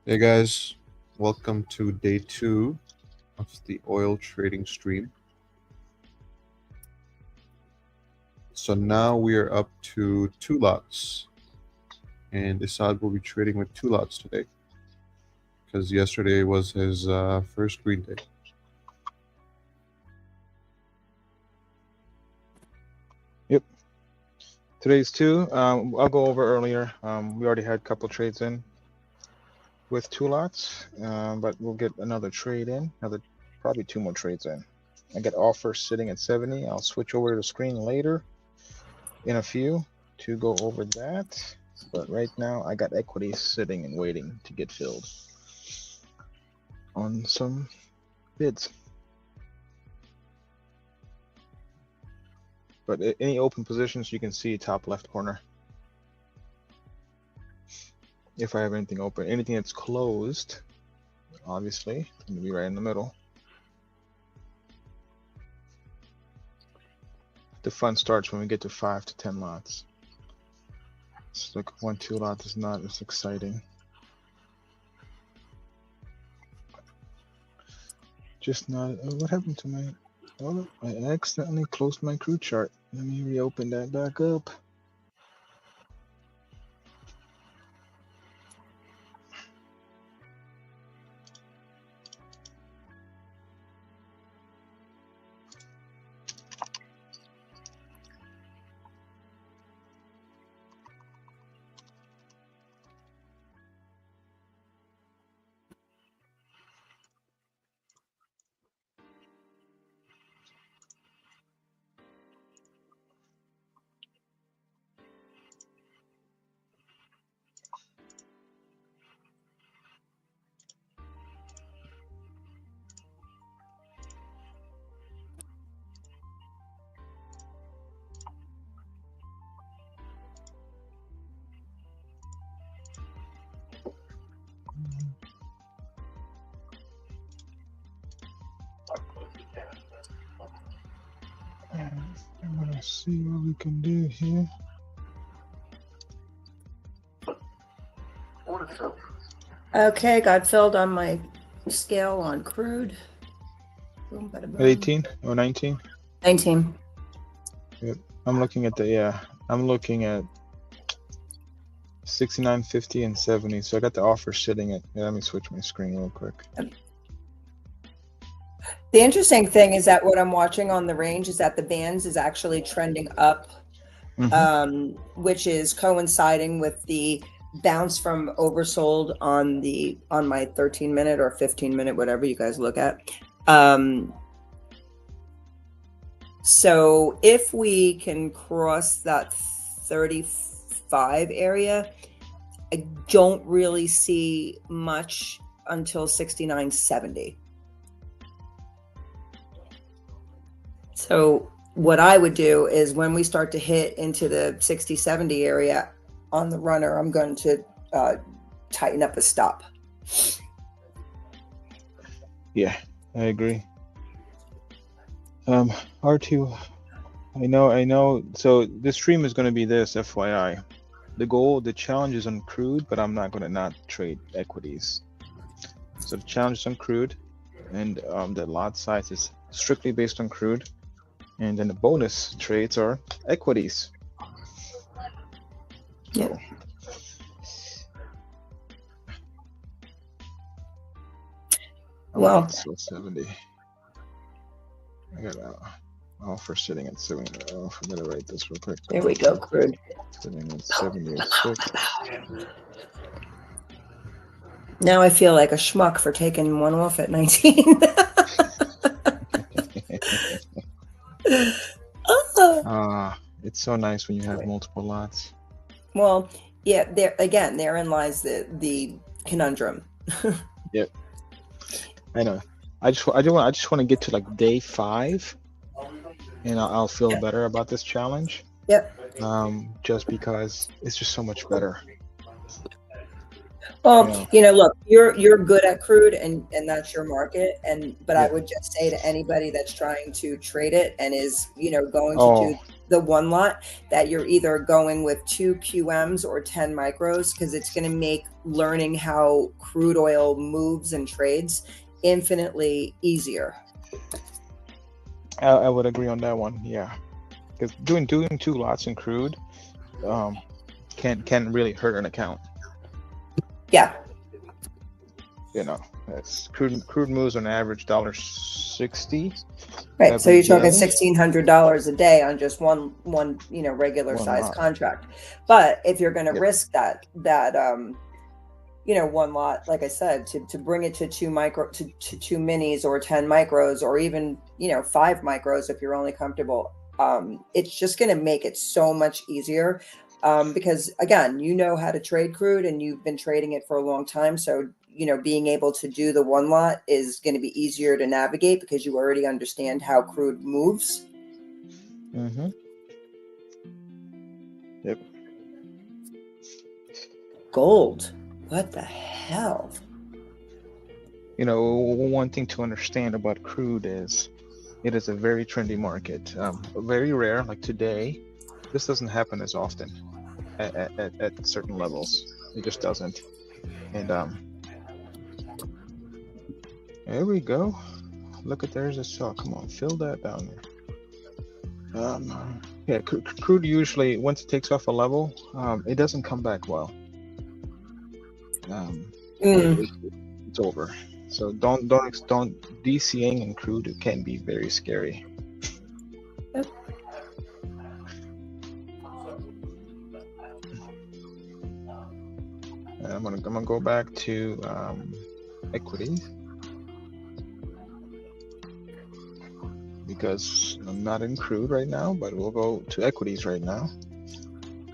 Hey guys, welcome to day two of the oil trading stream. So now we are up to two lots, and Esad will be trading with two lots today because yesterday was his first green day. Yep. Today's two. I'll go over earlier. We already had a couple trades in with two lots, but we'll get another trade in. Probably two more trades in. I got offers sitting at 70. I'll switch over to the screen later in a few to go over that. But right now, I got equities sitting and waiting to get filled on some bids. But any open positions, you can see top left corner. If I have anything open, anything that's closed, obviously, it's going to be right in the middle. The fun starts when we get to 5 to 10 lots. So look, 1, 2 lots is not as exciting. Just not. What happened to my? Oh, I accidentally closed my crude chart. Let me reopen that back up. I'm gonna see what we can do here. Okay, got filled on my scale on crude. Boom, bada boom. At 18 or 19? 19. Yep. I'm looking at the, I'm looking at 69, 50, and 70. So I got the offer sitting at, let me switch my screen real quick. The interesting thing is that what I'm watching on the range is that the bands is actually trending up, which is coinciding with the bounce from oversold on my 13-minute or 15-minute, whatever you guys look at. So if we can cross that 35 area, I don't really see much until 69.70. So what I would do is when we start to hit into the 60-70 area on the runner, I'm going to tighten up a stop. Yeah, I agree. R2, I know. So this stream is going to be this, FYI. The challenge is on crude, but I'm not going to not trade equities. So the challenge is on crude, and the lot size is strictly based on crude. And then the bonus trades are equities. Yeah. Well, so 70. I got an offer sitting at 70. Oh, I gotta write this real quick. There we go, crude. Sitting at 76. Now I feel like a schmuck for taking one off at 19. It's so nice when you have multiple lots. Well, yeah, therein lies the conundrum. Yep. I know. I just want to get to like day 5, and I'll feel better about this challenge. Yep. Just because it's just so much better. Well, look, you're good at crude, and that's your market. But I would just say to anybody that's trying to trade it and is going to do the one lot, that you're either going with 2 QMs or 10 micros, because it's going to make learning how crude oil moves and trades infinitely easier. I would agree on that one. Yeah, because doing 2 lots in crude can really hurt an account. Yeah. That's crude moves on average $1.60. Right. So you're talking day. $1,600 a day on just one regular size contract. But if you're going to risk that one lot, like I said, to bring it to 2 minis or 10 micros, or even 5 micros if you're only comfortable, it's just going to make it so much easier, because again, how to trade crude and you've been trading it for a long time. So being able to do the one lot is going to be easier to navigate because you already understand how crude moves. Mm-hmm. Yep. Gold. What the hell? One thing to understand about crude is it is a very trendy market. Very rare, like today. This doesn't happen as often at certain levels. It just doesn't. And there we go. Look at, there's a shell. Come on, fill that down there. Yeah, crude usually, once it takes off a level, it doesn't come back well. It's over. So don't DCing in crude. It can be very scary. Yep. And I'm gonna go back to equities, because I'm not in crude right now, but we'll go to equities right now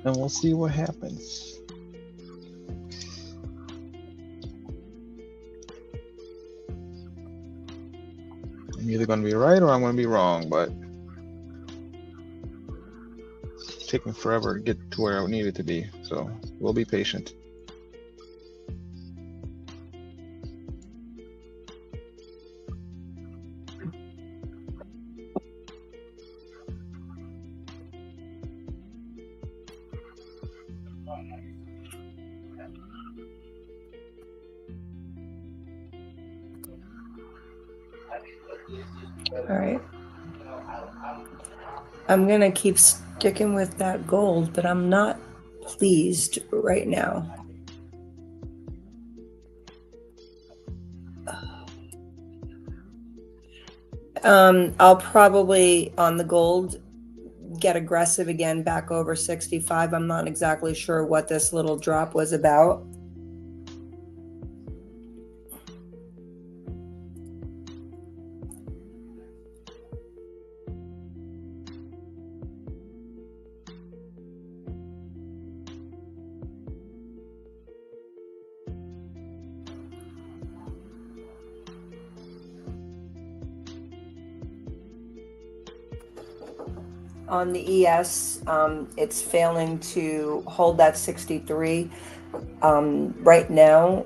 and we'll see what happens. I'm either going to be right or I'm going to be wrong, but it's taking forever to get to where I need it to be, so we'll be patient. All right. I'm going to keep sticking with that gold, but I'm not pleased right now. I'll probably, on the gold, get aggressive again back over 65. I'm not exactly sure what this little drop was about. On the ES, it's failing to hold that 63. Right now,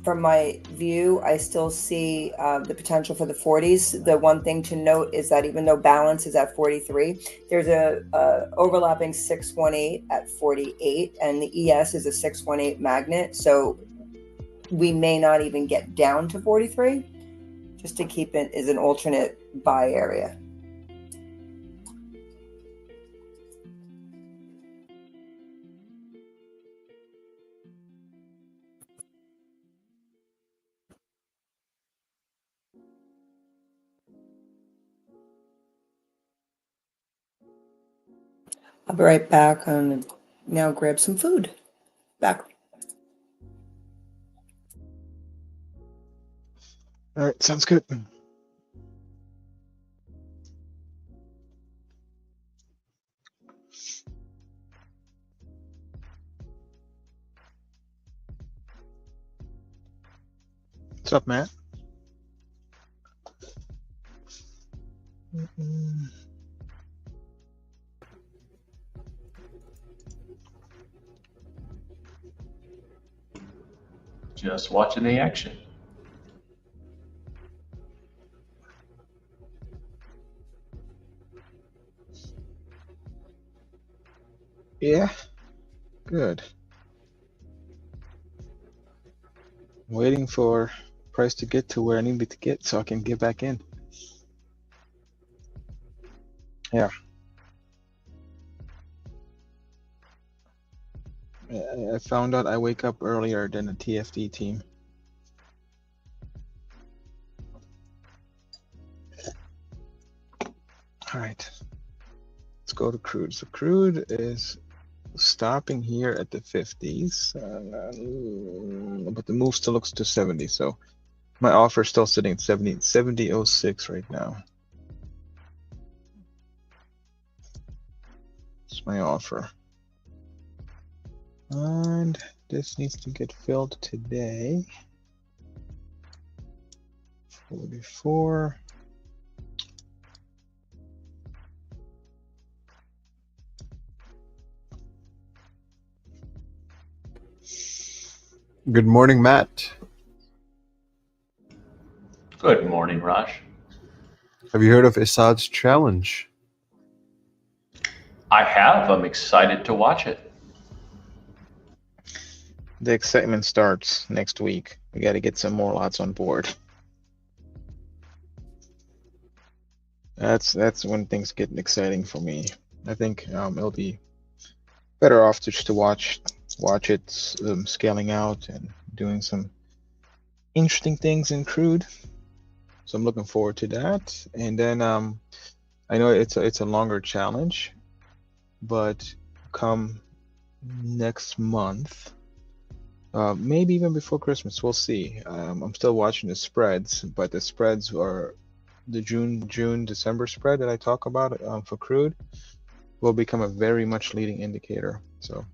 from my view, I still see the potential for the 40s. The one thing to note is that even though balance is at 43, there's a overlapping 618 at 48, and the ES is a 618 magnet. So we may not even get down to 43, just to keep it as an alternate buy area. I'll be right back and now grab some food. Back. All right, sounds good. What's up, Matt? Just watching the action. Yeah, good. Waiting for price to get to where I need it to get so I can get back in. Yeah, I found out I wake up earlier than the TFD team. All right, let's go to crude. So crude is stopping here at the 50s, but the move still looks to 70. So my offer is still sitting at 70.06 right now. It's my offer. And this needs to get filled today. 44. Good morning, Matt. Good morning, Raj. Have you heard of Esad's challenge? I have. I'm excited to watch it. The excitement starts next week. We got to get some more lots on board. That's when things get exciting for me. I think it'll be better off just to watch it scaling out and doing some interesting things in crude. So I'm looking forward to that. And then I know it's a longer challenge, but come next month, maybe even before Christmas, we'll see. I'm still watching the spreads, but the spreads are the June December spread that I talk about for crude will become a very much leading indicator. So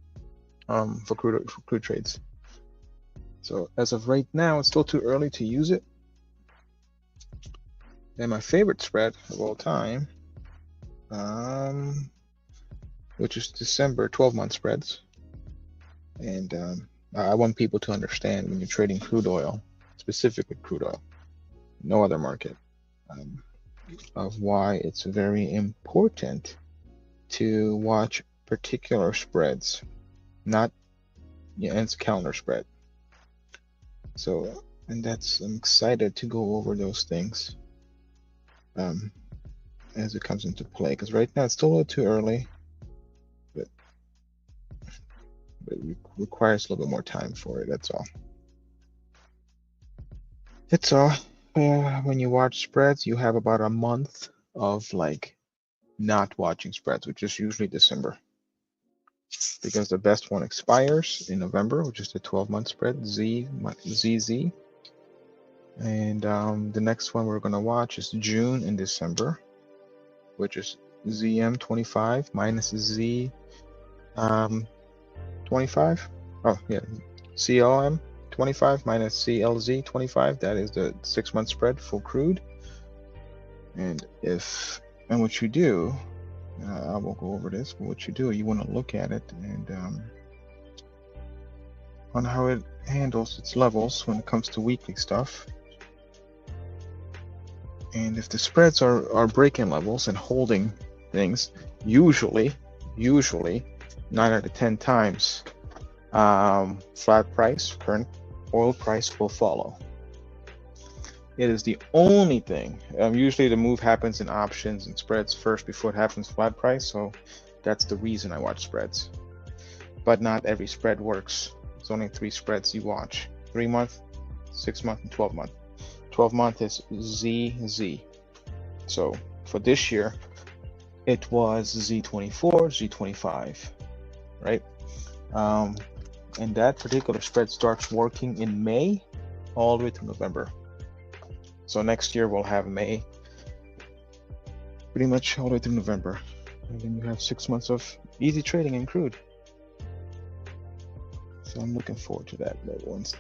for crude trades. So as of right now, it's still too early to use it. And my favorite spread of all time, which is December 12-month spreads. And I want people to understand when you're trading crude oil, specifically crude oil, no other market, of why it's very important to watch particular spreads, not it's calendar spread. So, and I'm excited to go over those things as it comes into play, because right now it's still a little too early, but it requires a little bit more time for it. That's all. It's all. When you watch spreads, you have about a month of like not watching spreads, which is usually December, because the best one expires in November, which is the 12-month spread, ZZ. And the next one we're going to watch is June and December, which is ZM25 minus Z 25. Oh, yeah. CLM 25 minus CLZ 25. That is the 6-month spread for crude. And what you do, I won't go over this, but what you do, you want to look at it and on how it handles its levels when it comes to weekly stuff. And if the spreads are breaking levels and holding things, usually 9 out of 10 times, flat price, current oil price will follow. It is the only thing. Usually the move happens in options and spreads first before it happens flat price. So that's the reason I watch spreads. But not every spread works. It's only 3 spreads you watch: 3-month, 6-month, and 12-month. 12-month is ZZ. So for this year, it was Z24, Z25, right? And that particular spread starts working in May all the way to November. So next year we'll have May pretty much all the way through November. And then you have 6 months of easy trading in crude. So I'm looking forward to that, little ones.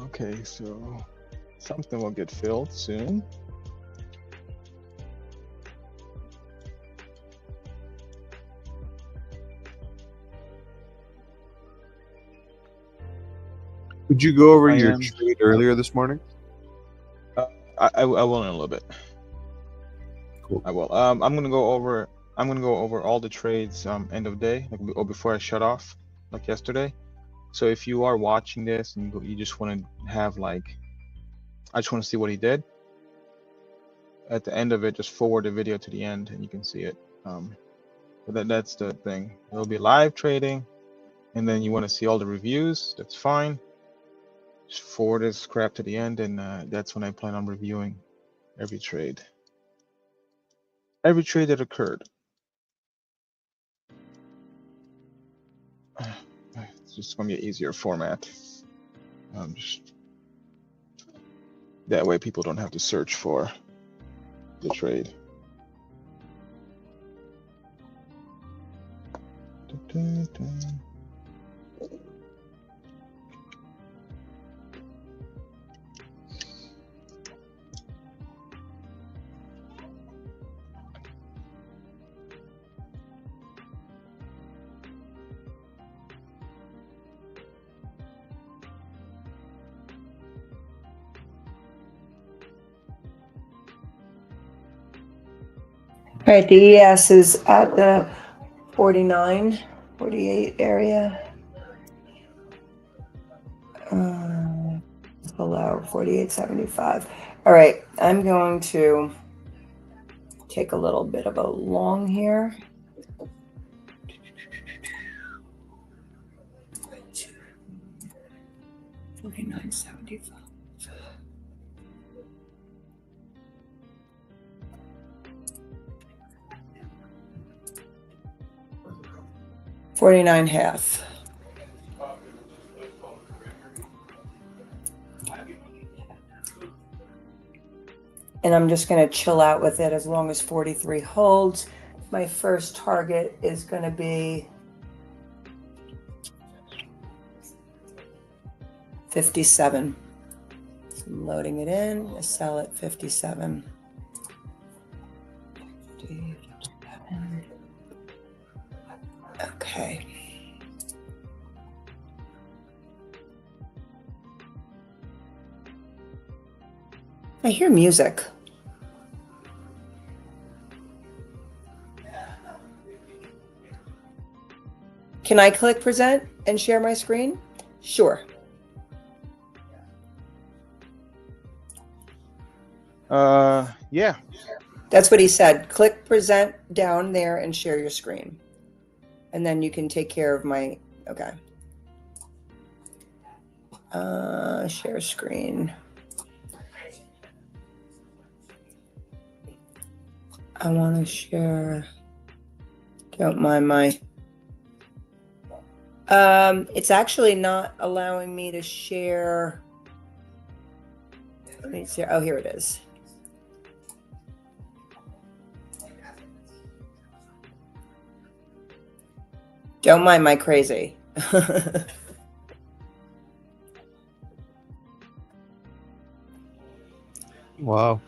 Okay, so something will get filled soon. Did you go over I your am. trade earlier this morning? I will in a little bit. Cool. I will. I'm gonna go over. I'm gonna go over all the trades end of day, like or before I shut off, like yesterday. So if you are watching this and you just want to have like, I just want to see what he did. At the end of it, just forward the video to the end and you can see it. But that's the thing. It'll be live trading, and then you want to see all the reviews. That's fine. Just forward this crap to the end, and that's when I plan on reviewing every trade. Every trade that occurred. It's just gonna be an easier format. Just that way people don't have to search for the trade. All right, the ES is at the 49, 48 area. It's below 48.75. All right, I'm going to take a little bit of a long here. $49.75. 49.5. And I'm just going to chill out with it as long as 43 holds. My first target is going to be 57. So I'm loading it in. I sell at 57. 57. Okay. I hear music. Can I click present and share my screen? Sure. Yeah. That's what he said. Click present down there and share your screen. And then you can take care of my, okay. Share screen. I want to share, don't mind my, it's actually not allowing me to share. Let me see. Oh, here it is. Don't mind my crazy. Wow.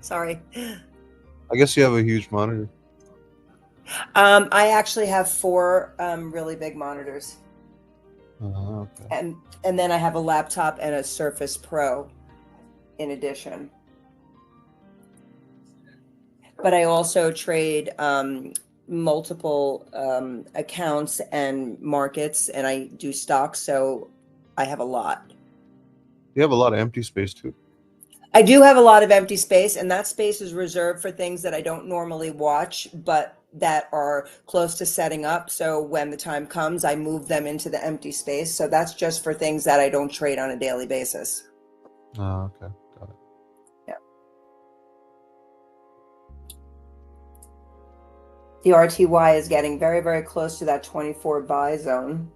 Sorry. I guess you have a huge monitor. I actually have 4 really big monitors. Okay. And then I have a laptop and a Surface Pro in addition. But I also trade multiple accounts and markets, and I do stocks, so I have a lot. You have a lot of empty space too. I do have a lot of empty space, and that space is reserved for things that I don't normally watch, but that are close to setting up. So when the time comes, I move them into the empty space. So that's just for things that I don't trade on a daily basis. Oh, okay. Got it. Yeah. The RTY is getting very, very close to that 24 buy zone.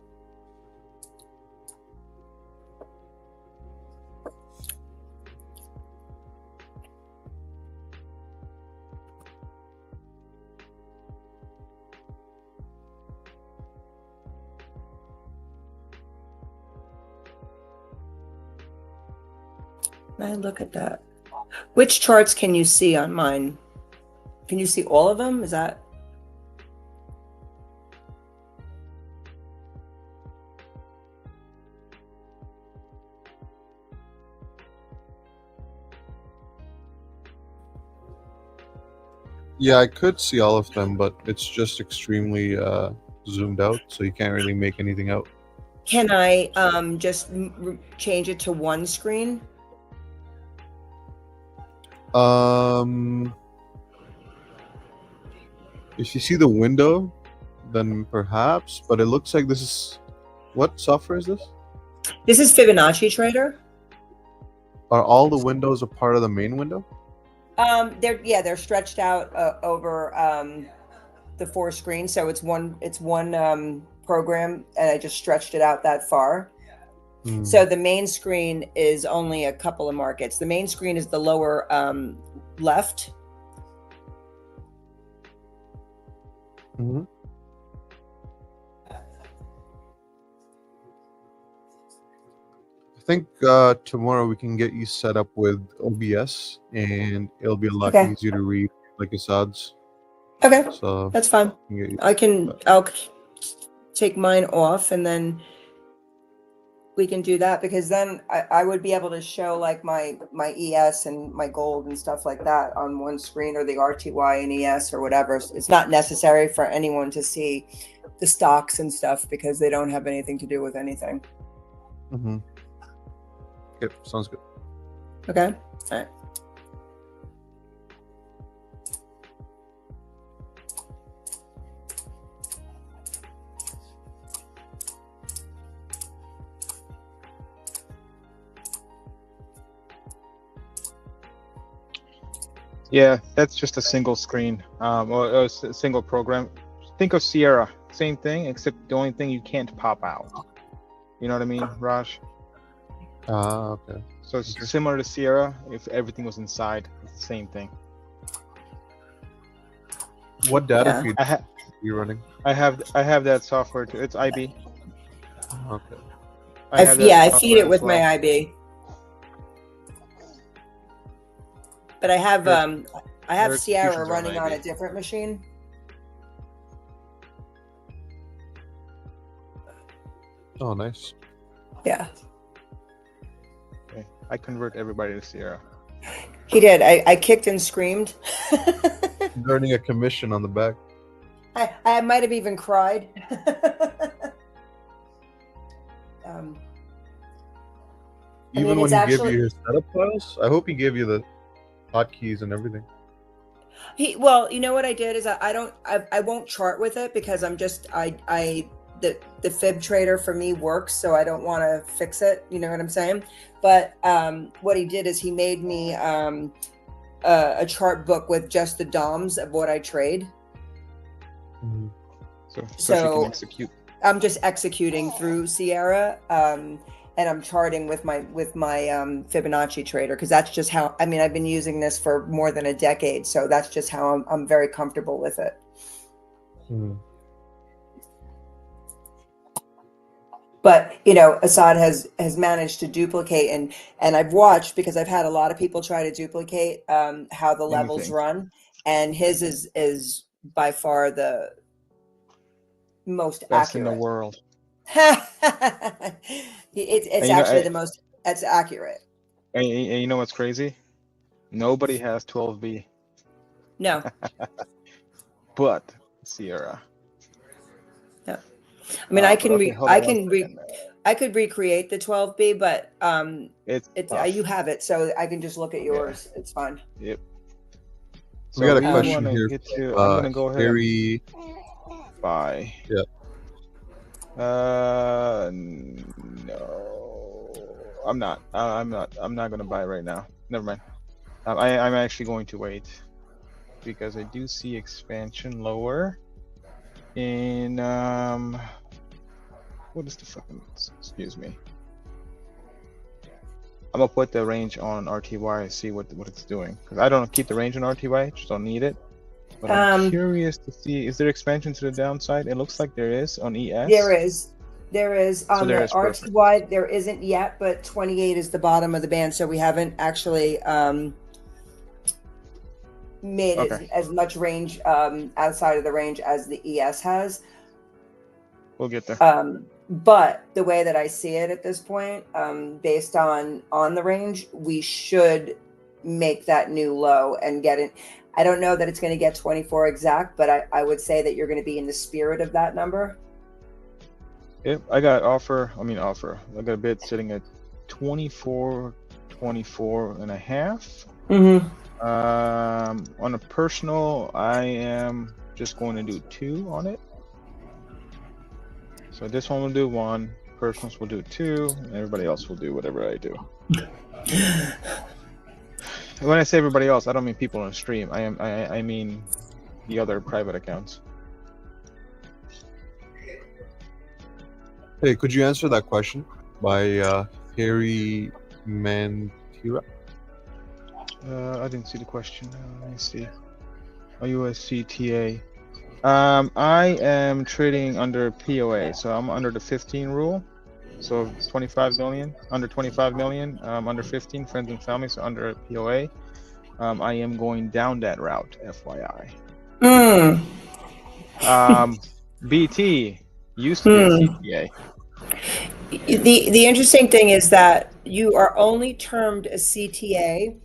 I look at that. Which charts can you see on mine? Can you see all of them? Is that? Yeah, I could see all of them, but it's just extremely zoomed out, so you can't really make anything out. Can I just change it to one screen? If you see the window, then perhaps, but it looks like this is, what software is this? This is Fibonacci Trader. Are all the windows a part of the main window? They're stretched out over the 4 screens, so it's one program, and I just stretched it out that far. So the main screen is only a couple of markets. The main screen is the lower left. Mm-hmm. I think tomorrow we can get you set up with OBS, and it'll be a lot Okay. easier to read, like Esad's. Okay, So that's fine. I'll take mine off, and then we can do that, because then I would be able to show like my ES and my gold and stuff like that on one screen, or the RTY and ES or whatever. It's not necessary for anyone to see the stocks and stuff, because they don't have anything to do with anything. Mm-hmm. Yep, sounds good. Okay. All right. Yeah, that's just a single screen, or a single program. Think of Sierra, same thing, except the only thing you can't pop out. You know what I mean, Raj? Ah, okay. So it's similar to Sierra. If everything was inside, it's the same thing. What data Yeah. feed are you running? I have that software too. It's IB. Okay. I have that I feed software it as with well. my IB. But I have Their Sierra executions are on running on a IB. different machine. Oh, nice. Yeah. Okay. I convert everybody to Sierra. He did. I kicked and screamed. Earning a commission on the back. I might have even cried. Even it's when he gave you his setup files, I hope he gave you the hotkeys and everything. Well, you know what I did is I won't chart with it, because I'm just the fib trader for me works, so I don't want to fix it. You know what I'm saying? But what he did is he made me a chart book with just the DOMs of what I trade. Mm-hmm. So she can execute. I'm just executing through Sierra, and I'm charting with my Fibonacci Trader, because that's just how. I mean, I've been using this for more than a decade, so that's just how I'm very comfortable with it. Mm. But Esad has managed to duplicate, and I've watched, because I've had a lot of people try to duplicate how the levels run, and his is by far the most Best accurate in the world. It's actually the most. That's accurate. And you know what's crazy? Nobody has 12B. No. But Sierra. Yeah. I mean, I could recreate the 12B, but it's you have it, so I can just look at yours. Yeah. It's fine. Yep. So we got a question here. I'm gonna go ahead. Harry. Buy. Yeah. No, I'm not. I'm not gonna buy right now. Never mind. I'm actually going to wait, because I do see expansion lower in what is the fucking, excuse me. I'm gonna put the range on RTY and see what it's doing, because I don't keep the range on RTY, just don't need it. But I'm curious to see, is there expansion to the downside? It looks like there is on ES. There is. There is So on there the is perfect. RTY, there isn't yet, but 28 is the bottom of the band, so we haven't actually made Okay. as much range outside of the range as the ES has. We'll get there. But the way that I see it at this point, based on the range, we should make that new low and get it. I don't know that it's going to get 24 exact, but I would say that you're going to be in the spirit of that number. Yep, I got offer. I got a bid sitting at 24, 24 and a half. Mm-hmm. On a personal, I am just going to do 2 on it. So this one will do 1, personals will do 2, and everybody else will do whatever I do. When I say everybody else, I don't mean people on stream. I mean the other private accounts. Hey, could you answer that question by Harry Mantira? I didn't see the question. Let me see. USCTA. I am trading under POA, so I'm under the 15 rule. So 25 million, under 25 million, under 15 friends and family, so under POA. I am going down that route, FYI. BT used to be a CTA. The interesting thing is that you are only termed a CTA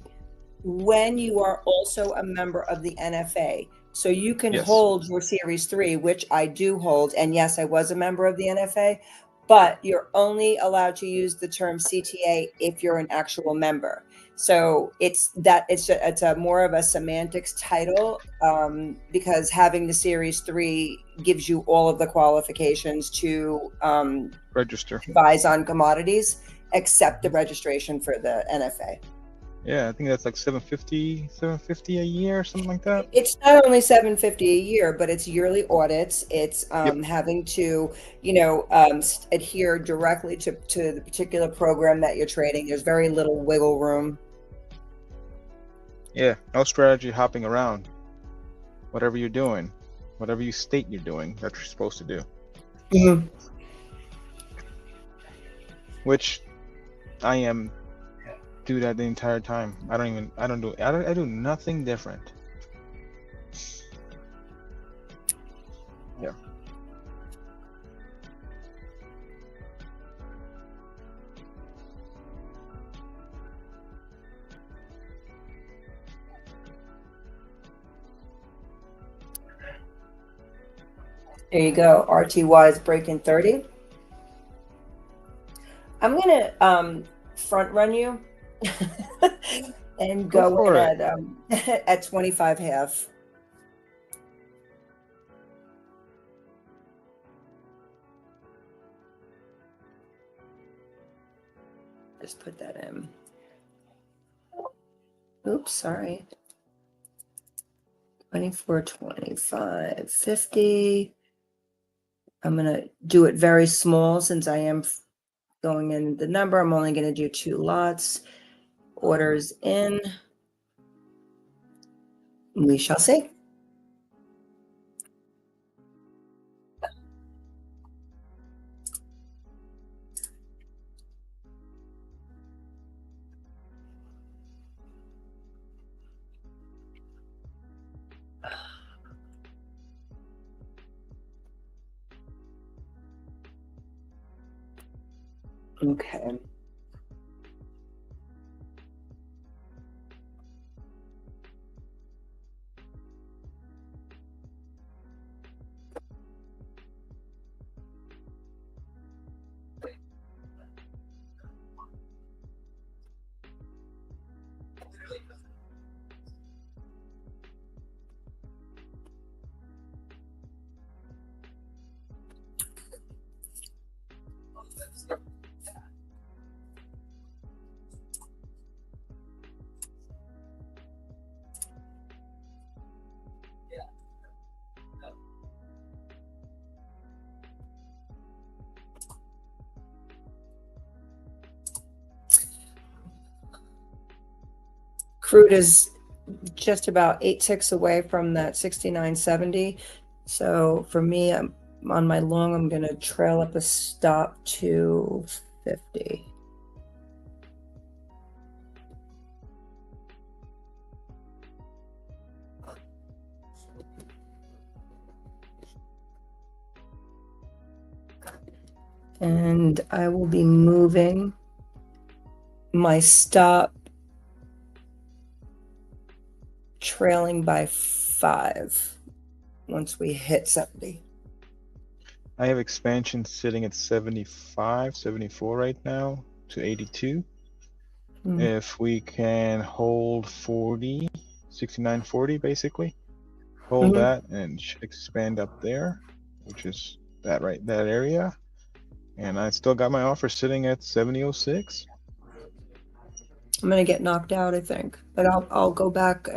when you are also a member of the NFA. So you can hold your Series 3, which I do hold. And yes, I was a member of the NFA, but you're only allowed to use the term CTA if you're an actual member. So it's a more of a semantics title, because having the Series 3 gives you all of the qualifications to register, advise on commodities, except the registration for the NFA. Yeah, I think that's like 750 a year, something like that. It's not only 750 a year, but it's yearly audits. It's having to, adhere directly to the particular program that you're trading. There's very little wiggle room. Yeah, no strategy hopping around. Whatever you're doing, whatever you state you're doing, that's what you're supposed to do. Mm-hmm. Which I do that the entire time. I do nothing different. Yeah. There you go. RTY is breaking 30. I'm gonna front run you and go in at 25 half. Just put that in. Oops, sorry. 24, 25, 50. I'm going to do it very small since I am going in the number. I'm only going to do 2 lots. Orders in. We shall see. Okay. Crude is just about 8 ticks away from that 69.70. So for me, On my long, I'm going to trail up a stop to 50. And I will be moving my stop trailing by 5 once we hit 70. I have expansion sitting at 75, 74 right now to 82. If we can hold 40, 69, 40 basically, hold that and expand up there, which is that area. And I still got my offer sitting at 70.06. I'm gonna get knocked out, I think, but I'll go back.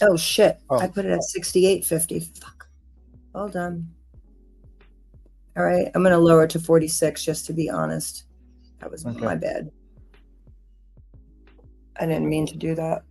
Oh shit! I put it at 68.50. Fuck. Well done. All right, I'm gonna lower it to 46 just to be honest. That was my bad. I didn't mean to do that.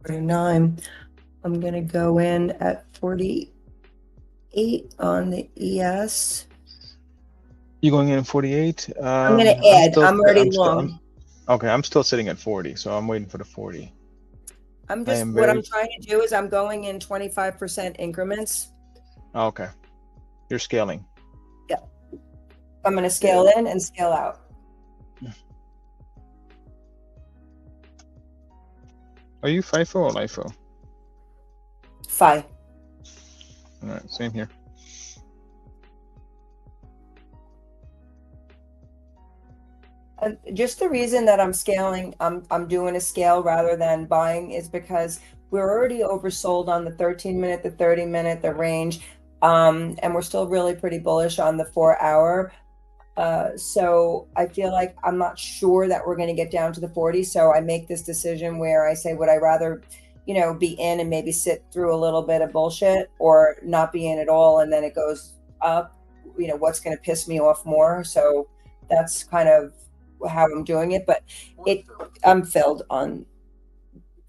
$49. I'm gonna go in at 48 on the ES. You going in at 48? I'm gonna add. I'm already long. Okay, I'm still sitting at 40, so I'm waiting for the 40. What I'm trying to do is I'm going in 25% increments. Okay. You're scaling. Yeah. I'm going to scale in and scale out. Are you FIFO or LIFO? FI. All right, same here. Just the reason that I'm scaling, I'm doing a scale rather than buying is because we're already oversold on the 13-minute, the 30-minute, the range, and we're still really pretty bullish on the 4-hour. So I feel like I'm not sure that we're going to get down to the 40. So I make this decision where I say, would I rather, be in and maybe sit through a little bit of bullshit or not be in at all, and then it goes up? What's going to piss me off more? So that's kind of how I'm doing it, but I'm filled on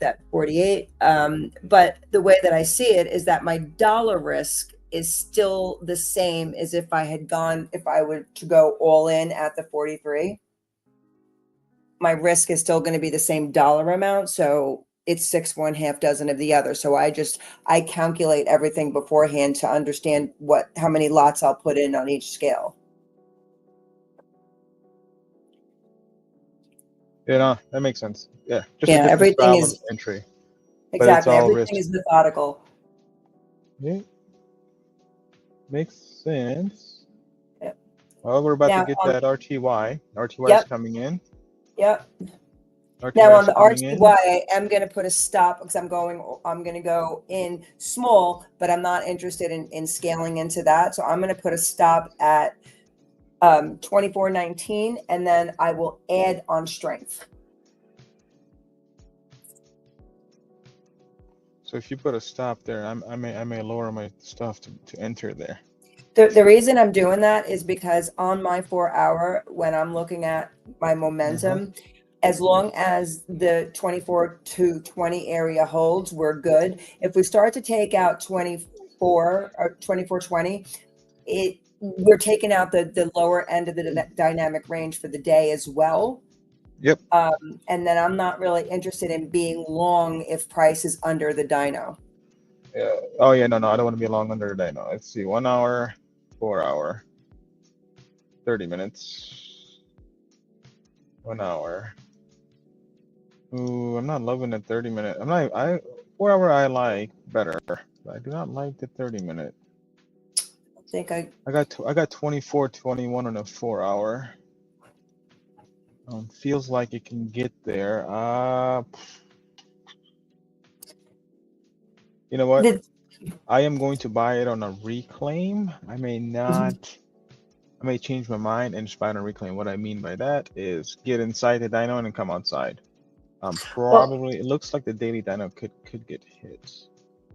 that 48. But the way that I see it is that my dollar risk is still the same as if I were to go all in at the 43. My risk is still going to be the same dollar amount. So it's 6 1/2 dozen of the other. So I calculate everything beforehand to understand how many lots I'll put in on each scale. Yeah, no, that makes sense. Yeah, just yeah, everything is entry. Exactly, everything is methodical. Yeah, makes sense. Yep. Well, we're about to get that RTY. RTY is coming in. Yep. Now on the RTY, I am going to put a stop because I'm going to go in small, but I'm not interested in scaling into that. So I'm going to put a stop at 24.19, and then I will add on strength. So if you put a stop there, I may lower my stuff to enter there. The reason I'm doing that is because on my 4-hour, when I'm looking at my momentum, as long as the 24 to 20 area holds, we're good. If we start to take out 24 or 24.20, we're taking out the lower end of the dynamic range for the day as well. Yep. And then I'm not really interested in being long if price is under the dyno. Yeah. Oh yeah, no, I don't want to be long under the dyno. Let's see, 1 hour, 4 hour, 30 minutes, 1 hour. Ooh, I'm not loving the 30-minute. 4 hour I like better. I do not like the 30-minute. I got 24.21 on a 4 hour. Feels like it can get there. You know what? I am going to buy it on a reclaim. I may not. I may change my mind and just buy it on a reclaim. What I mean by that is get inside the dyno and then come outside. Well, Probably it looks like the daily dyno could get hit.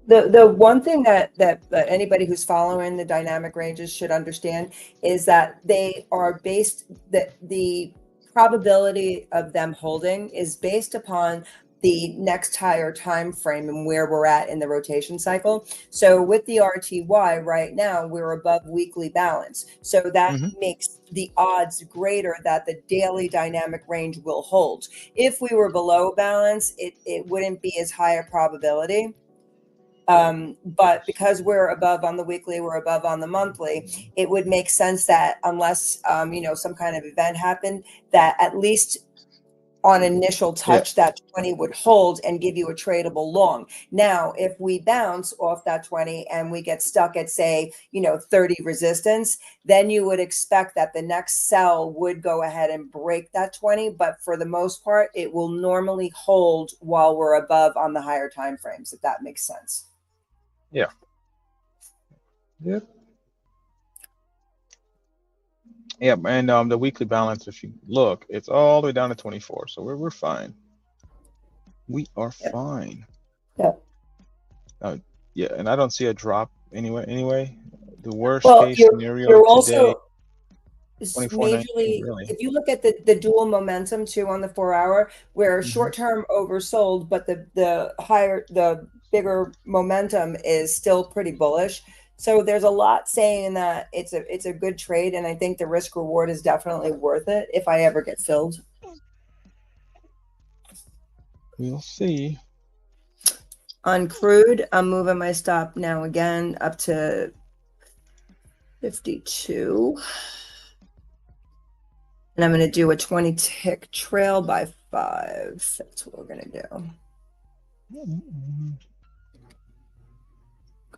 the one thing that anybody who's following the dynamic ranges should understand is that they are based, that the probability of them holding is based upon the next higher time frame and where we're at in the rotation cycle. So with the RTY right now, we're above weekly balance. So that Mhm. makes the odds greater that the daily dynamic range will hold. If we were below balance, it wouldn't be as high a probability. But because we're above on the weekly, we're above on the monthly, it would make sense that unless, some kind of event happened, that at least on initial Yeah. touch, that 20 would hold and give you a tradable long. Now, if we bounce off that 20 and we get stuck at, say, 30 resistance, then you would expect that the next sell would go ahead and break that 20. But for the most part, it will normally hold while we're above on the higher time frames, if that makes sense. Yeah. Yep. Yep. And the weekly balance, if you look, it's all the way down to 24. So we're fine. We are Yep. fine. Yep. Yeah, and I don't see a drop anyway. The worst Well, case scenario you're today, also 24.19, majorly, really. if you look at the dual momentum too on the 4 hour, where Mhm. short term oversold, but the bigger momentum is still pretty bullish. So there's a lot saying that it's a good trade, and I think the risk reward is definitely worth it if I ever get filled. We'll see. On crude, I'm moving my stop now again up to 52. And I'm going to do a 20 tick trail by 5. That's what we're going to do.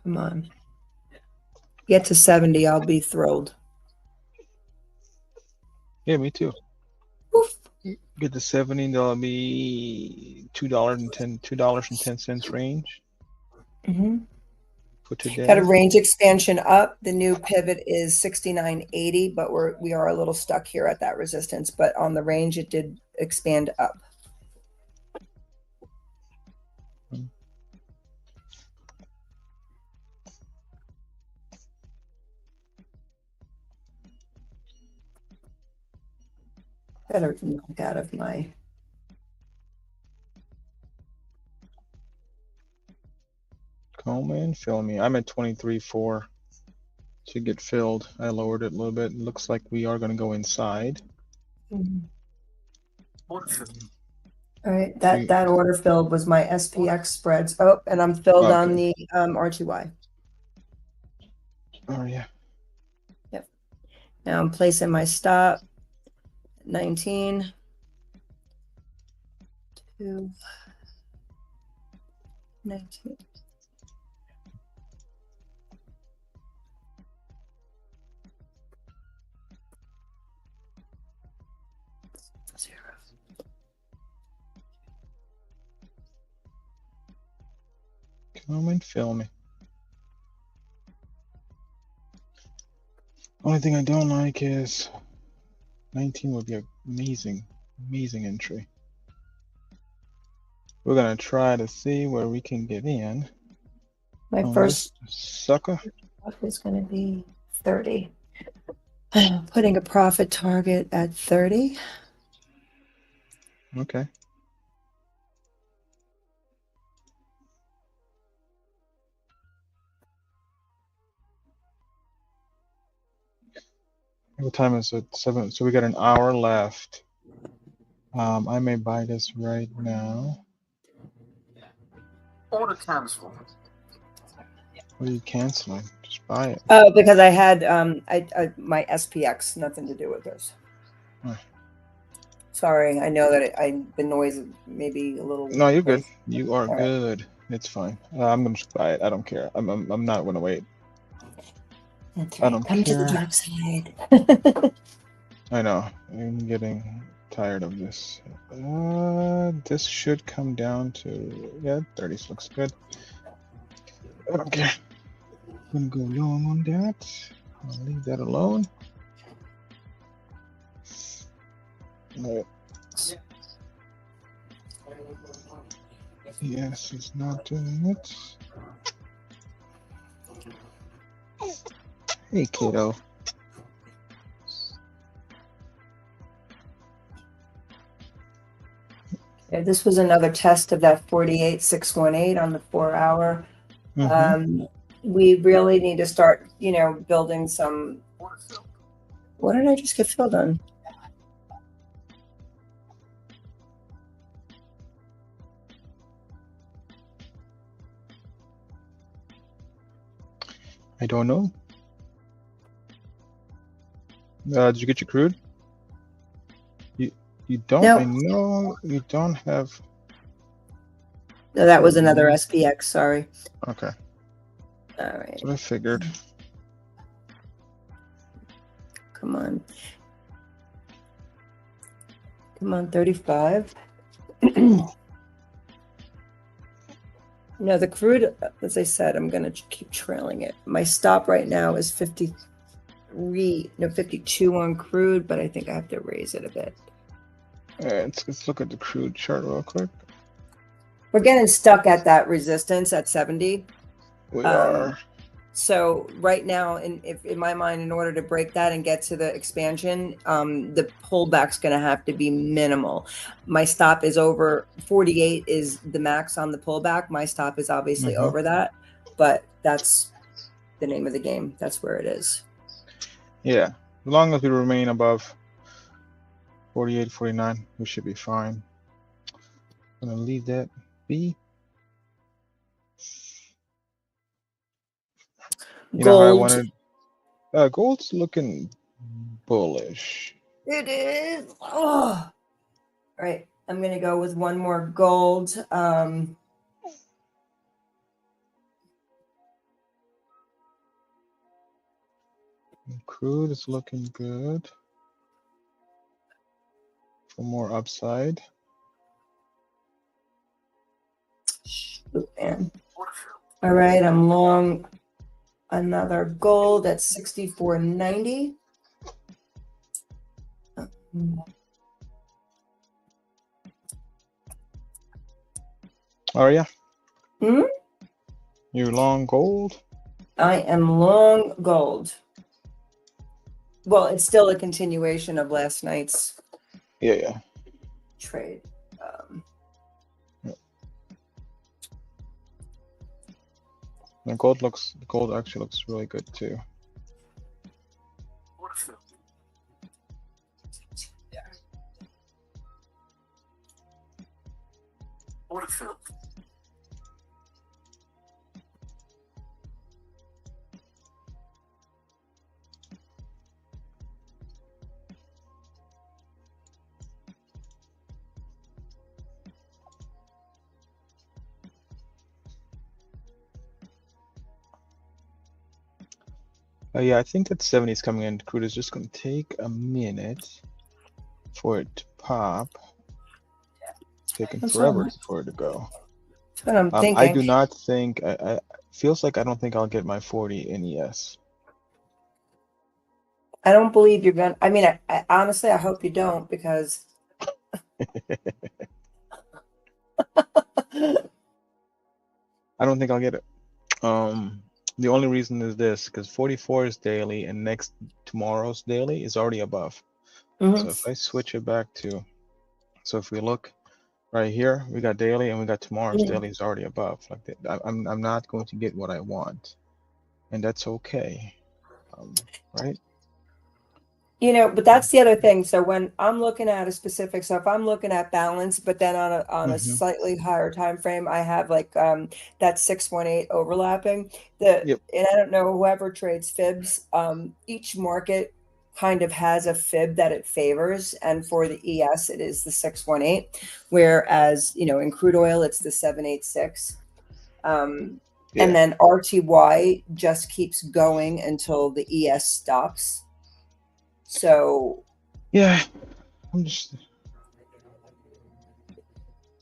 Come on. Get to 70, I'll be thrilled. Yeah, me too. Oof. Get to 70, that'll be $2.10 range Mm-hmm. for today. Got a range expansion up. The new pivot is 69.80, but we are a little stuck here at that resistance. But on the range, it did expand up. Better knock out of my. Come in, fill me. I'm at 23.4 to get filled. I lowered it a little bit. It looks like we are going to go inside. Mm-hmm. All right, that order filled was my SPX spreads. Oh, and I'm filled on the RTY. Oh yeah. Yep. Now I'm placing my stop. 19. 2. 19. Come and fill me. Only thing I don't like is 19 would be an amazing entry. We're gonna try to see where we can get in. My first sucker is going to be 30. Putting a profit target at 30. Okay. What time is it? 7. So we got an hour left. I may buy this right now. Order cancelled. What are you canceling? Just buy it. Oh, because I had my SPX, nothing to do with this. Huh. Sorry, I know that the noise may be a little. No, you're good. crazy. You are good. It's fine. I'm gonna just buy it. I don't care. I'm not gonna wait. That's I right. don't Come to the care. dark side. I know. I'm getting tired of this. This should come down to 30s looks good. Okay. I'm gonna go long on that. I'll leave that alone. Alright. Yes, it's not doing it. Hey, kiddo. Yeah, this was another test of that 48,618 on the 4 hour. Mm-hmm. We really need to start, building some. What did I just get filled on? I don't know. Did you get your crude? You don't. No. I know you don't have. No, that was another SPX. Sorry. Okay. All right. That's what I figured. Come on. Come on, 35. No, the crude, as I said, I'm going to keep trailing it. My stop right now is 52 on crude, but I think I have to raise it a bit. All right, let's look at the crude chart real quick. We're getting stuck at that resistance at 70. We are. So right now, in my mind, in order to break that and get to the expansion, the pullback's going to have to be minimal. My stop is over 48 is the max on the pullback. My stop is obviously over that, but that's the name of the game. That's where it is. Yeah, as long as we remain above 48, 49, we should be fine. I'm gonna leave that be. You know how I wanted. Gold's looking bullish. It is. Oh, all right. I'm gonna go with one more gold. Crude is looking good for more upside. Shoot, man. All right, I'm long another gold at 64.90. Oh yeah. Hmm? You long gold? I am long gold. Well, it's still a continuation of last night's Yeah. trade. The gold actually looks really good too. Yeah, I think that 70 is coming in. Crude is just going to take a minute for it to pop. It's taking forever for it to go. That's what I'm thinking. I do not think. I feels like I don't think I'll get my 40 NES. I don't believe you're gonna. I mean, I honestly, I hope you don't, because. I don't think I'll get it. The only reason is this, because 44 is daily and tomorrow's daily is already above. So if I switch it back to, so if we look right here, we got daily and we got tomorrow's daily is already above. Like that, I'm not going to get what I want, and that's okay, right? But that's the other thing. So when I'm looking at a specific, so if I'm looking at balance, but then on a slightly higher time frame, I have like that 618 overlapping. And I don't know, whoever trades fibs, each market kind of has a fib that it favors, and for the ES it is the 618, whereas in crude oil it's the 786. And then RTY just keeps going until the ES stops. So yeah, I'm just,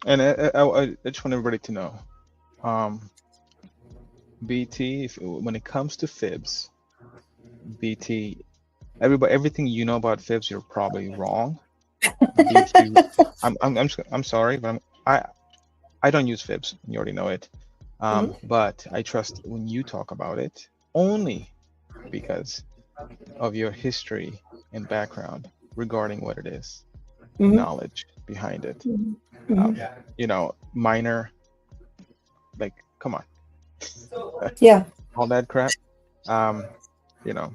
and I just want everybody to know, BT, when it comes to fibs, BT, everything you know about fibs, you're probably wrong. BT, I'm sorry, but I don't use fibs. You already know it. Mhm. But I trust when you talk about it only because of your history and background regarding what it is, Mhm. knowledge behind it. Mhm. Minor, like, come on, Yeah. all that crap. Um, you know,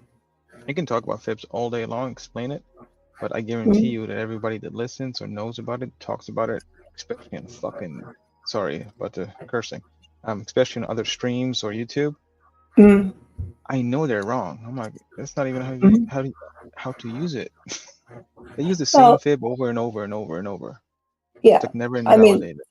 you can talk about fibs all day long, explain it, but I guarantee Mhm. you that everybody that listens or knows about it talks about it, especially in fucking, sorry about the cursing, especially on other streams or YouTube. Mhm. I know they're wrong. I'm like, that's not even Mhm. how to use it. They use the same Well, fib over and over and over and over. It's yeah. like never I mean, invalidated.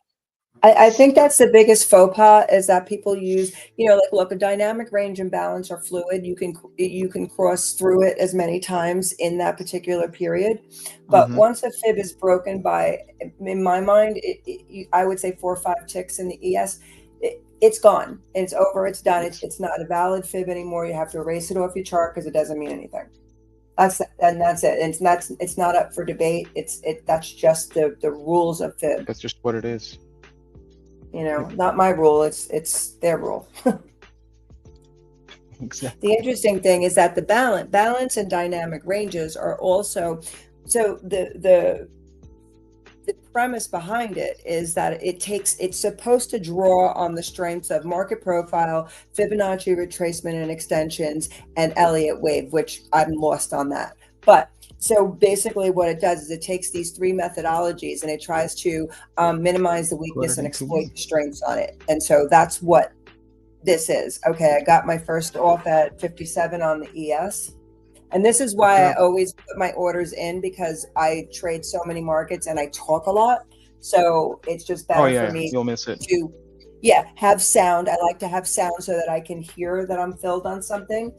I think that's the biggest faux pas is that people use, like, look, a dynamic range and balance are fluid. You can cross through it as many times in that particular period, but Mm-hmm. once a fib is broken by, in my mind, I would say 4 or 5 ticks in the ES, it's gone. It's over. It's done. Yes. It's not a valid fib anymore. You have to erase it off your chart because it doesn't mean anything. That's it. It's not up for debate. That's just the rules of fib. That's just what it is. Yep. Not my rule. It's their rule. Exactly. The interesting thing is that the balance and dynamic ranges are also, so the premise behind it is that it's supposed to draw on the strengths of market profile, Fibonacci retracement and extensions, and Elliott wave, which I'm lost on that. But so basically what it does is it takes these three methodologies and it tries to minimize the Put weakness it and into exploit one. the strengths on it. And so that's what this is. Okay, I got my first off at 57 on the ES. And this is Good why I job. always put my orders in, because I trade so many markets and I talk a lot. So it's just Oh better for yeah, me you'll miss it. to, yeah, have sound. I like to have sound so that I can hear that I'm filled on something.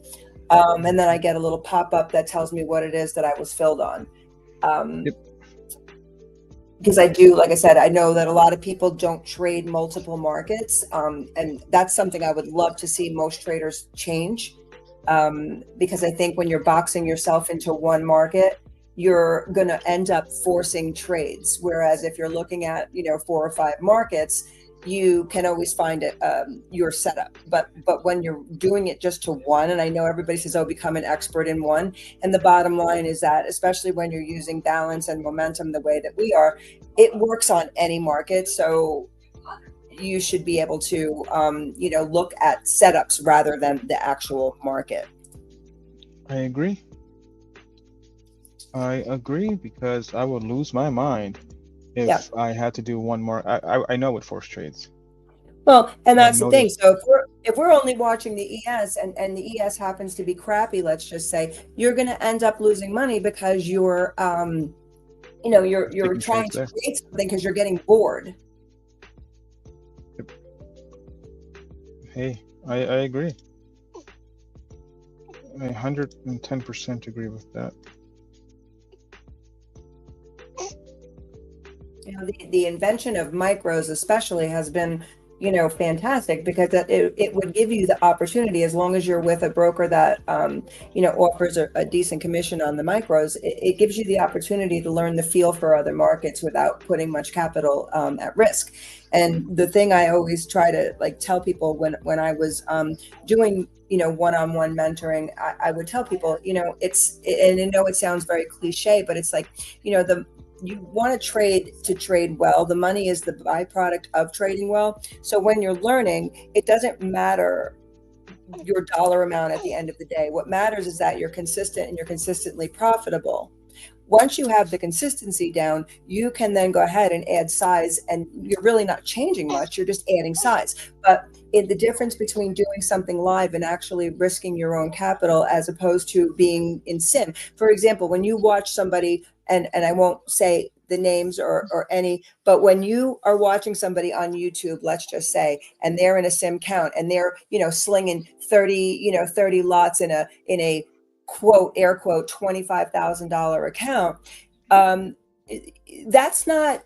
And then I get a little pop up that tells me what it is that I was filled on. Yep. Because I do, like I said, I know that a lot of people don't trade multiple markets. And that's something I would love to see most traders change. Because I think when you're boxing yourself into one market, you're going to end up forcing trades. Whereas if you're looking at, 4 or 5 markets, you can always find it, your setup. But when you're doing it just to one, and I know everybody says, oh, become an expert in one. And the bottom line is that, especially when you're using balance and momentum the way that we are, it works on any market. So you should be able to, look at setups rather than the actual market. I agree. I agree because I would lose my mind Yeah. if I had to do one more. I know what force trades. Well, and I that's the know thing. that. So if we're only watching the ES and the ES happens to be crappy, let's just say, you're going to end up losing money because you're you're Taking trying trades to there. create something because you're getting bored. Hey, I agree. I 110% agree with that. The invention of micros especially has been, fantastic, because it would give you the opportunity, as long as you're with a broker that, offers a decent commission on the micros, it gives you the opportunity to learn the feel for other markets without putting much capital at risk. And the thing I always try to tell people when I was doing one-on-one mentoring, I would tell people, and I know it sounds very cliche, but it's like, you want to trade well. The money is the byproduct of trading well. So when you're learning, it doesn't matter your dollar amount at the end of the day. What matters is that you're consistent and you're consistently profitable. Once you have the consistency down, you can then go ahead and add size, and you're really not changing much. You're just adding size. But the difference between doing something live and actually risking your own capital, as opposed to being in sim. For example, when you watch somebody, and I won't say the names or any, but when you are watching somebody on YouTube, let's just say, and they're in a sim count and they're, slinging 30 lots in a quote, air quote, $25,000 account. Um, that's not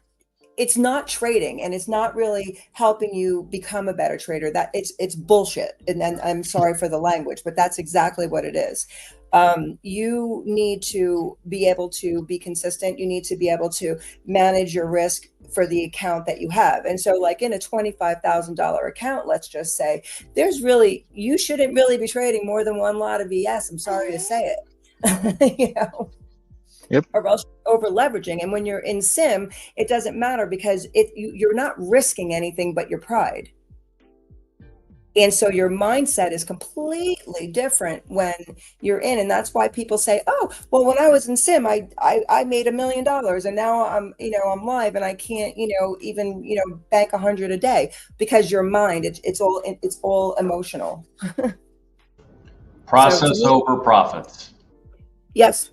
it's not trading, and it's not really helping you become a better trader. That it's bullshit. And then I'm sorry for the language, but that's exactly what it is. You need to be able to be consistent. You need to be able to manage your risk for the account that you have. And so, like in a $25,000 account, let's just say, you shouldn't really be trading more than one lot of ES. I'm sorry to say it. You know. Yep. Or else over leveraging. And when you're in sim, it doesn't matter, because you're not risking anything but your pride. And so your mindset is completely different when you're in. And that's why people say, oh, well, when I was in sim, I made $1 million, and now I'm live and I can't, even, bank 100 a day, because your mind, it's all emotional. Process over profits. Yes.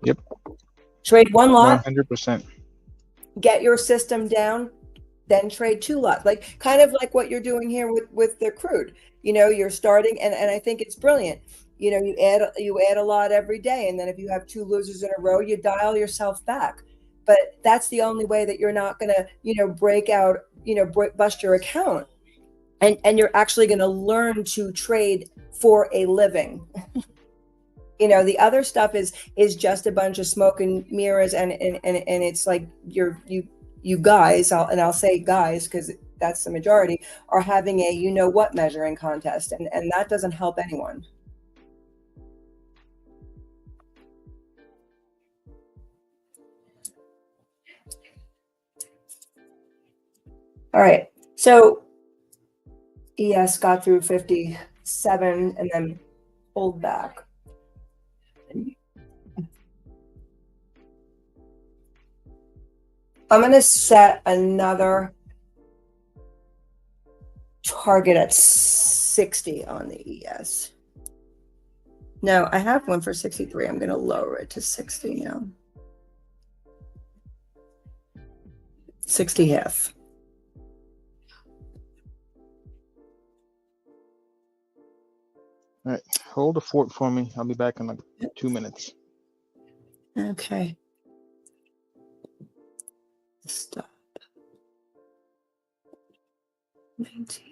Yep. Trade one lot. 100%. Get your system down, then trade 2 lots, kind of like what you're doing here with the crude. You're starting, and I think it's brilliant. You add a lot every day, and then if you have 2 losers in a row, you dial yourself back. But that's the only way that you're not going to break out, bust your account, and you're actually going to learn to trade for a living. The other stuff is just a bunch of smoke and mirrors, and it's like you guys, I'll say guys because that's the majority, are having a what measuring contest, and that doesn't help anyone. All right, so ES got through 57 and then pulled back. I'm going to set another target at 60 on the ES. No, I have one for 63. I'm going to lower it to 60 now. 60 half. All right, hold the fort for me. I'll be back in like 2 minutes. Okay. Stop. 19.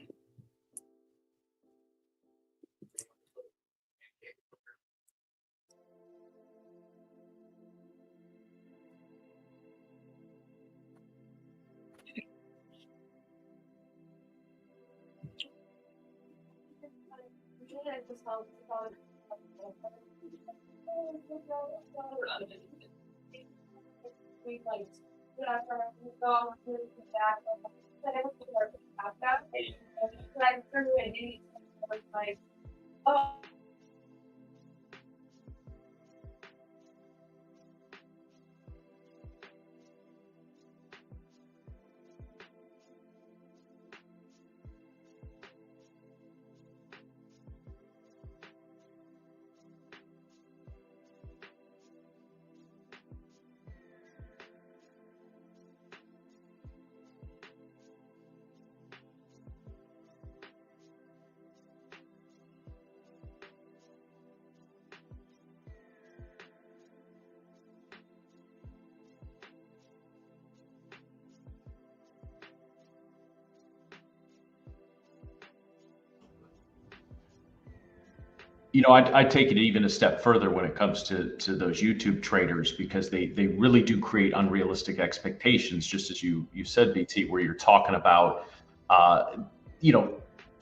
I take it even a step further when it comes to those YouTube traders, because they really do create unrealistic expectations, just as you said, BT, where you're talking about,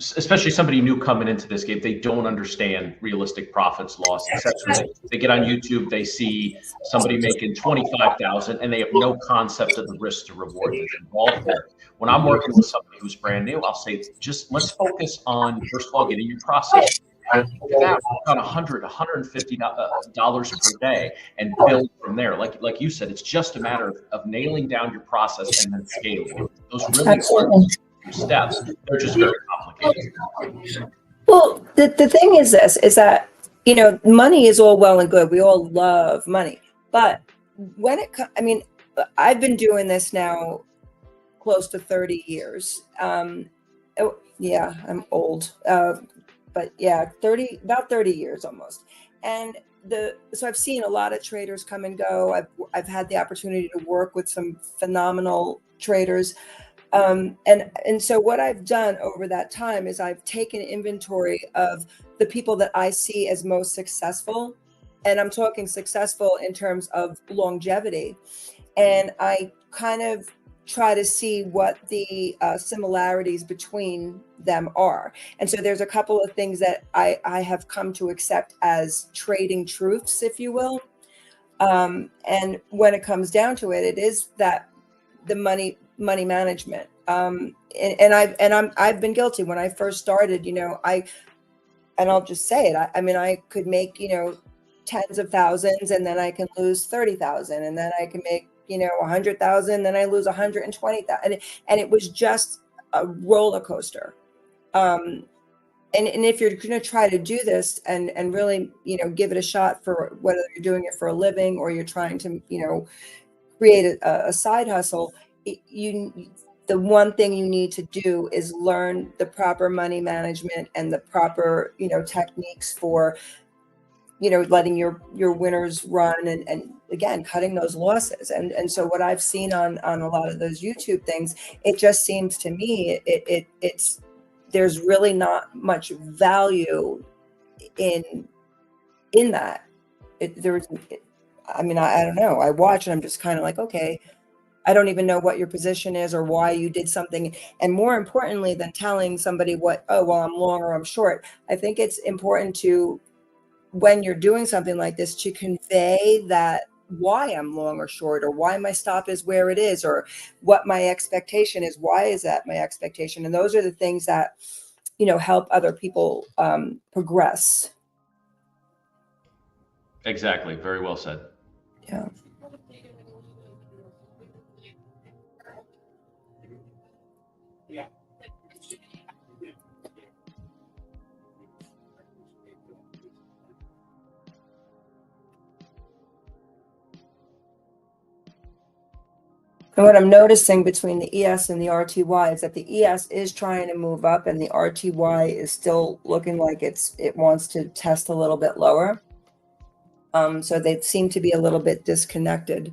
especially somebody new coming into this game, they don't understand realistic profits, loss, etc. They get on YouTube, they see somebody making 25,000, and they have no concept of the risk to reward that's involved there. When I'm working with somebody who's brand new, I'll say, just let's focus on, first of all, getting your process on $100, $150 per day, and build from there. Like you said, it's just a matter of nailing down your process and then scaling. Those really aren't steps; they're just very complicated. Well, the thing is that money is all well and good. We all love money, but when I've been doing this now close to 30 years. Yeah, I'm old. But yeah, about 30 years almost. And so I've seen a lot of traders come and go. I've had the opportunity to work with some phenomenal traders. And so what I've done over that time is I've taken inventory of the people that I see as most successful, and I'm talking successful in terms of longevity. And I kind of try to see what the similarities between them are. And so there's a couple of things that I have come to accept as trading truths, if you will. And when it comes down to it, it is that the money management. And I've been guilty. When I first started, and I'll just say it. I mean, I could make, tens of thousands, and then I can lose 30,000, and then I can make, 100,000, then I lose 120,000. And it was just a roller coaster. And if you're going to try to do this and really, give it a shot, for whether you're doing it for a living or you're trying to, create a side hustle, the one thing you need to do is learn the proper money management and the proper, techniques for, letting your winners run, and again, cutting those losses. And so what I've seen on a lot of those YouTube things, it just seems to me it's there's really not much value in that. I don't know. I watch and I'm just kind of like, okay, I don't even know what your position is or why you did something. And more importantly than telling somebody I'm long or I'm short, I think it's important to, when you're doing something like this, to convey that why I'm long or short, or why my stop is where it is, or what my expectation is. Why is that my expectation? And those are the things that, help other people progress. Exactly. Very well said. Yeah. And what I'm noticing between the ES and the RTY is that the ES is trying to move up, and the RTY is still looking like it wants to test a little bit lower. So they seem to be a little bit disconnected.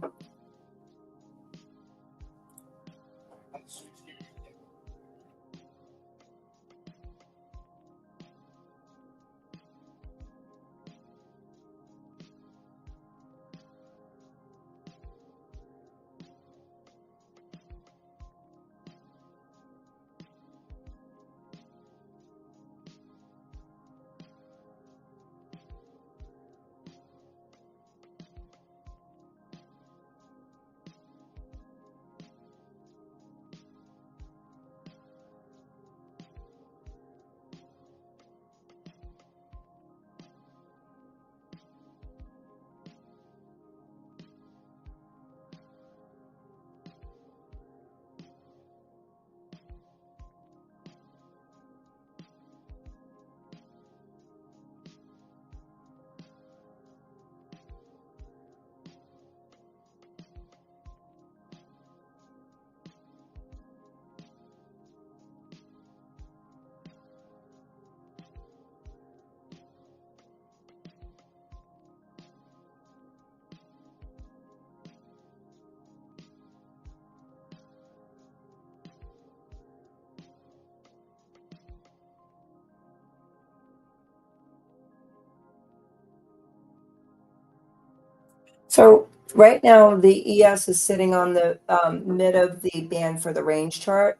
So right now the ES is sitting on the mid of the band for the range chart.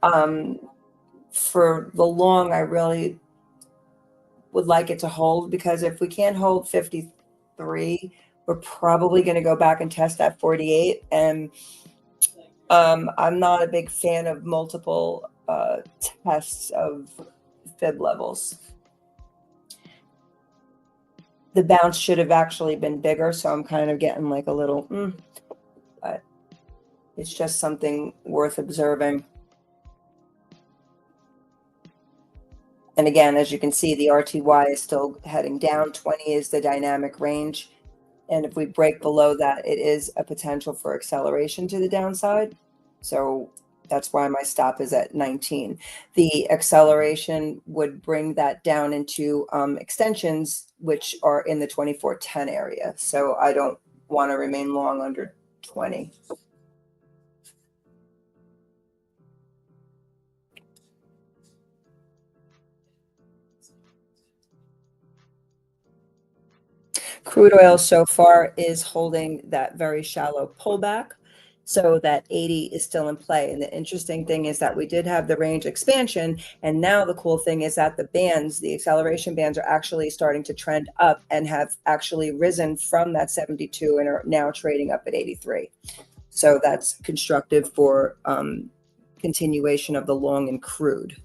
For the long, I really would like it to hold, because if we can't hold 53, we're probably going to go back and test that 48. And I'm not a big fan of multiple tests of fib levels. The bounce should have actually been bigger, so I'm kind of getting like a little, but it's just something worth observing. And again, as you can see, the RTY is still heading down. 20 is the dynamic range. And if we break below that, it is a potential for acceleration to the downside. So That's why my stop is at 19. The acceleration would bring that down into extensions, which are in the 2410 area. So I don't want to remain long under 20. Crude oil so far is holding that very shallow pullback, so that 80 is still in play. And the interesting thing is that we did have the range expansion, and now the cool thing is that the bands, the acceleration bands, are actually starting to trend up and have actually risen from that 72 and are now trading up at 83. So that's constructive for continuation of the long and crude.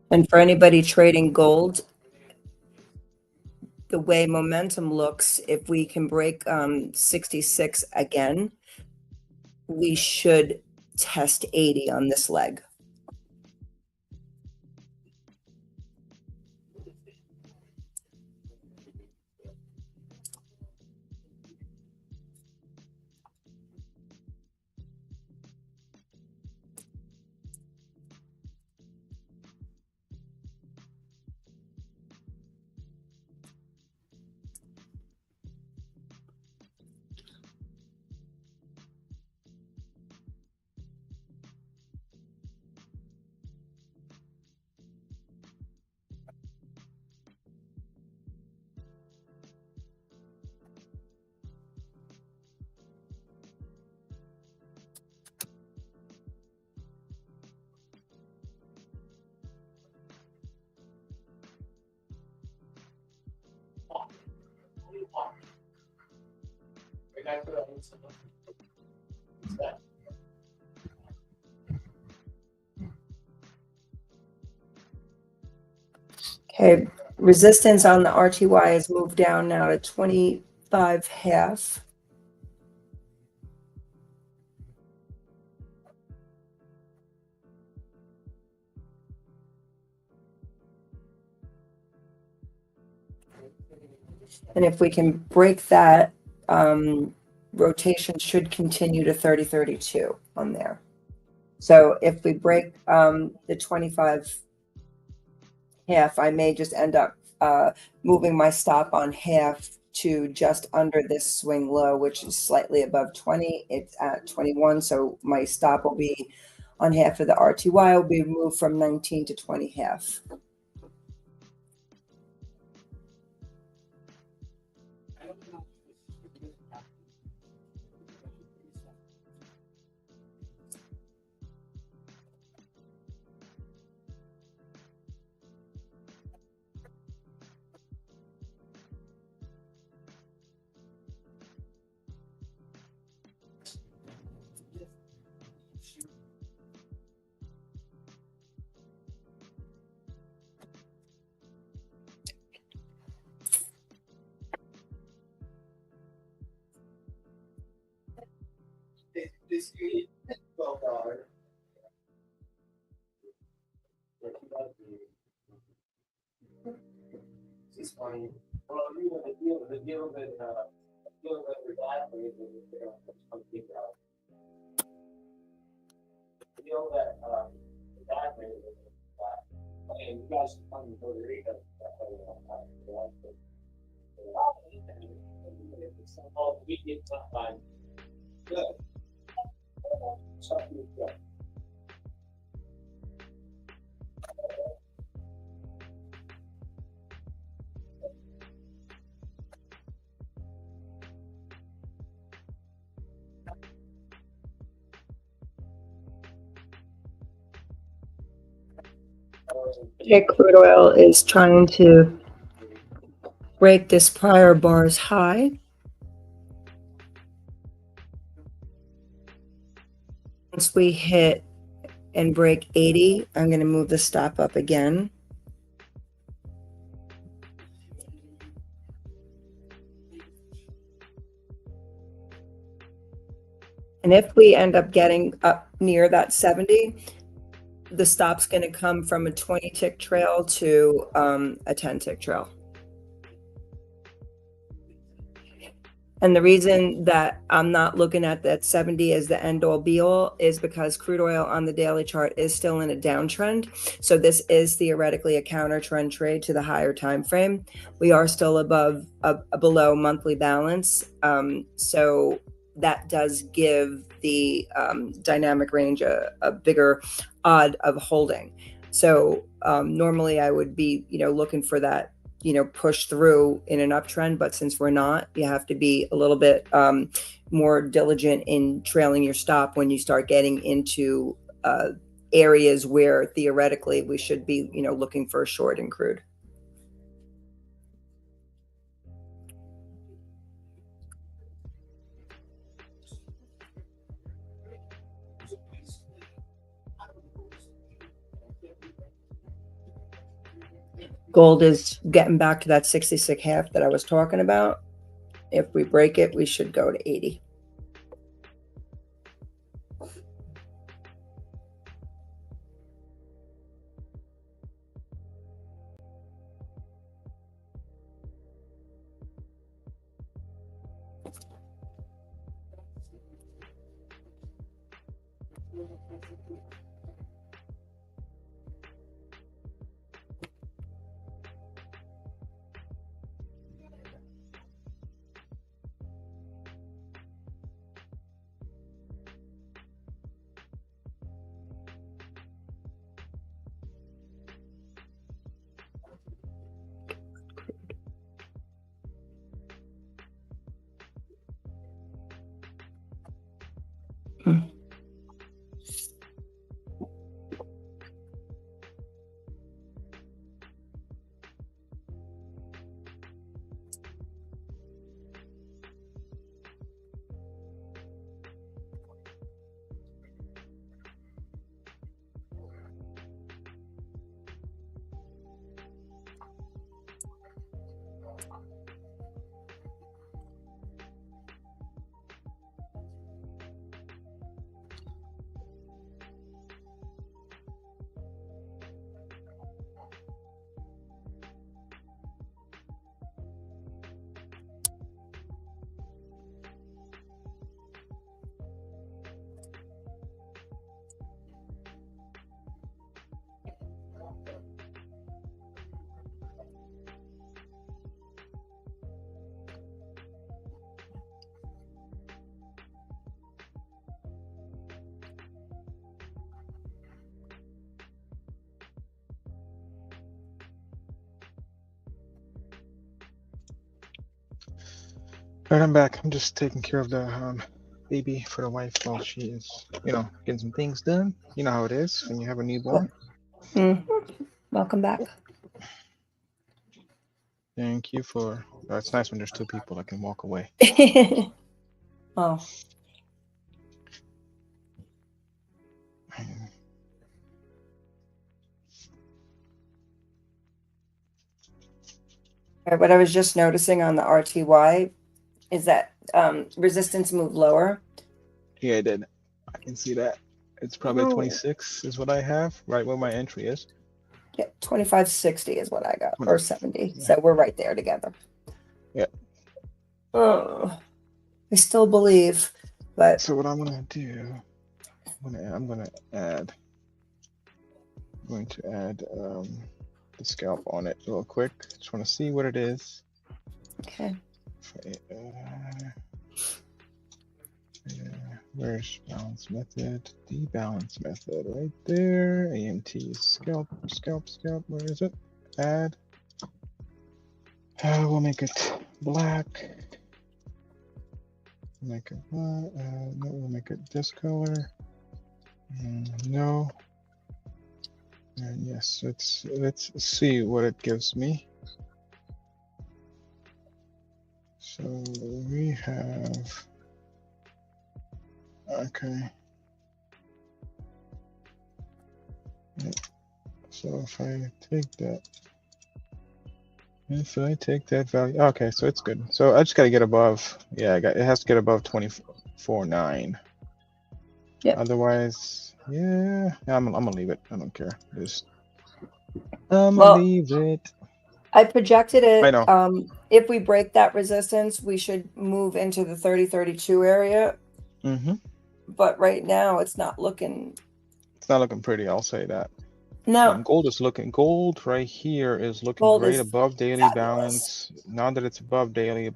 And for anybody trading gold, the way momentum looks, if we can break 66 again, we should test 80 on this leg. Okay, resistance on the RTY has moved down now to 25.5. And if we can break that, rotation should continue to 30.32 on there. So if we break the 25.5, I may just end up moving my stop on half to just under this swing low, which is slightly above 20. It's at 21, so my stop will be on half of the RTY will be moved from 19 to 20.5. Okay, crude oil is trying to break this prior bar's high. Once we hit and break 80, I'm going to move the stop up again. And if we end up getting up near that 70, the stop's going to come from a 20 tick trail to a 10 tick trail. And the reason that I'm not looking at that 70 as the end all be all is because crude oil on the daily chart is still in a downtrend. So this is theoretically a counter trend trade to the higher time frame. We are still below monthly balance. So that does give the dynamic range a bigger odd of holding. So normally I would be, looking for that, push through in an uptrend, but since we're not, you have to be a little bit more diligent in trailing your stop when you start getting into areas where theoretically we should be, looking for a short in crude. Gold is getting back to that 66 half that I was talking about. If we break it, we should go to 80. All right, I'm back. I'm just taking care of the baby for the wife while she is, getting some things done. You know how it is when you have a newborn. Welcome back. Thank you for. It's nice when there's two people that can walk away. Oh. What I was just noticing on the RTY is that resistance moved lower. Yeah, I did. I can see that. It's probably 26 is what I have, right where my entry is. Yeah, 25.60 is what I got, 20. or 70. Yeah. So we're right there together. Yeah. Oh, I still believe, but So what I'm gonna do, I'm going to add the scalp on it real quick. Just want to see what it is. okay. Where's balance method? The balance method right there. AMT scalp. Where is it? Add. We'll make it black. Make it no, we'll make it this color. No. And yes, let's see what it gives me. So we have. Okay. So if I take that value, okay, so it's good. So I just gotta get above. Yeah, it has to get above 24.9. Yep. Otherwise, yeah, I'm gonna leave it. I don't care. I'm gonna Well, leave it. I projected I it. know. If we break that resistance, we should move into the 30-32 area. Mm-hmm. But right now, it's not looking. It's not looking pretty. I'll say that. No, Gold right here is looking gold great is above daily fabulous. balance. Now that it's above daily,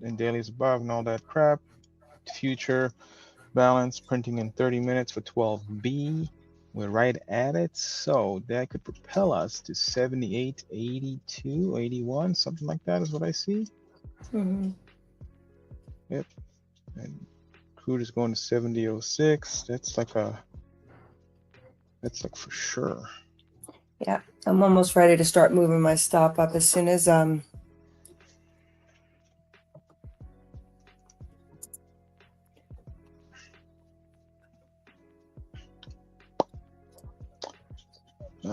and daily's above and all that crap. Future balance printing in 30 minutes for 12B. We're right at it. So that could propel us to 78, 82, 81, something like that is what I see. Mhm. Yep. And crude is going to 70.06. That's like for sure. Yeah, I'm almost ready to start moving my stop up as soon as I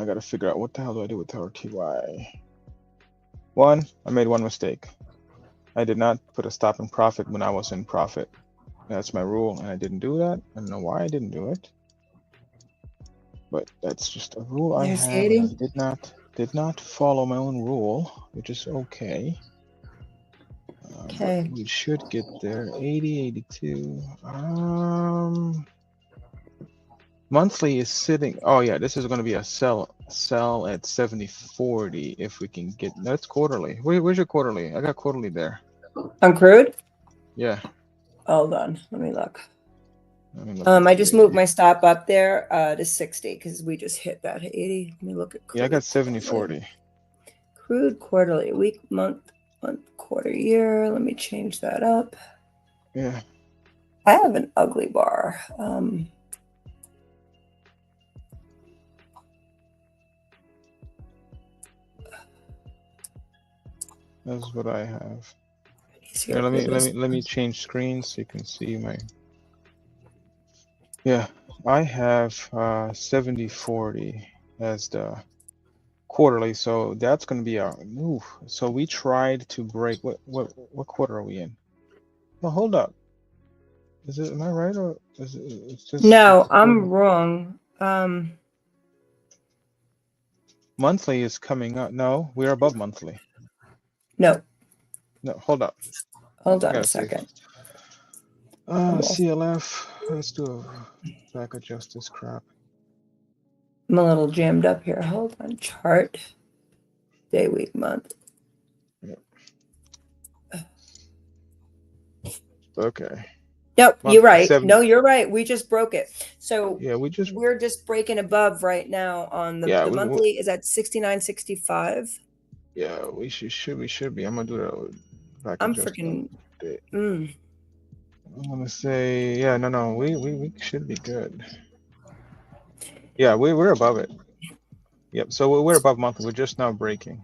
gotta figure out what the hell do I do with RTY. I made one mistake. I did not put a stop in profit when I was in profit. That's my rule, and I didn't do that. I don't know why I didn't do it, but that's just a rule I there's have, and I 80. did not follow my own rule, which is okay. But Okay. we should get there. 80, 82. Monthly is sitting. Oh yeah, this is going to be a sell at 70.40 if we can get. That's quarterly. Where's your quarterly? I got quarterly there. On crude? Yeah. Hold on, let me look. Let me look at I the just daily. moved my stop up there to 60 because we just hit that 80. Let me look at crude. Yeah, I got 70.40. Crude quarterly, week, month, quarter, year. Let me change that up. Yeah. I have an ugly bar. That's what I have. Here, Let me change screens so you can see my. Yeah, I have 70.40 as the quarterly, so that's going to be our move. So we tried to break. What quarter are we in? Well, hold up. Am I right, or is it? It's just. No, It's I'm wrong. Monthly is coming up. No, we're above monthly. No, No, hold up. hold I on a gotta see. second. CLF. Let's do a back adjust this crap. I'm a little jammed up here. Hold on. Chart. Day, week, month. Yep. Okay. Nope, Month you're right. 7. No, you're right. We just broke it. So Yeah, we're just breaking above right now on the monthly is at 69.65. Yeah, we should be. I'm gonna do that back I'm adjustment. freaking. I'm gonna say no. We should be good. Yeah, we're above it. Yep. So we're above monthly. We're just now breaking.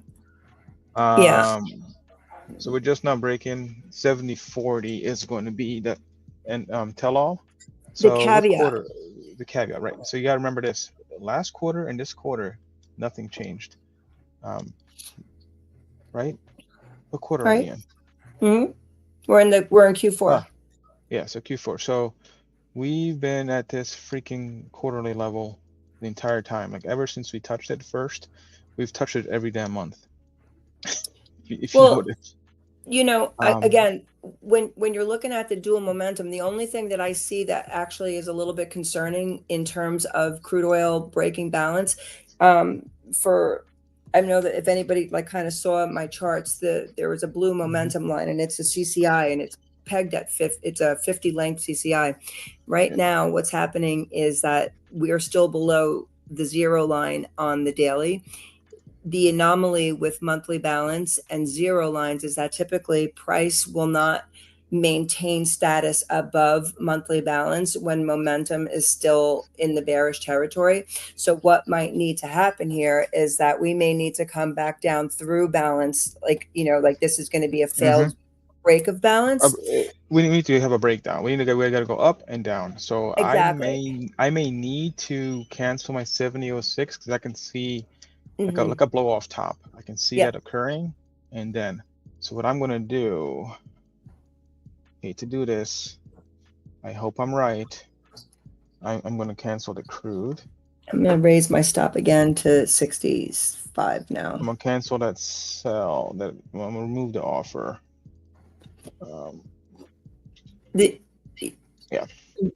Yeah. So we're just now breaking. 70.40 is going to be the tell all. The So what caveat. quarter? The caveat, right? So you gotta remember this. Last quarter and this quarter, nothing changed. Right? What quarter are we in? Mm-hmm. We're in Q4. Yeah, so Q4. So we've been at this freaking quarterly level the entire time. Like ever since we touched it first, we've touched it every damn month. if you notice. Again, when you're looking at the dual momentum, the only thing that I see that actually is a little bit concerning in terms of crude oil breaking balance, I know that if anybody kind of saw my charts, there was a blue momentum line, and it's a CCI, and it's pegged at it's a 50 length CCI. Right now, what's happening is that we are still below the zero line on the daily. The anomaly with monthly balance and zero lines is that typically price will not maintain status above monthly balance when momentum is still in the bearish territory. So what might need to happen here is that we may need to come back down through balance, like this is going to be a failed break of balance. We need to have a breakdown. We gotta go up and down. So Exactly. I may need to cancel my 70.06 because I can see like a blow off top. I can see that occurring, and then so what I'm gonna do. Hate to do this. I hope I'm right. I'm going to cancel the crude. I'm going to raise my stop again to 65 now. I'm going to cancel that sell. I'm going to remove the offer. Yeah.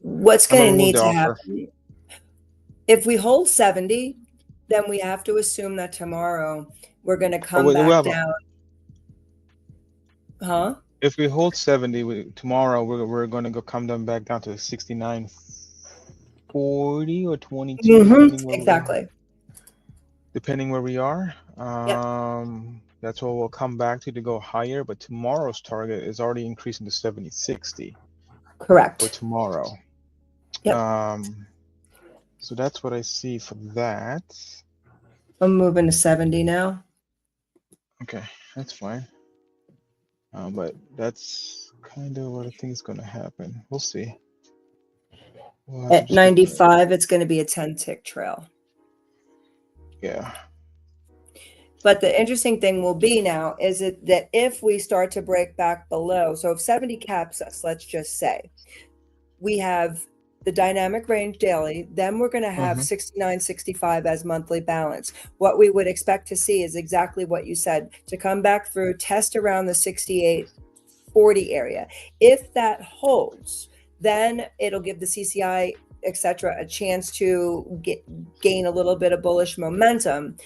What's I'm going to remove need the to offer. happen? If we hold 70, then we have to assume that tomorrow we're going to come back down. Huh? If we hold 70, tomorrow we're going to come back down to 69.40 or 22, depending where we are. That's what we'll come back to go higher. But tomorrow's target is already increasing to 70.60. Correct. For tomorrow. Yep. So that's what I see for that. I'm moving to 70 now. Okay, that's fine. But that's kind of what I think is going to happen. We'll see. At 95, it's going to be a 10-tick trail. Yeah. But the interesting thing will be now is that if we start to break back below, so if 70 caps us, let's just say, we have the dynamic range daily, then we're going to have 69.65 as monthly balance. What we would expect to see is exactly what you said, to come back through, test around the 68.40 area. If that holds, then it'll give the CCI, etc., a chance to gain a little bit of bullish momentum.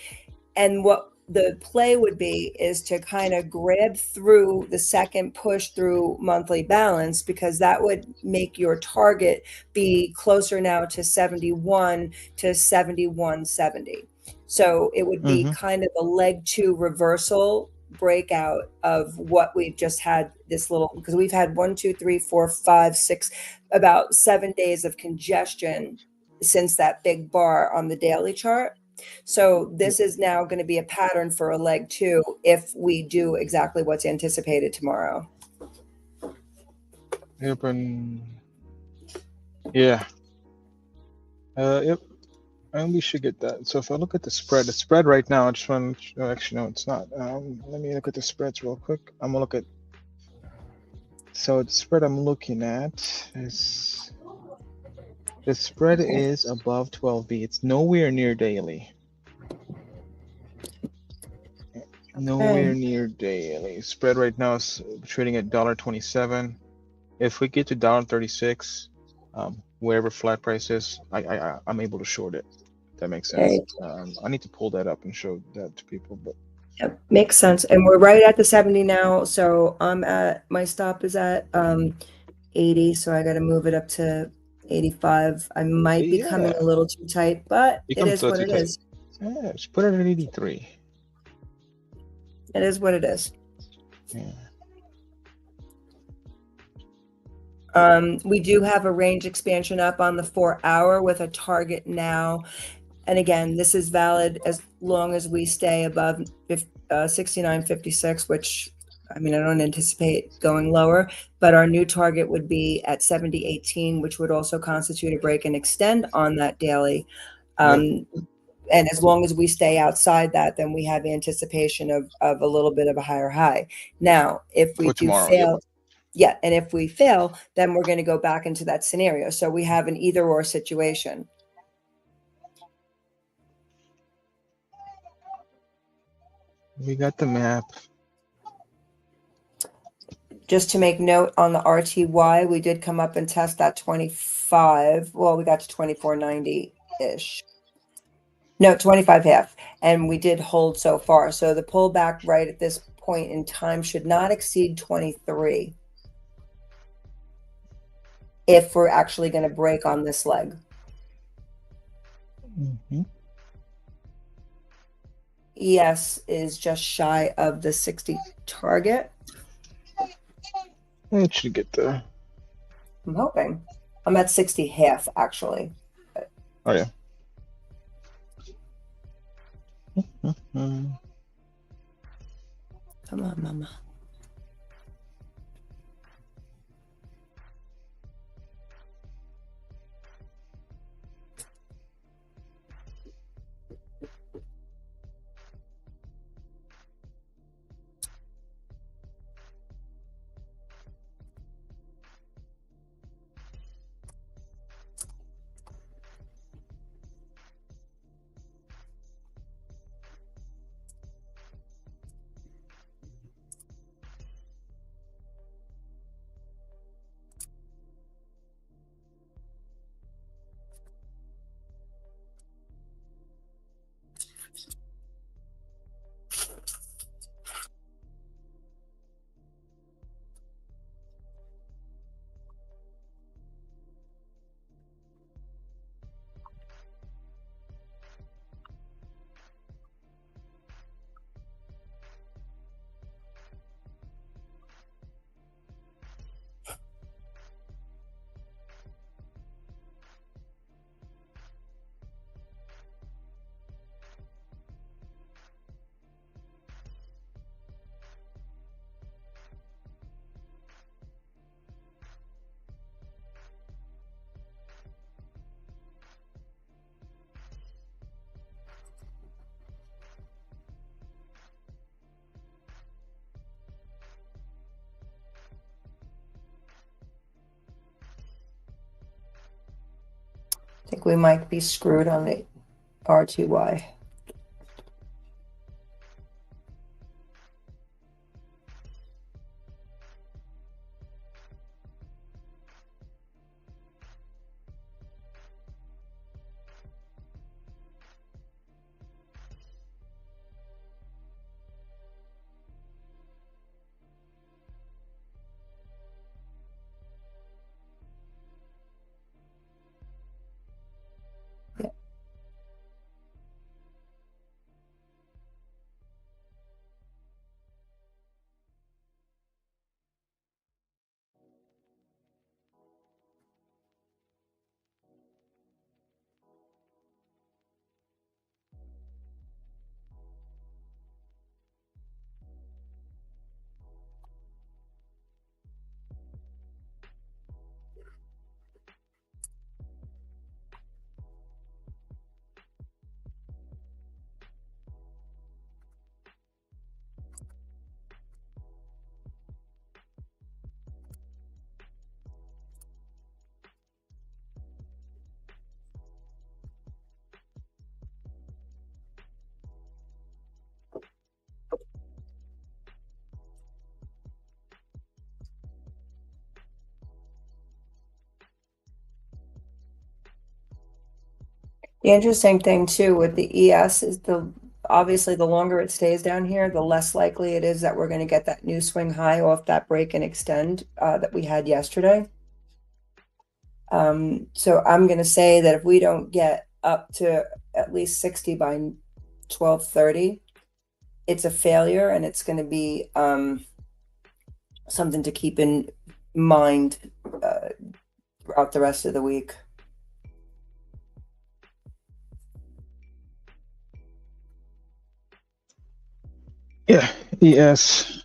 And what the play would be is to kind of grab through the second push through monthly balance, because that would make your target be closer now to 71 to 71.70. So it would be kind of a leg 2 reversal breakout of what we've just had, this little, because we've had 1, 2, 3, 4, 5, 6, about 7 days of congestion since that big bar on the daily chart. So this is now going to be a pattern for a leg 2 if we do exactly what's anticipated tomorrow. Yep, and yeah. Yep. And we should get that. So if I look at the spread right now, I just want to, actually, no, it's not. Let me look at the spreads real quick. I'm going to look at, so the spread I'm looking at is, the spread is above 12B. It's nowhere near daily. Nowhere near daily. Spread right now is trading at $1.27. If we get to $1.36, wherever flat price is, I'm able to short it. That makes sense. I need to pull that up and show that to people, but yep, makes sense. And we're right at the 70 now. So I'm at, my stop is at 80. So I got to move it up to 85. I might be coming a little too tight, but it is what it is. Yeah, just put it at 83. It is what it is. Yeah. We do have a range expansion up on the 4-hour with a target now. And again, this is valid as long as we stay above 69.56, which, I mean, I don't anticipate going lower, but our new target would be at 70.18, which would also constitute a break and extend on that daily. And as long as we stay outside that, then we have anticipation of a little bit of a higher high. Now, if we do fail, and if we fail, then we're going to go back into that scenario. So we have an either or situation. We got the map. Just to make note on the RTY, we did come up and test that 25. Well, we got to 24.90-ish. No, 25.5. And we did hold so far. So the pullback right at this point in time should not exceed 23 if we're actually going to break on this leg. ES is just shy of the 60 target. It should get there. I'm hoping. I'm at 60.5 actually. Oh yeah. Come on, mama. I think we might be screwed on the RTY. The interesting thing too with the ES is obviously the longer it stays down here, the less likely it is that we're going to get that new swing high off that break and extend that we had yesterday. So I'm going to say that if we don't get up to at least 60 by 12:30, it's a failure, and it's going to be something to keep in mind throughout the rest of the week. Yeah, ES.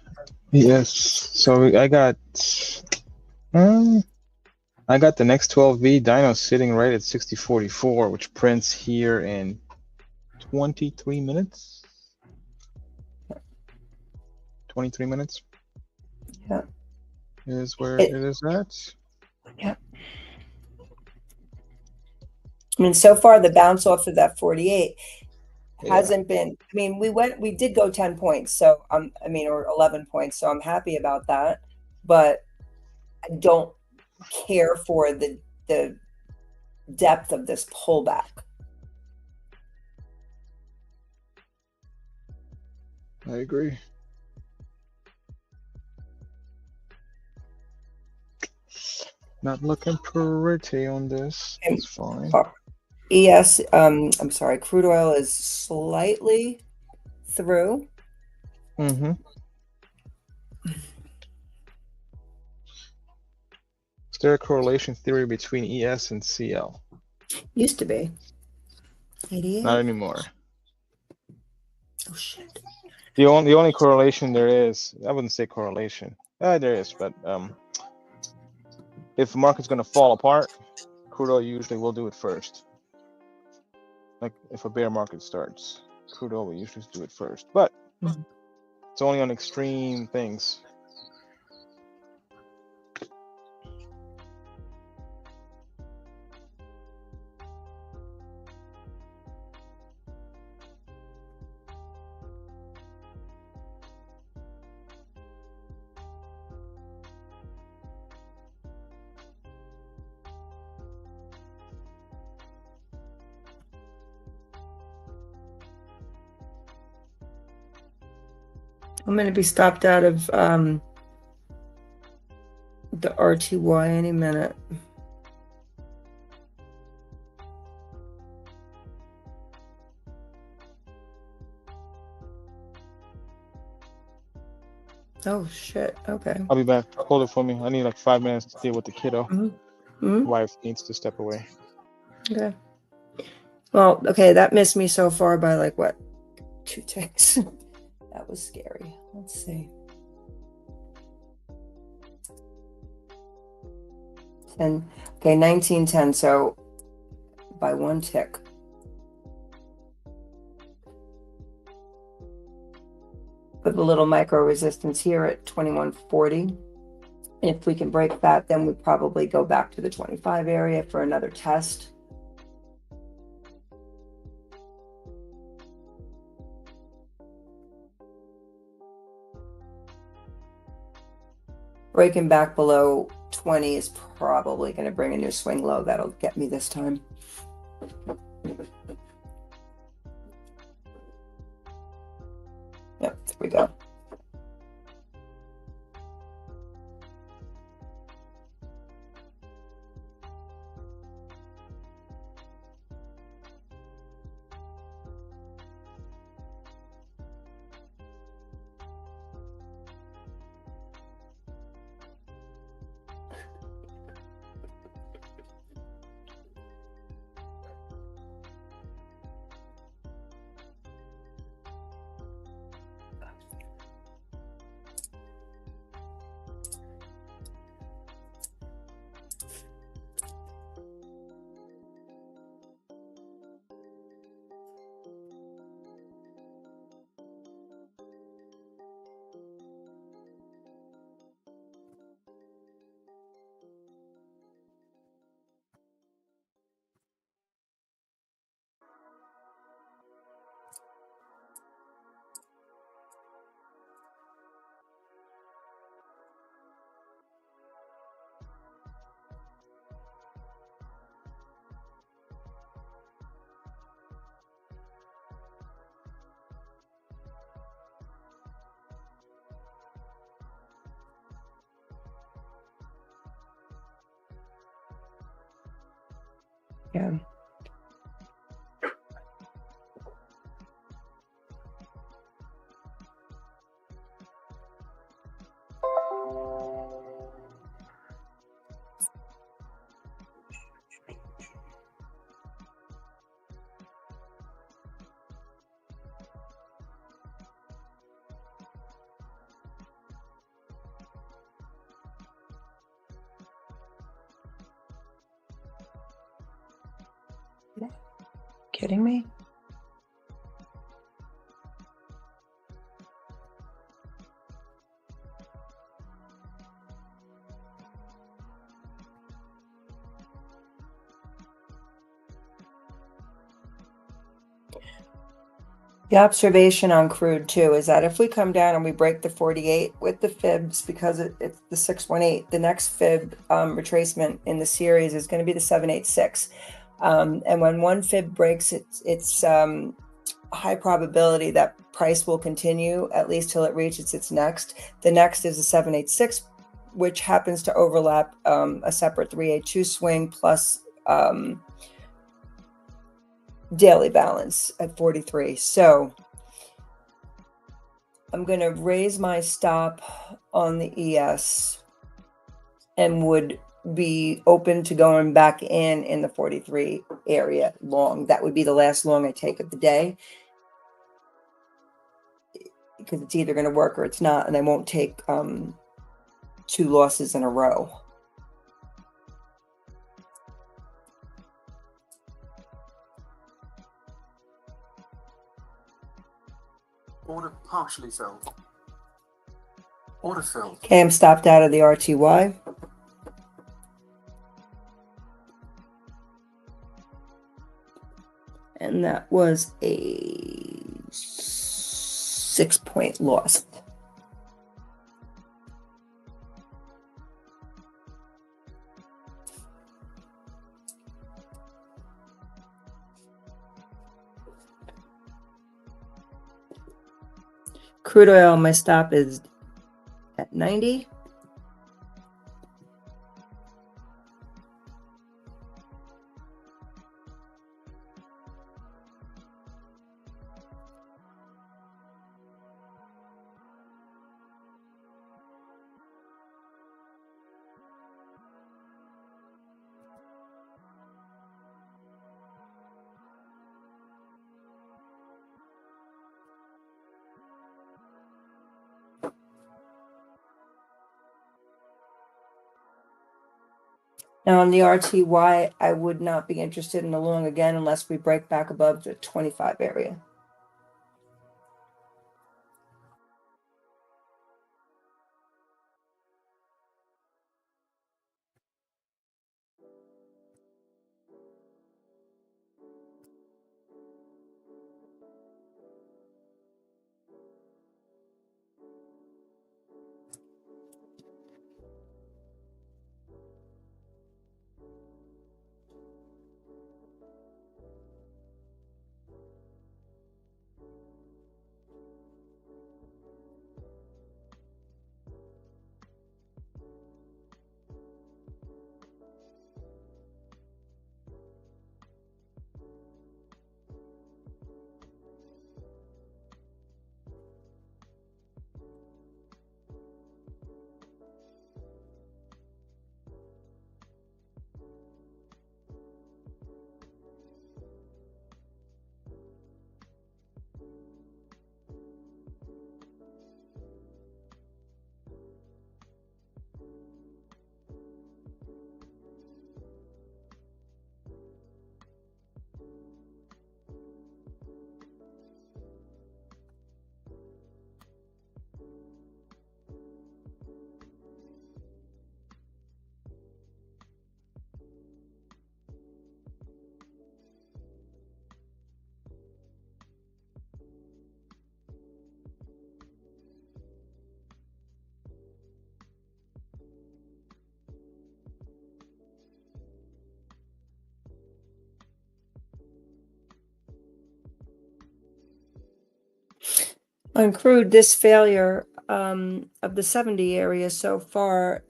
So I got the next 12V dyno sitting right at 60.44, which prints here in 23 minutes. 23 minutes. Yeah. Is where it is at. Yeah. I mean, so far the bounce off of that 48 hasn't been. I mean, we did go 10 points, so or 11 points, so I'm happy about that. But I don't care for the depth of this pullback. I agree. Not looking pretty on this. It's fine. ES, I'm sorry, crude oil is slightly through. Mm-hmm. Is there a correlation theory between ES and CL? Used to be. 88. Not anymore. Oh shit. The only correlation there is, I wouldn't say correlation. There is, but if the market's going to fall apart, crude oil usually will do it first. Like if a bear market starts, crude oil will usually do it first. But it's only on extreme things. I'm going to be stopped out of the RTY any minute. Oh shit. Okay. I'll be back. Hold it for me. I need like 5 minutes to deal with the kiddo. Mm-hmm. Wife needs to step away. Okay. Well, okay, that missed me so far by like what? 2 ticks. That was scary. Let's see. 10. Okay, 1910. So by 1 tick. With a little micro resistance here at 2140. If we can break that, then we probably go back to the 25 area for another test. Breaking back below 20 is probably going to bring a new swing low. That'll get me this time. Yep, there we go. Yeah. Kidding me? The observation on crude too is that if we come down and we break the 48 with the fibs, because it's the 618, the next fib retracement in the series is going to be the 786. And when one fib breaks, it's high probability that price will continue at least till it reaches its next. The next is the 786, which happens to overlap a separate 382 swing plus daily balance at 43. So I'm going to raise my stop on the ES and would be open to going back in the 43 area long. That would be the last long I take of the day, because it's either going to work or it's not, and I won't take 2 losses in a row. Order partially filled. Order filled. Okay, I'm stopped out of the RTY. And that was a 6-point loss. Crude oil, my stop is at 90. Now on the RTY, I would not be interested in a long again unless we break back above the 25 area. On crude, this failure of the 70 area so far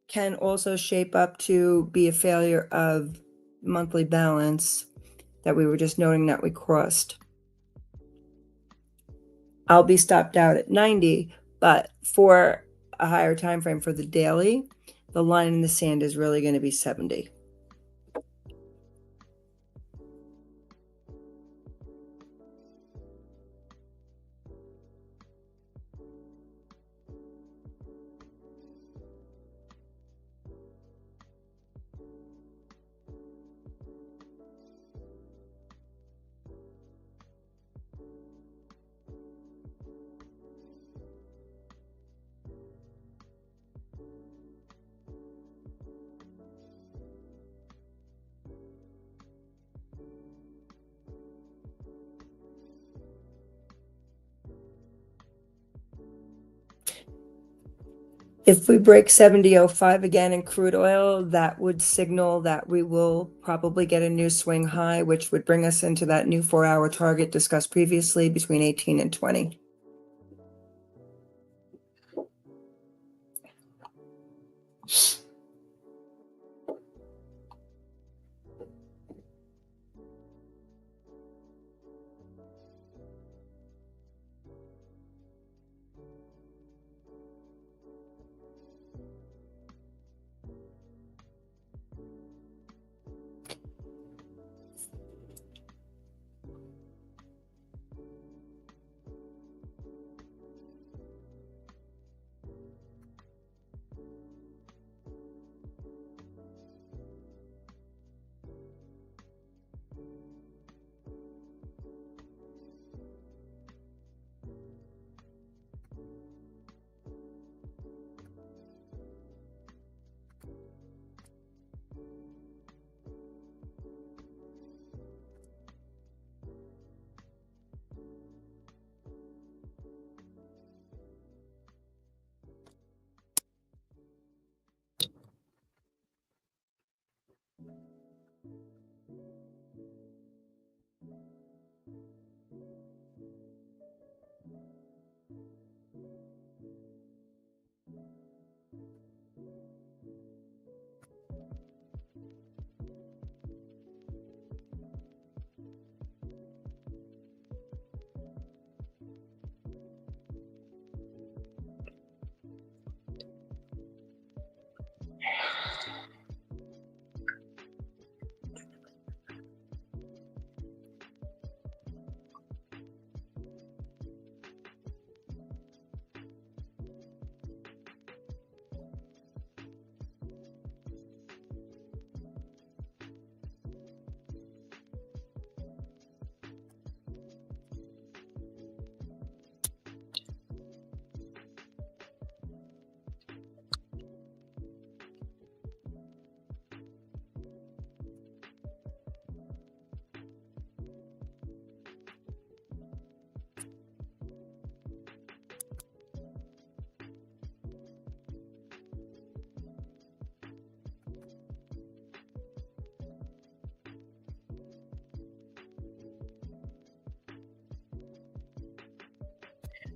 can also shape up to be a failure of monthly balance that we were just noting that we crossed. I'll be stopped out at 90, but for a higher time frame for the daily, the line in the sand is really going to be 70. If we break 70.05 again in crude oil, that would signal that we will probably get a new swing high, which would bring us into that new 4-hour target discussed previously between 18 and 20.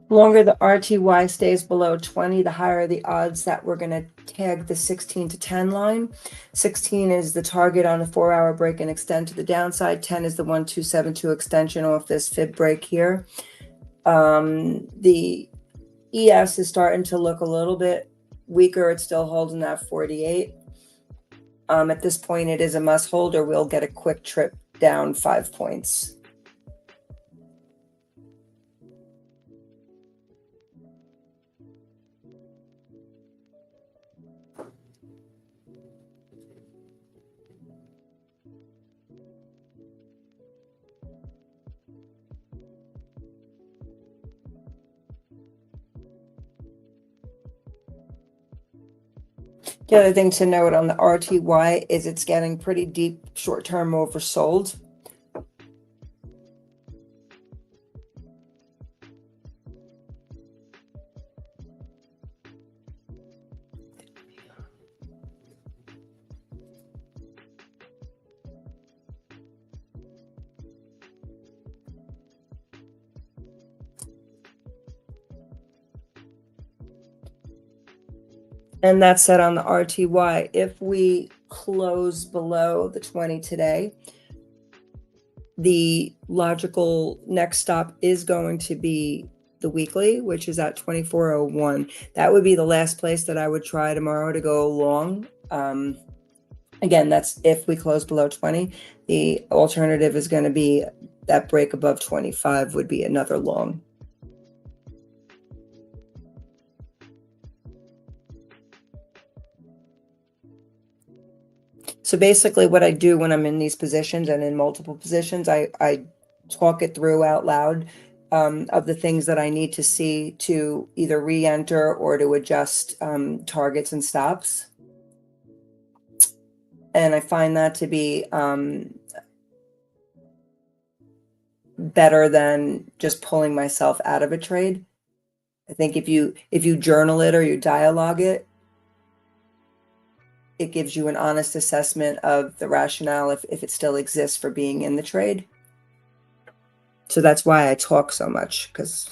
The longer the RTY stays below 20, the higher the odds that we're going to tag the 16 to 10 line. 16 is the target on a 4-hour break and extend to the downside. 10 is the 1272 extension off this fib break here. The ES is starting to look a little bit weaker. It's still holding that 48. At this point, it is a must hold, or we'll get a quick trip down 5 points. The other thing to note on the RTY is it's getting pretty deep short-term oversold. And that's set on the RTY. If we close below the 20 today, the logical next stop is going to be the weekly, which is at 2401. That would be the last place that I would try tomorrow to go long. Again, that's if we close below 20. The alternative is going to be that break above 25 would be another long. So basically what I do when I'm in these positions and in multiple positions, I talk it through out loud of the things that I need to see to either re-enter or to adjust targets and stops. And I find that to be better than just pulling myself out of a trade. I think if you journal it or you dialogue it, it gives you an honest assessment of the rationale if it still exists for being in the trade. So that's why I talk so much, because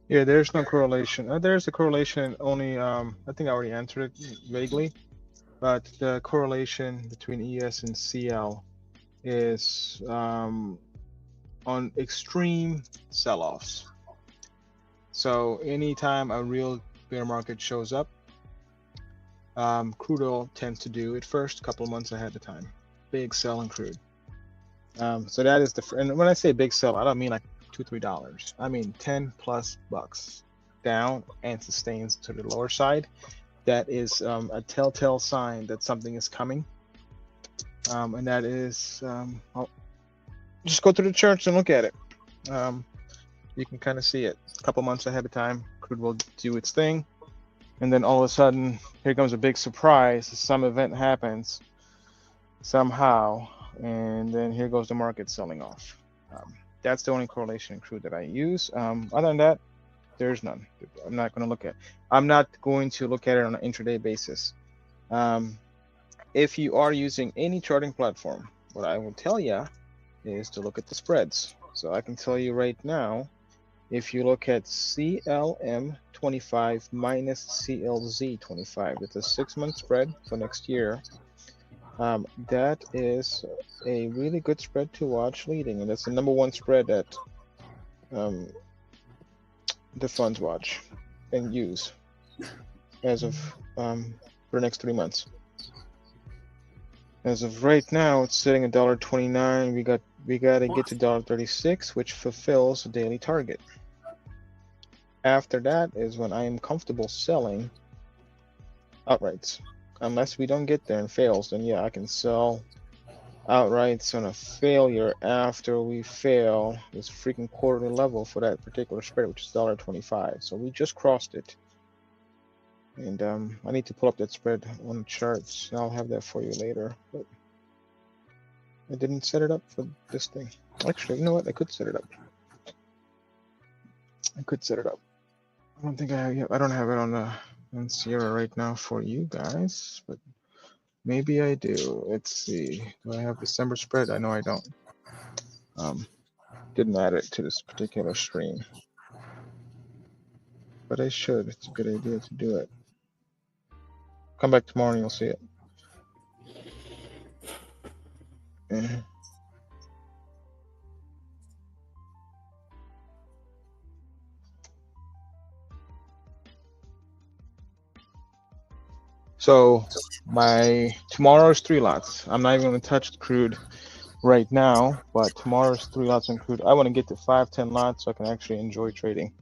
Yeah, there's no correlation. There's a correlation only, I think I already answered it vaguely, but the correlation between ES and CL is on extreme sell-offs. So anytime a real bear market shows up, crude oil tends to do it first, a couple of months ahead of time. Big sell in crude. So that is and when I say big sell, I don't mean like $2-3. I mean 10 plus bucks down and sustains to the lower side. That is a telltale sign that something is coming. And that is, just go to the charts and look at it. You can kind of see it a couple months ahead of time. Crude will do its thing, and then all of a sudden, here comes a big surprise. Some event happens somehow, and then here goes the market selling off. That's the only correlation in crude that I use. Other than that, there's none. I'm not going to look at it on an intraday basis. If you are using any charting platform, what I will tell you is to look at the spreads. So I can tell you right now, if you look at CLM25 minus CLZ25, it's a 6-month spread for next year. That is a really good spread to watch leading, and that's the #1 spread that the funds watch and use as of for the next 3 months. As of right now, it's sitting at $1.29. We got to get to $1.36, which fulfills the daily target. After that is when I am comfortable selling outrights. Unless we don't get there and fails, then yeah, I can sell outrights on a failure after we fail this freaking quarterly level for that particular spread, which is $1.25. So we just crossed it. And I need to pull up that spread on the charts. I'll have that for you later. But I didn't set it up for this thing. Actually, you know what? I could set it up. I don't think I don't have it on Sierra right now for you guys, but maybe I do. Let's see. Do I have December spread? I know I don't. Didn't add it to this particular stream, but I should. It's a good idea to do it. Come back tomorrow and you'll see it. Yeah. So my tomorrow's 3 lots. I'm not even going to touch the crude right now, but tomorrow's 3 lots in crude. I want to get to 5-10 lots so I can actually enjoy trading.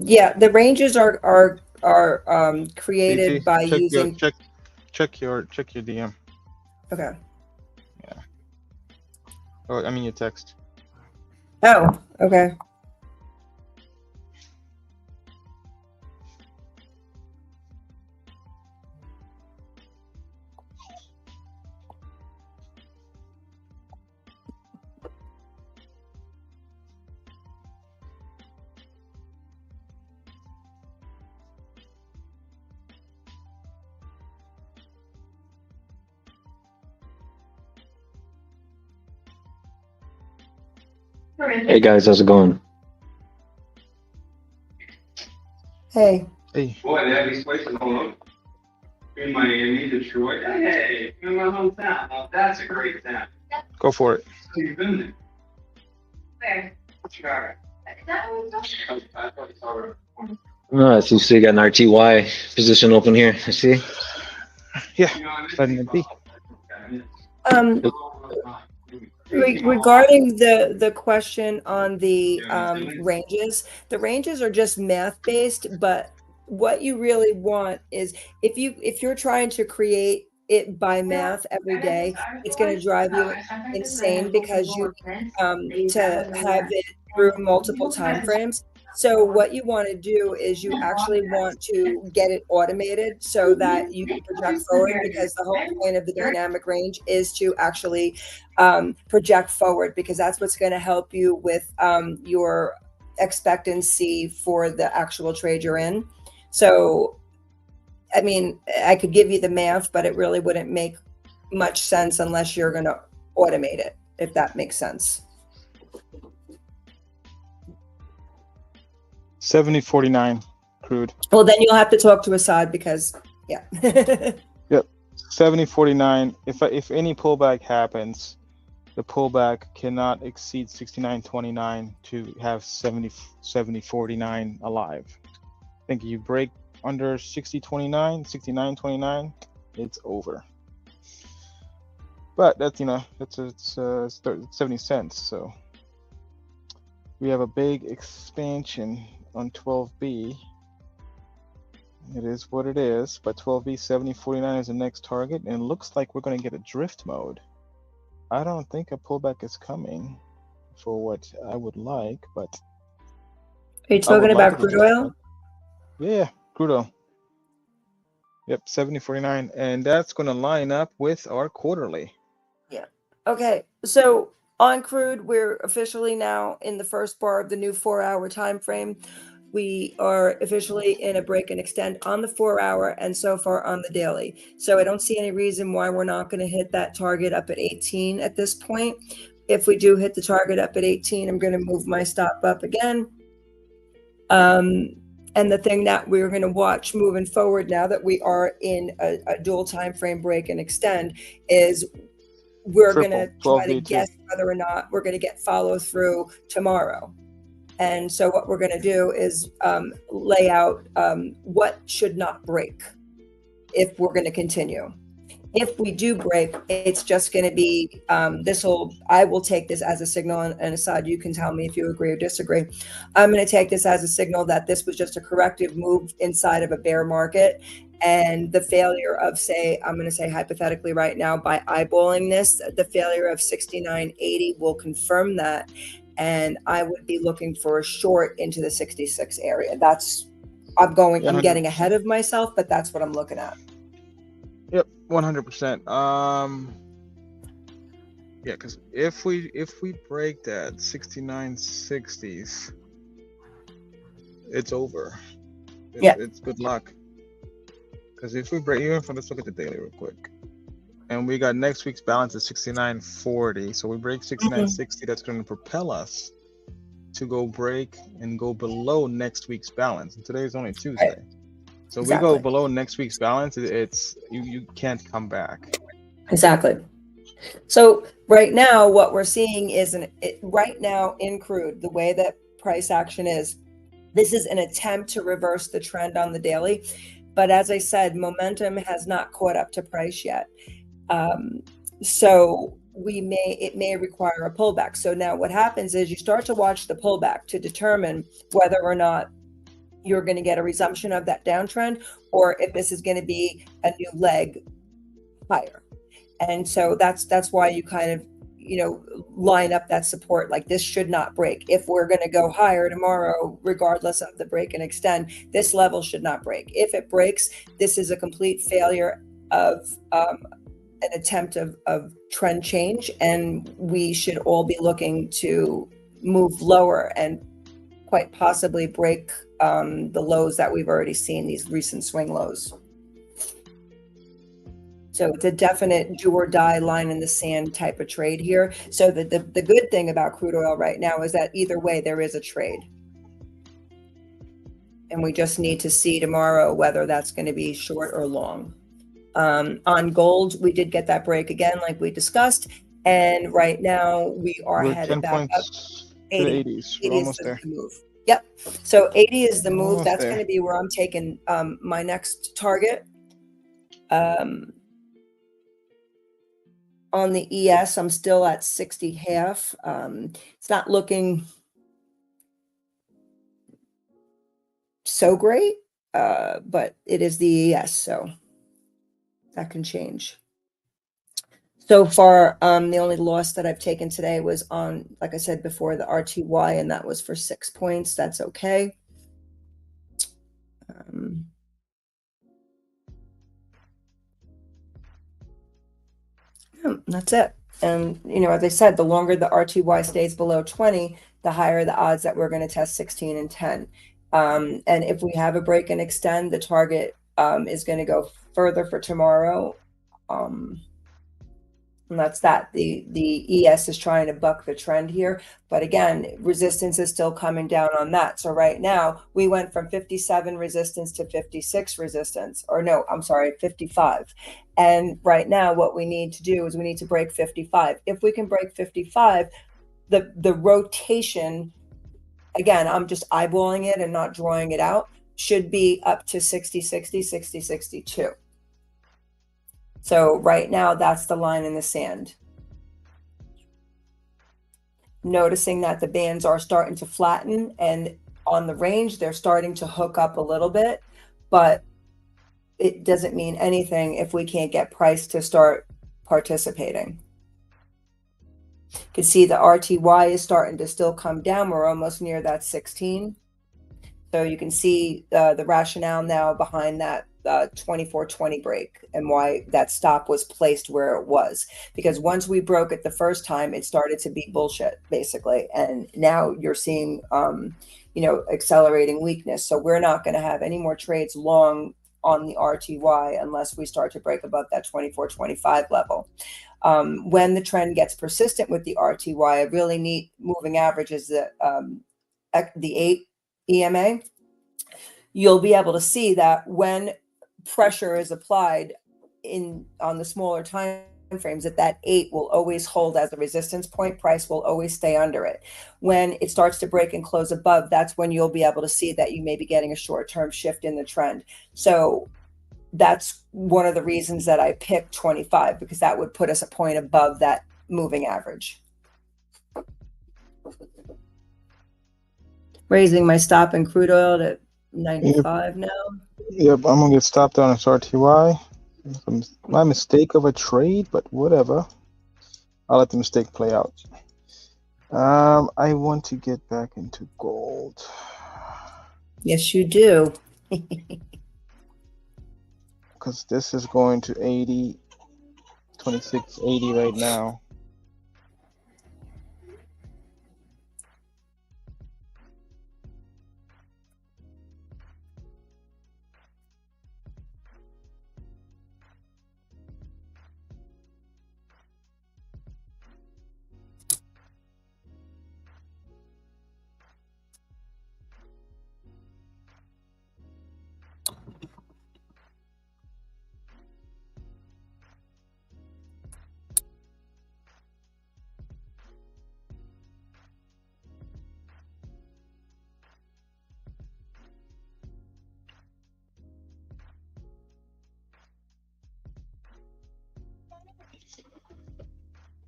Yeah, the ranges are created CT, by check using. check your DM. Okay. Oh, I mean your text. Oh, okay. Hey guys, how's it going? Hey. Hey, Boy, they have these places all over. In Miami, Detroit. Hey, in my hometown. Now that's a great town. go for it. So you've been there. Where? Chicago. Is that where we go? I thought you saw her. Oh, I see you still got an RTY position open here. I see. Yeah, You know, I letting it be. Um, regarding the question on the ranges, the ranges are just math based, but what you really want is if you're trying to create it by math every day, it's going to drive you insane because you to have it through multiple time frames. So what you want to do is you actually want to get it automated so that you can project forward, because the whole point of the dynamic range is to actually project forward, because that's what's going to help you with your expectancy for the actual trade you're in. So, I mean, I could give you the math, but it really wouldn't make much sense unless you're going to automate it, if that makes sense. 70.49 crude. Well, then you'll have to talk to Esad because, yeah. Yep, 70.49. If any pullback happens, the pullback cannot exceed 69.29 to have 70.49 alive. I think you break under 60.29, 69.29, it's over. But that's, you know, it's 70 cents. So we have a big expansion on 12B. It is what it is, but 12B 70.49 is the next target, and it looks like we're going to get a drift mode. I don't think a pullback is coming for what I would like, but Are you talking about crude oil? Yeah, crude oil. Yep, 70.49, and that's going to line up with our quarterly. Yeah. Okay. So on crude, we're officially now in the first bar of the new 4-hour time frame. We are officially in a break and extend on the 4-hour and so far on the daily. So I don't see any reason why we're not going to hit that target up at 18 at this point. If we do hit the target up at 18, I'm going to move my stop up again. And the thing that we're going to watch moving forward, now that we are in a dual time frame break and extend, is we're going to try to guess whether or not we're going to get follow through tomorrow. And so what we're going to do is lay out what should not break if we're going to continue. If we do break, it's just going to be I will take this as a signal, and Esad, you can tell me if you agree or disagree. I'm going to take this as a signal that this was just a corrective move inside of a bear market, and the failure of, say, I'm going to say hypothetically right now, by eyeballing this, the failure of 69.80 will confirm that, and I would be looking for a short into the 66 area. That's Yeah, I'm getting 100%. ahead of myself, but that's what I'm looking at. Yep, 100%. Yeah, because if we break that 69.60s, it's over. Yeah. It's good luck. Because if we break, even for, let's look at the daily real quick. And we got next week's balance at 69.40. So we break 69.60, that's going to propel us to go break and go below next week's balance. And today is only Tuesday. So we go below next week's balance, it's you can't come back. Exactly. So right now, what we're seeing is right now in crude, the way that price action is, this is an attempt to reverse the trend on the daily. But as I said, momentum has not caught up to price yet. So it may require a pullback. So now what happens is you start to watch the pullback to determine whether or not you're going to get a resumption of that downtrend, or if this is going to be a new leg higher. And so that's why you kind of, line up that support. Like, this should not break. If we're going to go higher tomorrow, regardless of the break and extend, this level should not break. If it breaks, this is a complete failure of an attempt of trend change, and we should all be looking to move lower and quite possibly break the lows that we've already seen, these recent swing lows. So it's a definite do or die line in the sand type of trade here. So the good thing about crude oil right now is that either way there is a trade. And we just need to see tomorrow whether that's going to be short or long. On gold, we did get that break again, like we discussed. And right now we are We're headed 10 back up. points to the 80s. We're almost there. The move. Yep. So 80 is the move. Almost That's there. going to be where I'm taking my next target. On the ES, I'm still at 60.5. It's not looking so great, but it is the ES, so that can change. So far, the only loss that I've taken today was on, like I said before, the RTY, and that was for 6 points. That's okay. That's it. And, as I said, the longer the RTY stays below 20, the higher the odds that we're going to test 16 and 10. And if we have a break and extend, the target is going to go further for tomorrow. And that's that. The ES is trying to buck the trend here. But again, resistance is still coming down on that. So right now, we went from 57 resistance to 56 resistance. Or no, I'm sorry, 55. And right now, what we need to do is we need to break 55. If we can break 55, the rotation, again, I'm just eyeballing it and not drawing it out, should be up to 60, 60, 60, 62. So right now, that's the line in the sand. Noticing that the bands are starting to flatten, and on the range, they're starting to hook up a little bit, but it doesn't mean anything if we can't get price to start participating. You can see the RTY is starting to still come down. We're almost near that 16. So you can see the rationale now behind that 2420 break and why that stop was placed where it was. Because once we broke it the first time, it started to be bullshit, basically. And now you're seeing, accelerating weakness. So we're not going to have any more trades long on the RTY unless we start to break above that 2425 level. When the trend gets persistent with the RTY, a really neat moving average is the 8 EMA. You'll be able to see that when pressure is applied on the smaller time frames, that 8 will always hold as a resistance point. Price will always stay under it. When it starts to break and close above, that's when you'll be able to see that you may be getting a short-term shift in the trend. So that's one of the reasons that I picked 25, because that would put us a point above that moving average. Raising my stop in crude oil to 95 now. Yep, I'm gonna get stopped on RTY. My mistake of a trade, but whatever. I'll let the mistake play out. I want to get back into gold. Yes, you do. Because this is going to 80, 26.80 right now.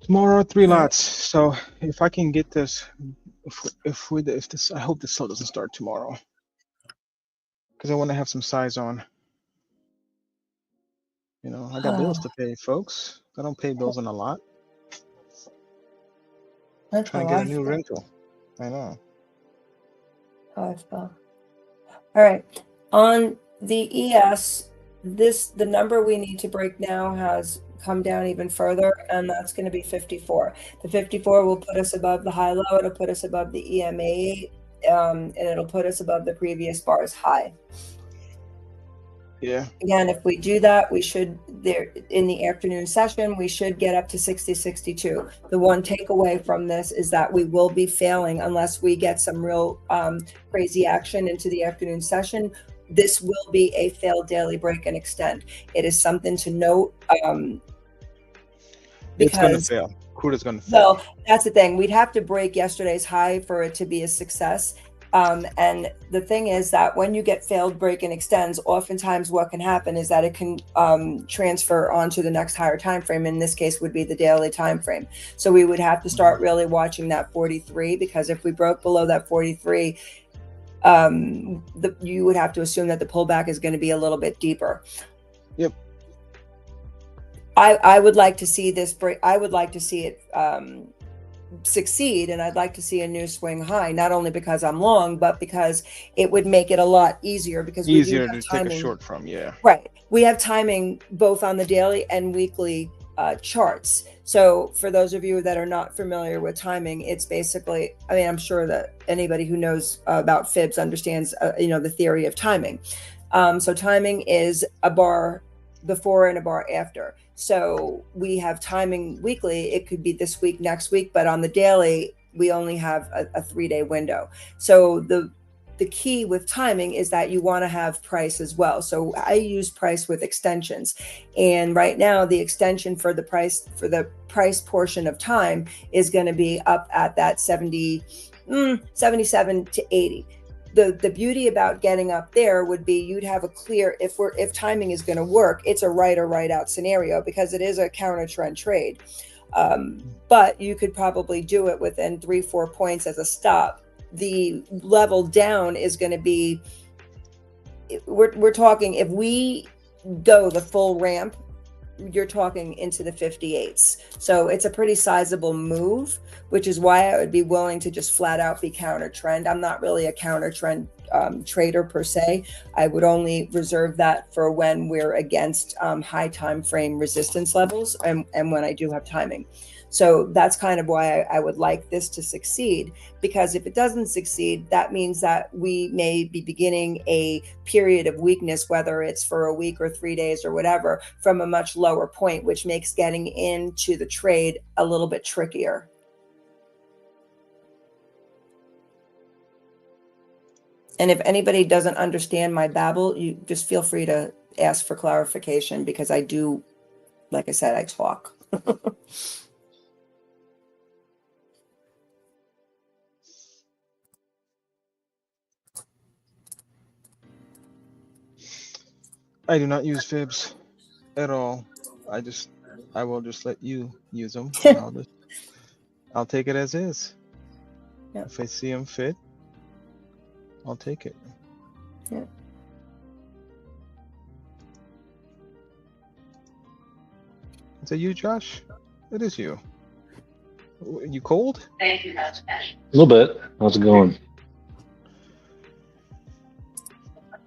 Tomorrow, 3 lots. So if I can get this, if this, I hope this sale doesn't start tomorrow, because I want to have some size on. You know, I got bills to pay, folks. I don't pay bills on a lot. That's Trying how to get I a new feel. rental. I know. How I feel. All right. On the ES, the number we need to break now has come down even further, and that's going to be 54. The 54 will put us above the high low. It'll put us above the EMA, and it'll put us above the previous bar's high. Yeah. Again, if we do that, we should, there in the afternoon session, we should get up to 60-62. The one takeaway from this is that we will be failing unless we get some real crazy action into the afternoon session. This will be a failed daily break and extend. It is something to note It's going to because, fail. Crude is going to fail. well, that's the thing. We'd have to break yesterday's high for it to be a success. And the thing is that when you get failed break and extends, oftentimes what can happen is that it can transfer onto the next higher time frame. In this case, would be the daily time frame. So we would have to start really watching that 43, because if we broke below that 43, you would have to assume that the pullback is going to be a little bit deeper. Yep. I would like to see this break. I would like to see it succeed, and I'd like to see a new swing high, not only because I'm long, but because it would make it a lot easier, because Easier we to do have take a timing. short from, yeah. Right. We have timing both on the daily and weekly charts. So for those of you that are not familiar with timing, it's basically, I mean, I'm sure that anybody who knows about fibs understands, the theory of timing. So timing is a bar before and a bar after. So we have timing weekly. It could be this week, next week, but on the daily, we only have a 3-day window. So the key with timing is that you want to have price as well. So I use price with extensions. And right now the extension for the price portion of time is going to be up at that 77 to 80. The beauty about getting up there would be you'd have a clear, if timing is going to work, it's a right or right out scenario, because it is a counter trend trade. But you could probably do it within 3-4 points as a stop. The level down is going to be, we're talking, if we go the full ramp, you're talking into the 58s. So it's a pretty sizable move, which is why I would be willing to just flat out be counter trend. I'm not really a counter trend trader per se. I would only reserve that for when we're against high time frame resistance levels and when I do have timing. So that's kind of why I would like this to succeed, because if it doesn't succeed, that means that we may be beginning a period of weakness, whether it's for a week or 3 days or whatever, from a much lower point, which makes getting into the trade a little bit trickier. And if anybody doesn't understand my babble, you just feel free to ask for clarification, because I do, like I said, I talk. I do not use fibs at all. I will just let you use them. I'll take it as is. Yep. If I see them fit, I'll take it. Yeah. Is that you, Josh? It is you. You cold? Thank you, Josh. A little bit. How's it going?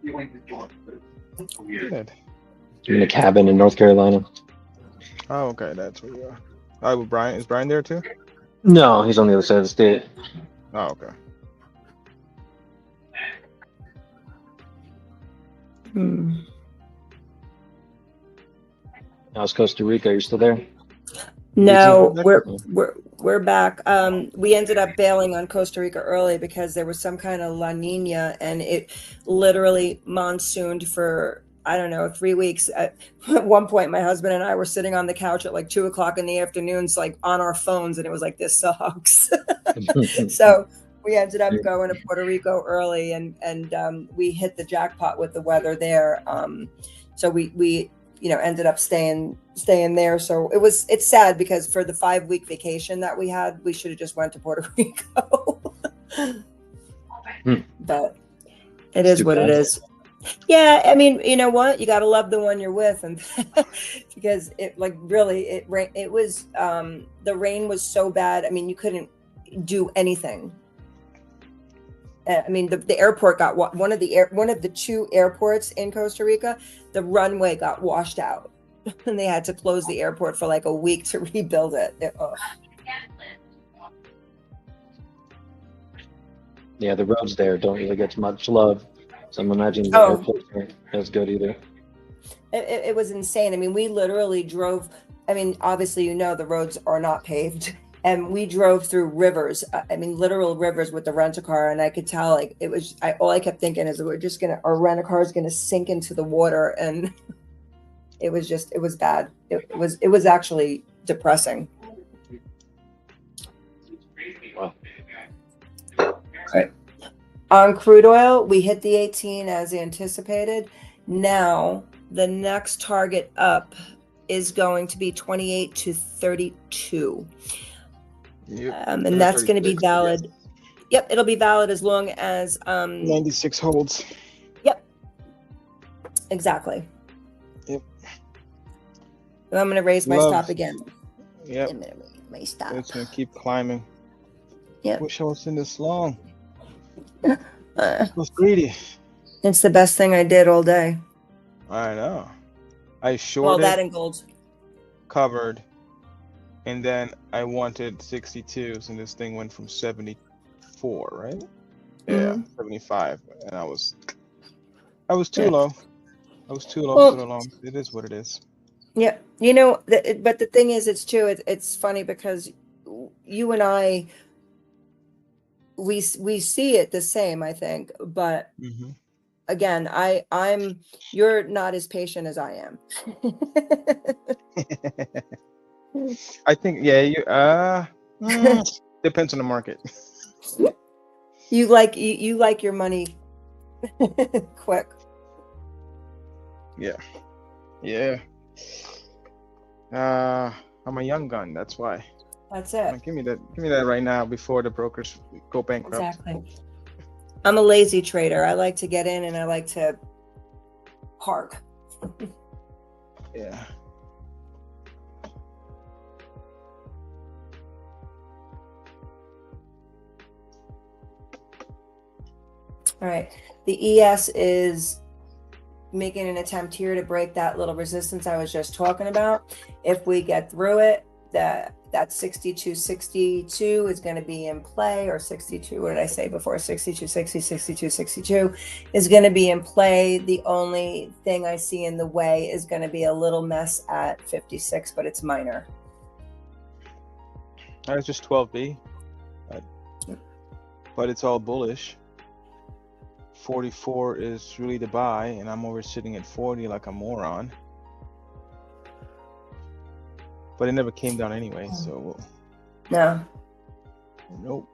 Good. I'm in a cabin in North Carolina. Oh, okay, that's where you are. Oh, Brian, is Brian there too? No, he's on the other side of the state. Oh, okay. How's Costa Rica? Are you still there? No, back? we're back. We ended up bailing on Costa Rica early because there was some kind of La Nina, and it literally monsooned for, I don't know, 3 weeks. At one point, my husband and I were sitting on the couch at like 2 o'clock in the afternoons, like on our phones, and it was like, this sucks. So we ended up going to Puerto Rico early, and we hit the jackpot with the weather there. So we ended up staying there. So it's sad because for the 5-week vacation that we had, we should have just went to Puerto Rico. But it is what it is. Yeah, I mean, you know what? You got to love the one you're with, and because it was the rain was so bad. I mean, you couldn't do anything. I mean, the airport got one of the 2 airports in Costa Rica. The runway got washed out, and they had to close the airport for like a week to rebuild it. Yeah, the roads there don't really get much love, so I'm imagining the airports aren't as good either. It was insane. I mean, we literally drove. I mean, obviously, the roads are not paved. And we drove through rivers. I mean, literal rivers with the rent-a-car, and I could tell, like, it was. All I kept thinking is, our rent-a-car is gonna sink into the water, and it was bad. It was actually depressing. Wow. Right. On crude oil, we hit the 18 as anticipated. Now the next target up is going to be 28 to 32. Yep. And that's going to be valid. Yep, it'll be valid as long as 96 holds. Yep. Exactly. Yep. And I'm going to raise my stop again. Yep. I'm going to raise my stop. It's going to keep climbing. Yep. Wish I was in this long. I was greedy. It's the best thing I did all day. I know. I shorted. Well, that and gold. Covered. And then I wanted 62s, and this thing went from 74, right? Yeah, 75, and I was too low. I was too low for so long. It is what it is. Yeah, but the thing is, it's funny because you and I, we see it the same, I think, but again, you're not as patient as I am. I think, you depends on the market. You like your money quick. Yeah. I'm a young gun, that's why. That's it. Give me that right now before the brokers go bankrupt. Exactly. I'm a lazy trader. I like to get in and I like to park. Yeah. All right. The ES is making an attempt here to break that little resistance I was just talking about. If we get through it, that 62.62 is going to be in play, or 62. What did I say before? 62.60, 62.62 is going to be in play. The only thing I see in the way is going to be a little mess at 56, but it's minor. It's just 12B, but it's all bullish. 44 is really the buy, and I'm over sitting at 40 like a moron. But it never came down anyway, so no. Nope.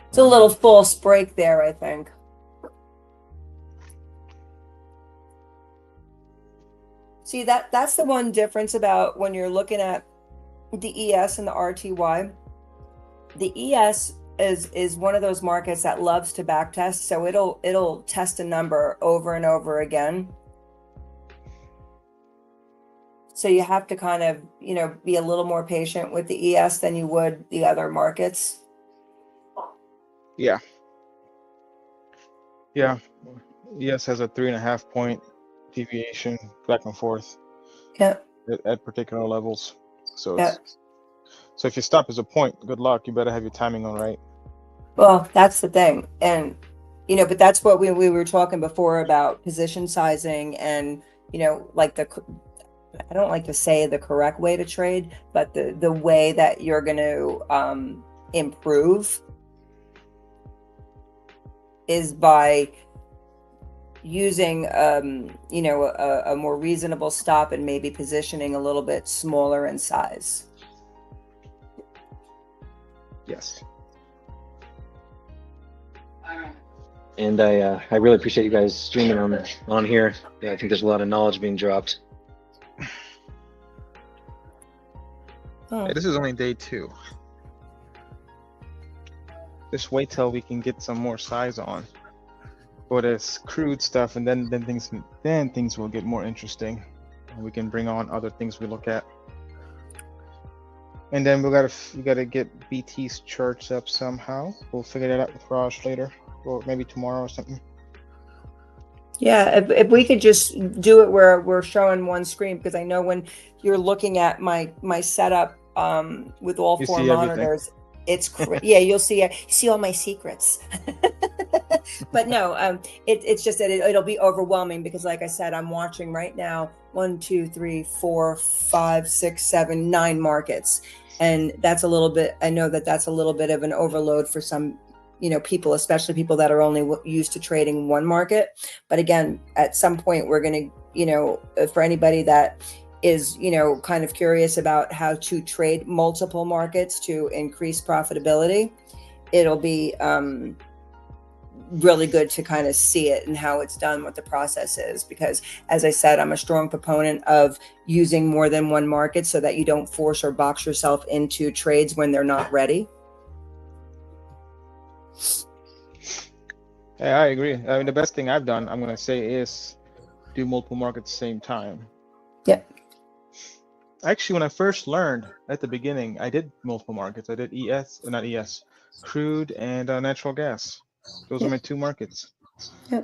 It's a little false break there, I think. See, that's the one difference about when you're looking at the ES and the RTY. The ES is one of those markets that loves to back test, so it'll test a number over and over again. So you have to kind of, be a little more patient with the ES than you would the other markets. Yeah. Yeah. ES has a 3.5 point deviation back and forth Yeah. at particular levels. So Yeah. so if your stop is a point, good luck. You better have your timing on right. Well, that's the thing. And, but that's what we were talking before about position sizing and, like I don't like to say the correct way to trade, but the way that you're going to improve is by using, a more reasonable stop and maybe positioning a little bit smaller in size. Yes. And I really appreciate you guys streaming on here. Yeah, I think there's a lot of knowledge being dropped. Oh. Hey, this is only day 2. Just wait till we can get some more size on for this crude stuff, and then things will get more interesting. And we can bring on other things we look at. And then we gotta get BT's charts up somehow. We'll figure that out with Raj later, or maybe tomorrow or something. Yeah, if we could just do it where we're showing one screen, because I know when you're looking at my setup with all You 4 see everything. monitors, it's yeah, you'll see all my secrets. But no, it's just that it'll be overwhelming because, like I said, I'm watching right now 1, 2, 3, 4, 5, 6, 7, 9 markets, and that's a little bit. I know that's a little bit of an overload for some, people, especially people that are only used to trading one market. But again, at some point, we're going to, for anybody that is, kind of curious about how to trade multiple markets to increase profitability, it'll be really good to kind of see it and how it's done, what the process is. Because as I said, I'm a strong proponent of using more than one market so that you don't force or box yourself into trades when they're not ready. Hey, I agree. I mean, the best thing I've done, I'm gonna say, is do multiple markets at the same time. Yeah. Actually, when I first learned at the beginning, I did multiple markets. I did not ES, crude and natural gas. Those are my 2 markets. Yeah.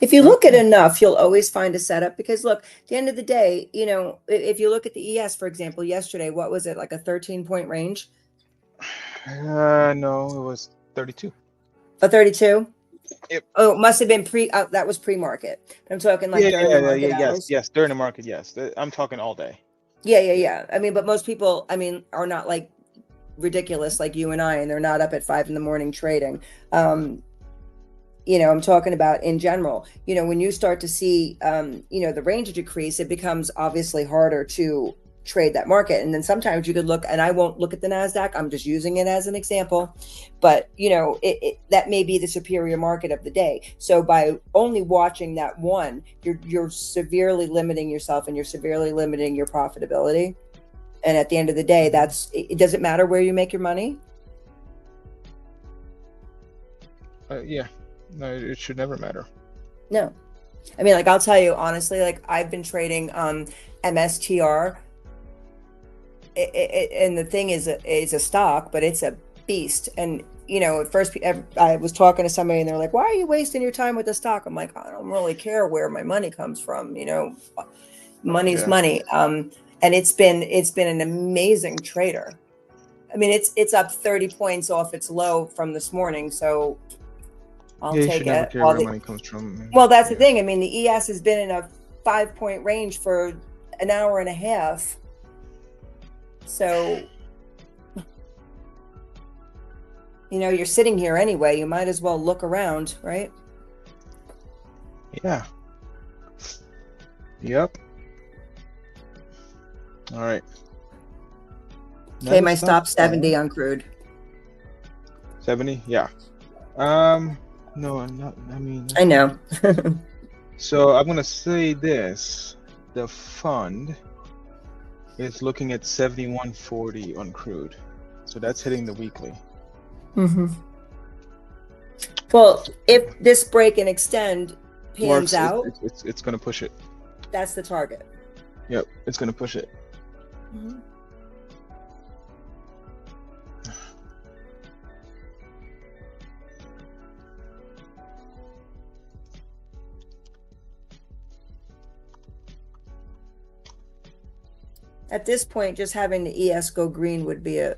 If you look at enough, you'll always find a setup, because look, at the end of the day, if you look at the ES, for example, yesterday, what was it, like a 13-point range? No, it was 32. A 32? Yep. Oh, it must have been that was pre-market. I'm talking like during the market hours. Yes, during the market, yes. I'm talking all day. Yeah. I mean, but most people, are not like ridiculous like you and I, and they're not up at 5 a.m. trading. I'm talking about in general. When you start to see, the range decrease, it becomes obviously harder to trade that market. And then sometimes you could look, and I won't look at the NASDAQ, I'm just using it as an example, but that may be the superior market of the day. So by only watching that one, you're severely limiting yourself, and you're severely limiting your profitability. And at the end of the day, it doesn't matter where you make your money. Yeah, no, it should never matter. No, I mean, like, I'll tell you honestly, like, I've been trading MSTR. And the thing is, it's a stock, but it's a beast. And at first I was talking to somebody, and they're like, "Why are you wasting your time with the stock?" I'm like, "I don't really care where my money comes from. Money's money." And it's been an amazing trader. I mean, it's up 30 points off its low from this morning, so I'll you take should never it. care where the money comes from. Well, that's the thing. I mean, the ES has been in a 5-point range for an hour and a half. So, you're sitting here anyway. You might as well look around, right? Yeah. Yep. All right. Okay, my stop 70 on crude. 70? Yeah. No, I'm not. I know. So I'm gonna say this: the fund is looking at 71.40 on crude, so that's hitting the weekly. Mm-hmm. Well, if this break and extend pans out, it's gonna push it. That's the target. Yep, it's gonna push it. Mm-hmm. At this point, just having the ES go green would be a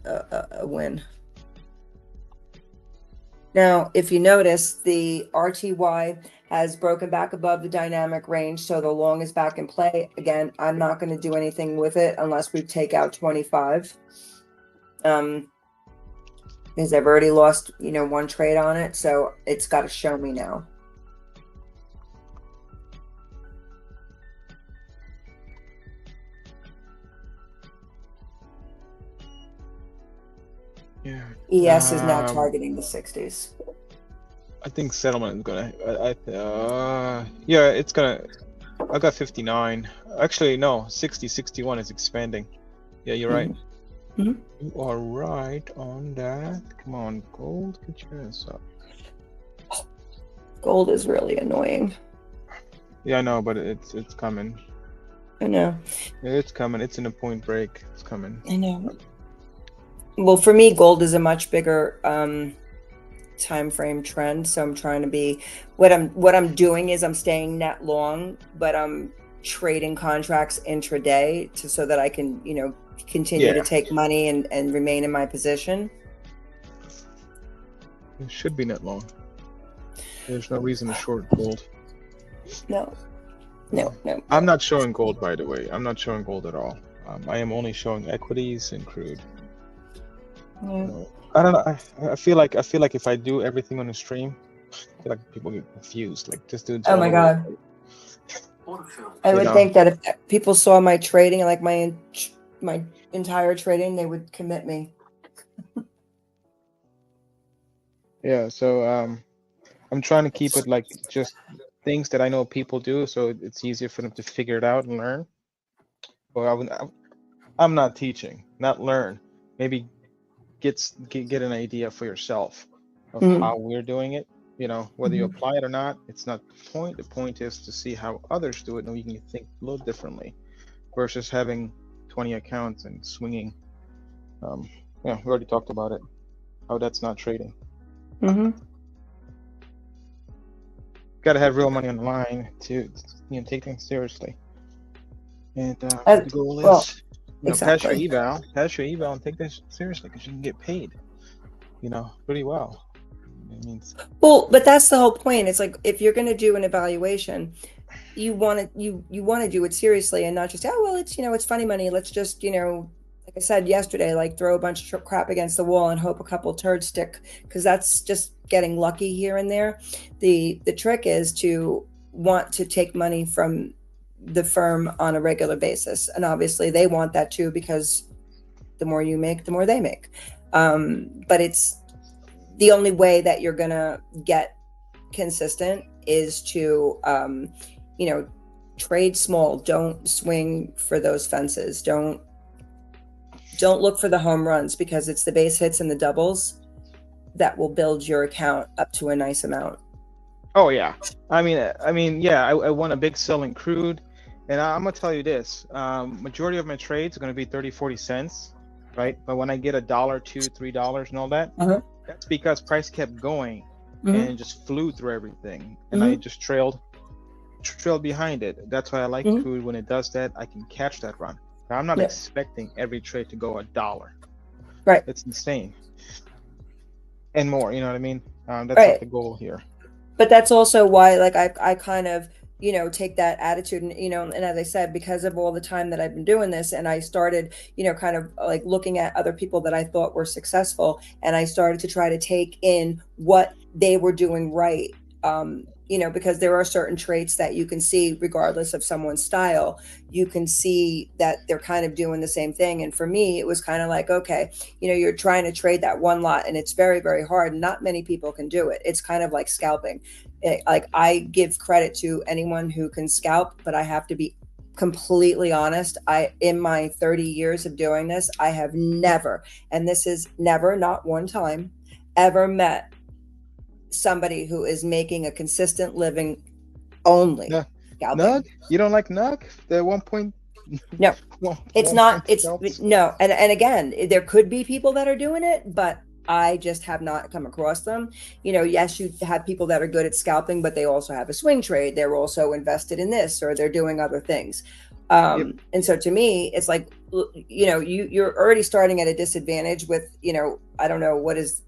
win. Now, if you notice, the RTY has broken back above the dynamic range, so the long is back in play. Again, I'm not going to do anything with it unless we take out 25. Because I've already lost, one trade on it, so it's got to show me now. Yeah. ES is now targeting the 60s. I think settlement is gonna. Yeah, it's gonna. I got 59. Actually, no, 60, 61 is expanding. Yeah, you're right. Mhm. You are right on that. Come on, gold, get your ass up. Gold is really annoying. Yeah, I know, but it's coming. I know. It's coming. It's in a point break. It's coming. I know. Well, for me, gold is a much bigger time frame trend. So I'm trying to be what I'm doing is I'm staying net long, but I'm trading contracts intraday so that I can, continue to take money and remain in my position. It should be net long. There's no reason to short gold. No. I'm not showing gold, by the way. I'm not showing gold at all. I am only showing equities and crude. Yeah. I don't know. I feel like if I do everything on the stream, I feel like people get confused. Like just do. Oh my God. Order filled. I would think that if people saw my trading, like my entire trading, they would commit me. Yeah. So I'm trying to keep it like just things that I know people do, so it's easier for them to figure it out and learn. Well, I'm not teaching, not learn. Maybe get an idea for yourself of how we're doing it. Whether you apply it or not, it's not the point. The point is to see how others do it, and you can think a little differently, versus having 20 accounts and swinging. We already talked about it. How that's not trading. Got to have real money on the line to take things seriously. And the goal is exactly. pass your eval and take this seriously, because you can get paid pretty well. Well, but that's the whole point. It's like, if you're going to do an evaluation, you want to do it seriously and not just, it's funny money, let's just like I said yesterday, like throw a bunch of crap against the wall and hope a couple turds stick, because that's just getting lucky here and there. The trick is to want to take money from the firm on a regular basis, and obviously they want that too, because the more you make, the more they make. But it's the only way that you're gonna get consistent is to trade small. Don't swing for those fences. Don't look for the home runs, because it's the base hits and the doubles that will build your account up to a nice amount. Oh yeah, I won a big sell in crude, and I'm gonna tell you this: majority of my trades are gonna be 30-40 cents, right? But when I get $1, $2, $3, and all that, that's because price kept going and it just flew through everything, and I just trailed behind it. That's why I like crude. When it does that, I can catch that run. I'm not expecting every trade to go $1. Right. It's insane. And more, you know what I mean? That's not the goal here. But that's also why, like, I kind of, take that attitude, and, and as I said, because of all the time that I've been doing this, and I started, kind of like looking at other people that I thought were successful, and I started to try to take in what they were doing right. Because there are certain traits that you can see regardless of someone's style. You can see that they're kind of doing the same thing. And for me, it was kind of like, okay, you're trying to trade that one lot, and it's very, very hard. Not many people can do it. It's kind of like scalping. Like, I give credit to anyone who can scalp, but I have to be completely honest. In my 30 years of doing this, I have never, and this is never, not one time, ever met somebody who is making a consistent living only scalping. Nug? You don't like Nug? The 1 point? No, it's not. It's no. And again, there could be people that are doing it, but I just have not come across them. Yes, you have people that are good at scalping, but they also have a swing trade. They're also invested in this, or they're doing other things. And so to me, it's like, you're already starting at a disadvantage with, I don't know what is,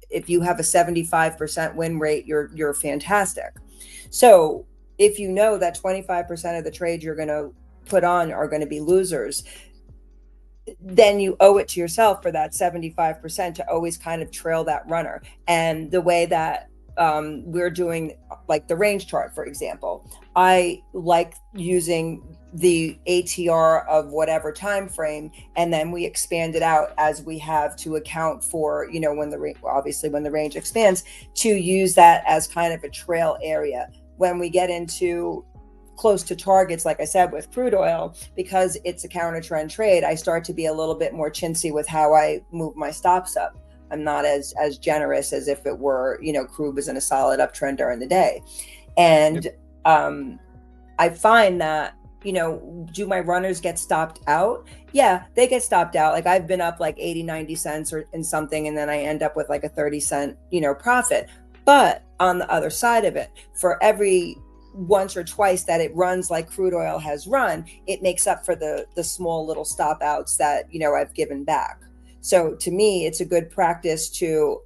if you have a 75% win rate, you're fantastic. So if you know that 25% of the trades you're going to put on are going to be losers, then you owe it to yourself for that 75% to always kind of trail that runner. And the way that we're doing, like the range chart, for example, I like using the ATR of whatever time frame, and then we expand it out as we have to account for, when the range expands, to use that as kind of a trail area. When we get into close to targets, like I said, with crude oil, because it's a counter trend trade, I start to be a little bit more chintzy with how I move my stops up. I'm not as generous as if it were, crude was in a solid uptrend during the day. And I find that, do my runners get stopped out? Yeah, they get stopped out. Like I've been up like 80, 90 cents or in something, and then I end up with like a 30-cent, profit. But on the other side of it, for every once or twice that it runs like crude oil has run, it makes up for the small little stop outs that, I've given back. So to me, it's a good practice to,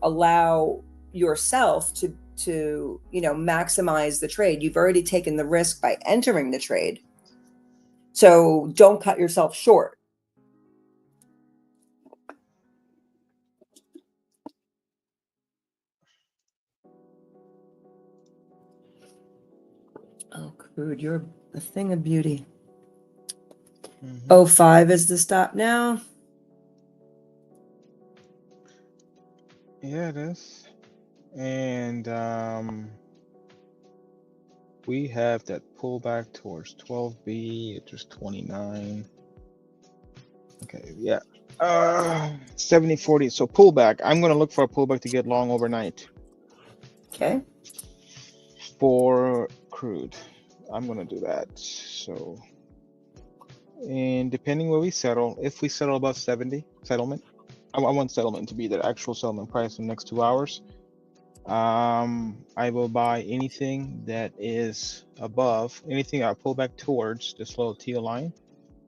allow yourself to maximize the trade. You've already taken the risk by entering the trade. So don't cut yourself short. Oh, crude, you're a thing of beauty. 05 is the stop now. Yeah, it is. And we have that pullback towards 12B. It was 29. Okay, yeah. 70-40. So pullback. I'm going to look for a pullback to get long overnight. Okay. For crude. I'm going to do that. So, and depending where we settle, if we settle above 70 settlement, I want settlement to be the actual settlement price in the next 2 hours. I will buy anything that is above, anything I pull back towards this little teal line.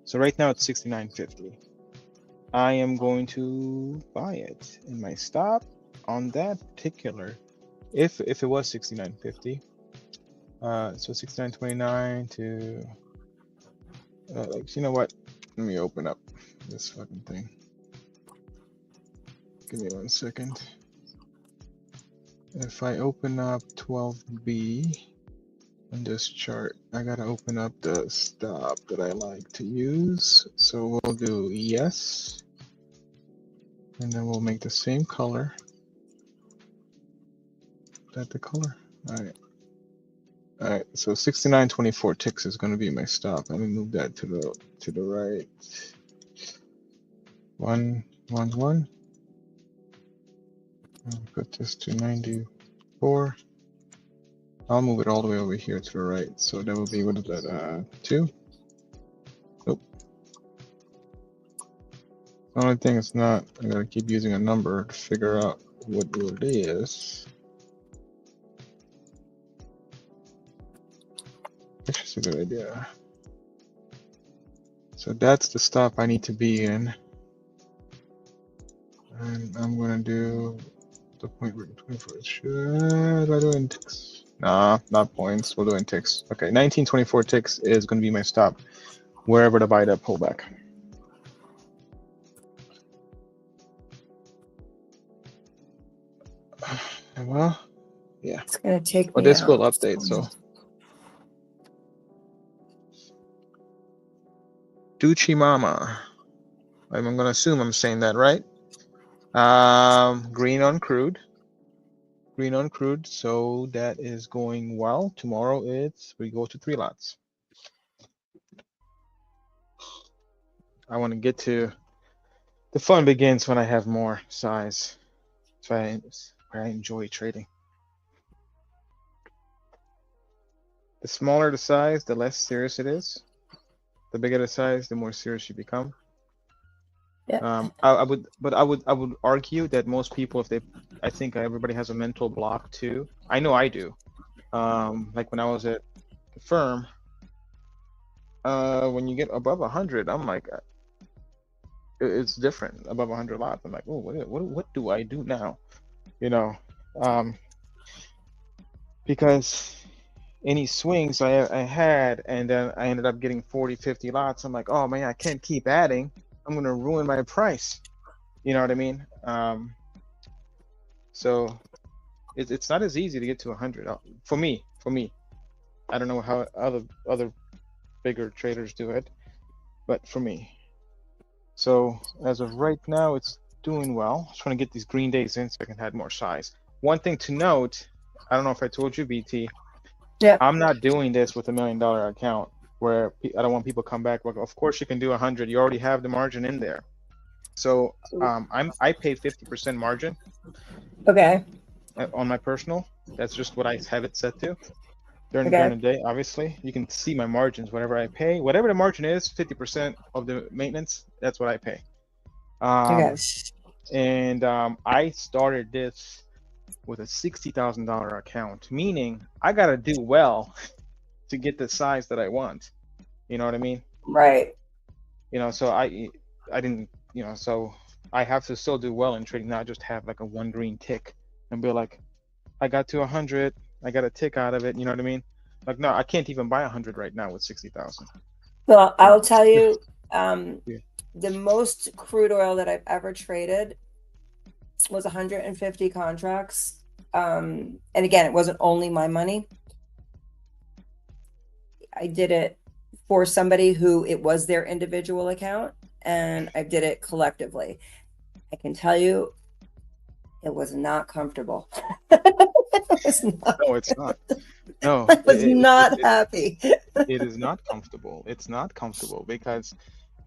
So right now it's 69.50. I am going to buy it in my stop on that particular, if it was 69.50. So 69.29 to, like, you know what? Let me open up this fucking thing. Give me 1 second. If I open up 12B on this chart, I gotta open up the stop that I like to use. So we'll do yes, and then we'll make the same color. Is that the color? All right. So 69.24 ticks is gonna be my stop. Let me move that to the right. 111. Put this to 94. I'll move it all the way over here to the right. So that will be, what is that, 2? Nope. The only thing it's not, I gotta keep using a number to figure out what it is. Which is a good idea. So that's the stop I need to be in. And I'm gonna do the point where 24. Should I do in ticks? Nah, not points. We'll do in ticks. Okay, 1924 ticks is gonna be my stop, wherever to buy that pullback. Well, yeah. It's gonna take Well, me this will out. update, so. Duchi Mama. I'm gonna assume I'm saying that right. Green on crude. Green on crude, so that is going well. Tomorrow we go to 3 lots. I want to get to, the fun begins when I have more size. That's where I enjoy trading. The smaller the size, the less serious it is. The bigger the size, the more serious you become. Yeah. I would argue that most people, I think everybody has a mental block too. I know I do. Like when I was at the firm, When you get above 100, I'm like, it's different. Above 100 lots, I'm like, oh, what do I do now? You know, um, because any swings I had, and then I ended up getting 40, 50 lots. I'm like, oh man, I can't keep adding. I'm gonna ruin my price. You know what I mean? So it's not as easy to get to 100 for me. For me, I don't know how other bigger traders do it, but for me. So as of right now, it's doing well. I'm trying to get these green days in so I can add more size. One thing to note, I don't know if I told you, BT. Yeah. I'm not doing this with $1 million account where I don't want people to come back. Like, of course you can do 100. You already have the margin in there. So I pay 50% margin Okay. on my personal. That's just what I have it set to. During Okay. the day, obviously, you can see my margins. Whatever I pay, whatever the margin is, 50% of the maintenance. That's what I pay. Okay. And I started this with a $60,000 account, meaning I gotta do well to get the size that I want. You know what I mean? Right. You know, so I didn't, you know, so I have to still do well in trading, not just have like a one green tick and be like, I got to 100, I got a tick out of it. You know what I mean? Like, no, I can't even buy 100 right now with 60,000. Well, You know? I'll tell you, Yeah. the most crude oil that I've ever traded was 150 contracts. And again, it wasn't only my money. I did it for somebody who it was their individual account, and I did it collectively. I can tell you, it was not comfortable. It was not, No, it's not. No, I was not happy. it is not comfortable. It's not comfortable because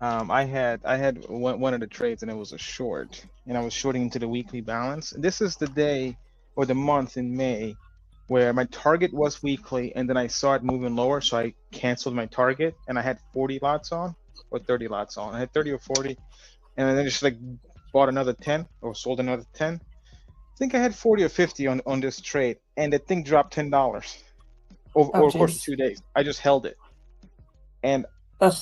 I had one of the trades and it was a short, and I was shorting into the weekly balance. This is the day or the month in May where my target was weekly, and then I saw it moving lower, so I canceled my target, and I had 40 lots on or 30 lots on. I had 30 or 40, and then just like bought another 10 or sold another 10. I think I had 40 or 50 on this trade, and the thing dropped $10 over the course of 2 days. I just held it, and Ugh.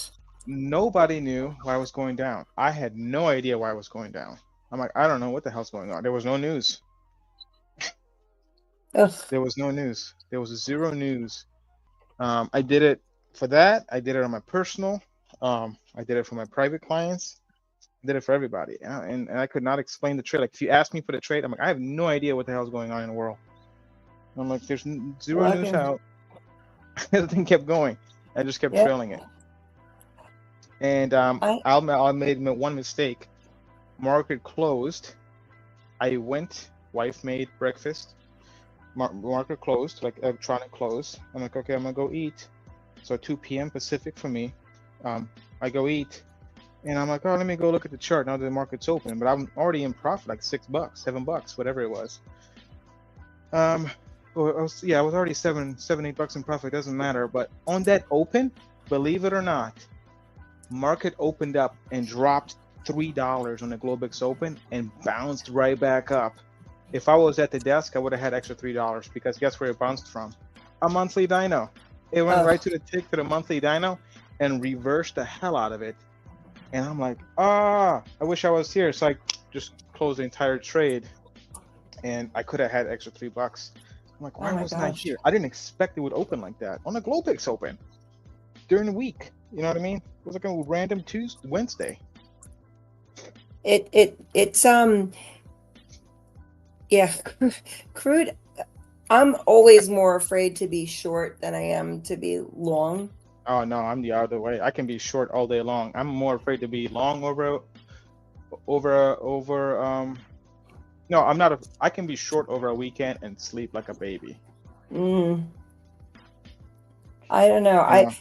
nobody knew why I was going down. I had no idea why I was going down. I'm like, I don't know what the hell's going on. There was no news. Ugh. There was no news. There was zero news. I did it for that. I did it on my personal. I did it for my private clients. I did it for everybody. And I could not explain the trade. Like, if you ask me for the trade, I'm like, I have no idea what the hell's going on in the world. I'm like, there's zero Well, news out. The thing kept going. I just kept trailing it. And I made one mistake. Market closed. I went. Wife made breakfast. Market closed, like electronic close. I'm like, okay, I'm gonna go eat. So 2 p.m. Pacific for me. I go eat, and I'm like, oh, let me go look at the chart now that the market's open. But I'm already in profit, like $6, $7, whatever it was. I was already $7-8 in profit. Doesn't matter. But on that open, believe it or not, market opened up and dropped $3 on the Globex Open and bounced right back up. If I was at the desk, I would have had extra $3 because guess where it bounced from? A monthly dyno. It went right to the tick to the monthly dyno and reversed the hell out of it. And I'm like, I wish I was here. So I just closed the entire trade, and I could have had extra $3. I'm like, why wasn't I here? I didn't expect it would open like that on the Globex Open during the week. You know what I mean? It was like a random Wednesday. It's yeah, crude. I'm always more afraid to be short than I am to be long. Oh no, I'm the other way. I can be short all day long. I'm more afraid to be long over. No, I'm not. I can be short over a weekend and sleep like a baby. I don't know. I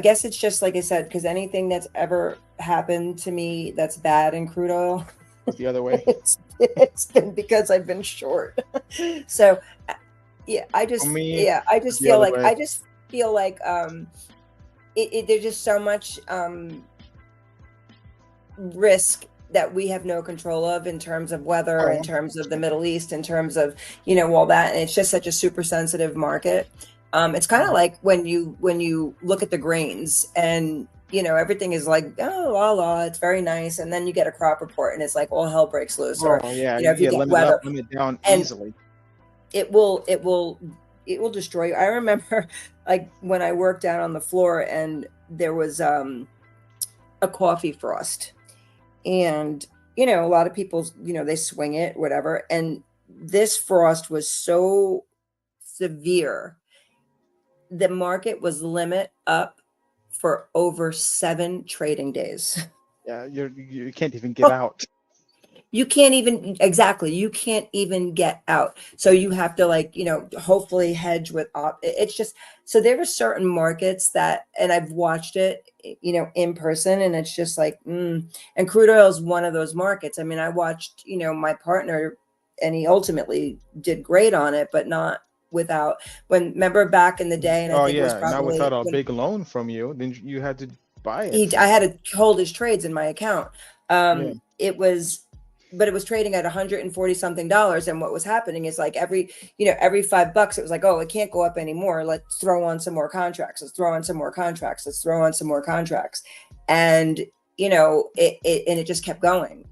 guess it's just like I said, because anything that's ever happened to me that's bad in crude oil, it's the other way. It's been because I've been short. So, yeah, I just feel like there's just so much risk that we have no control of in terms of weather, in terms of the Middle East, in terms of all that, and it's just such a super sensitive market. It's kind of like when you look at the grains and everything is like, oh, la, it's very nice, and then you get a crop report and it's like all hell breaks loose, or Oh yeah, if you you get get limit up, weather, limit down and easily. it will destroy you. I remember like when I worked out on the floor and there was a coffee frost, and a lot of people they swing it, whatever, and this frost was so severe, the market was limit up for over 7 trading days. Yeah, you can't even get out. You can't even, exactly, you can't even get out. So you have to, like, hopefully hedge with it's just, so there are certain markets that, and I've watched it, in person, and it's just like, and crude oil is one of those markets. I mean, I watched, my partner, and he ultimately did great on it, but not without, remember back in the day, and I Oh think it was yeah, now probably without a when big loan from you, then you had to buy it. I had to hold his trades in my account. Yeah. But it was trading at $140 something. And what was happening is like every $5, it was like, oh, it can't go up anymore. Let's throw on some more contracts. Let's throw on some more contracts. Let's throw on some more contracts. And, it just kept going.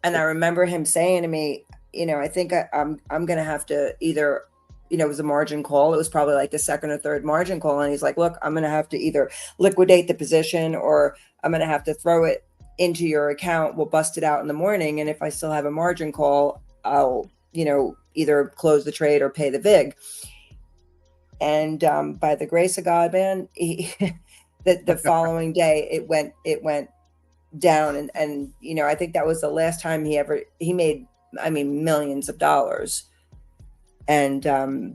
And I remember him saying to me, I think I'm going to have to either, it was a margin call. It was probably like the second or third margin call. And he's like, look, I'm going to have to either liquidate the position, or I'm going to have to throw it into your account. We'll bust it out in the morning. And if I still have a margin call, I'll, either close the trade or pay the VIG. And by the grace of God, man, the following day it went down. And I think that was the last time he made, I mean, millions of dollars. And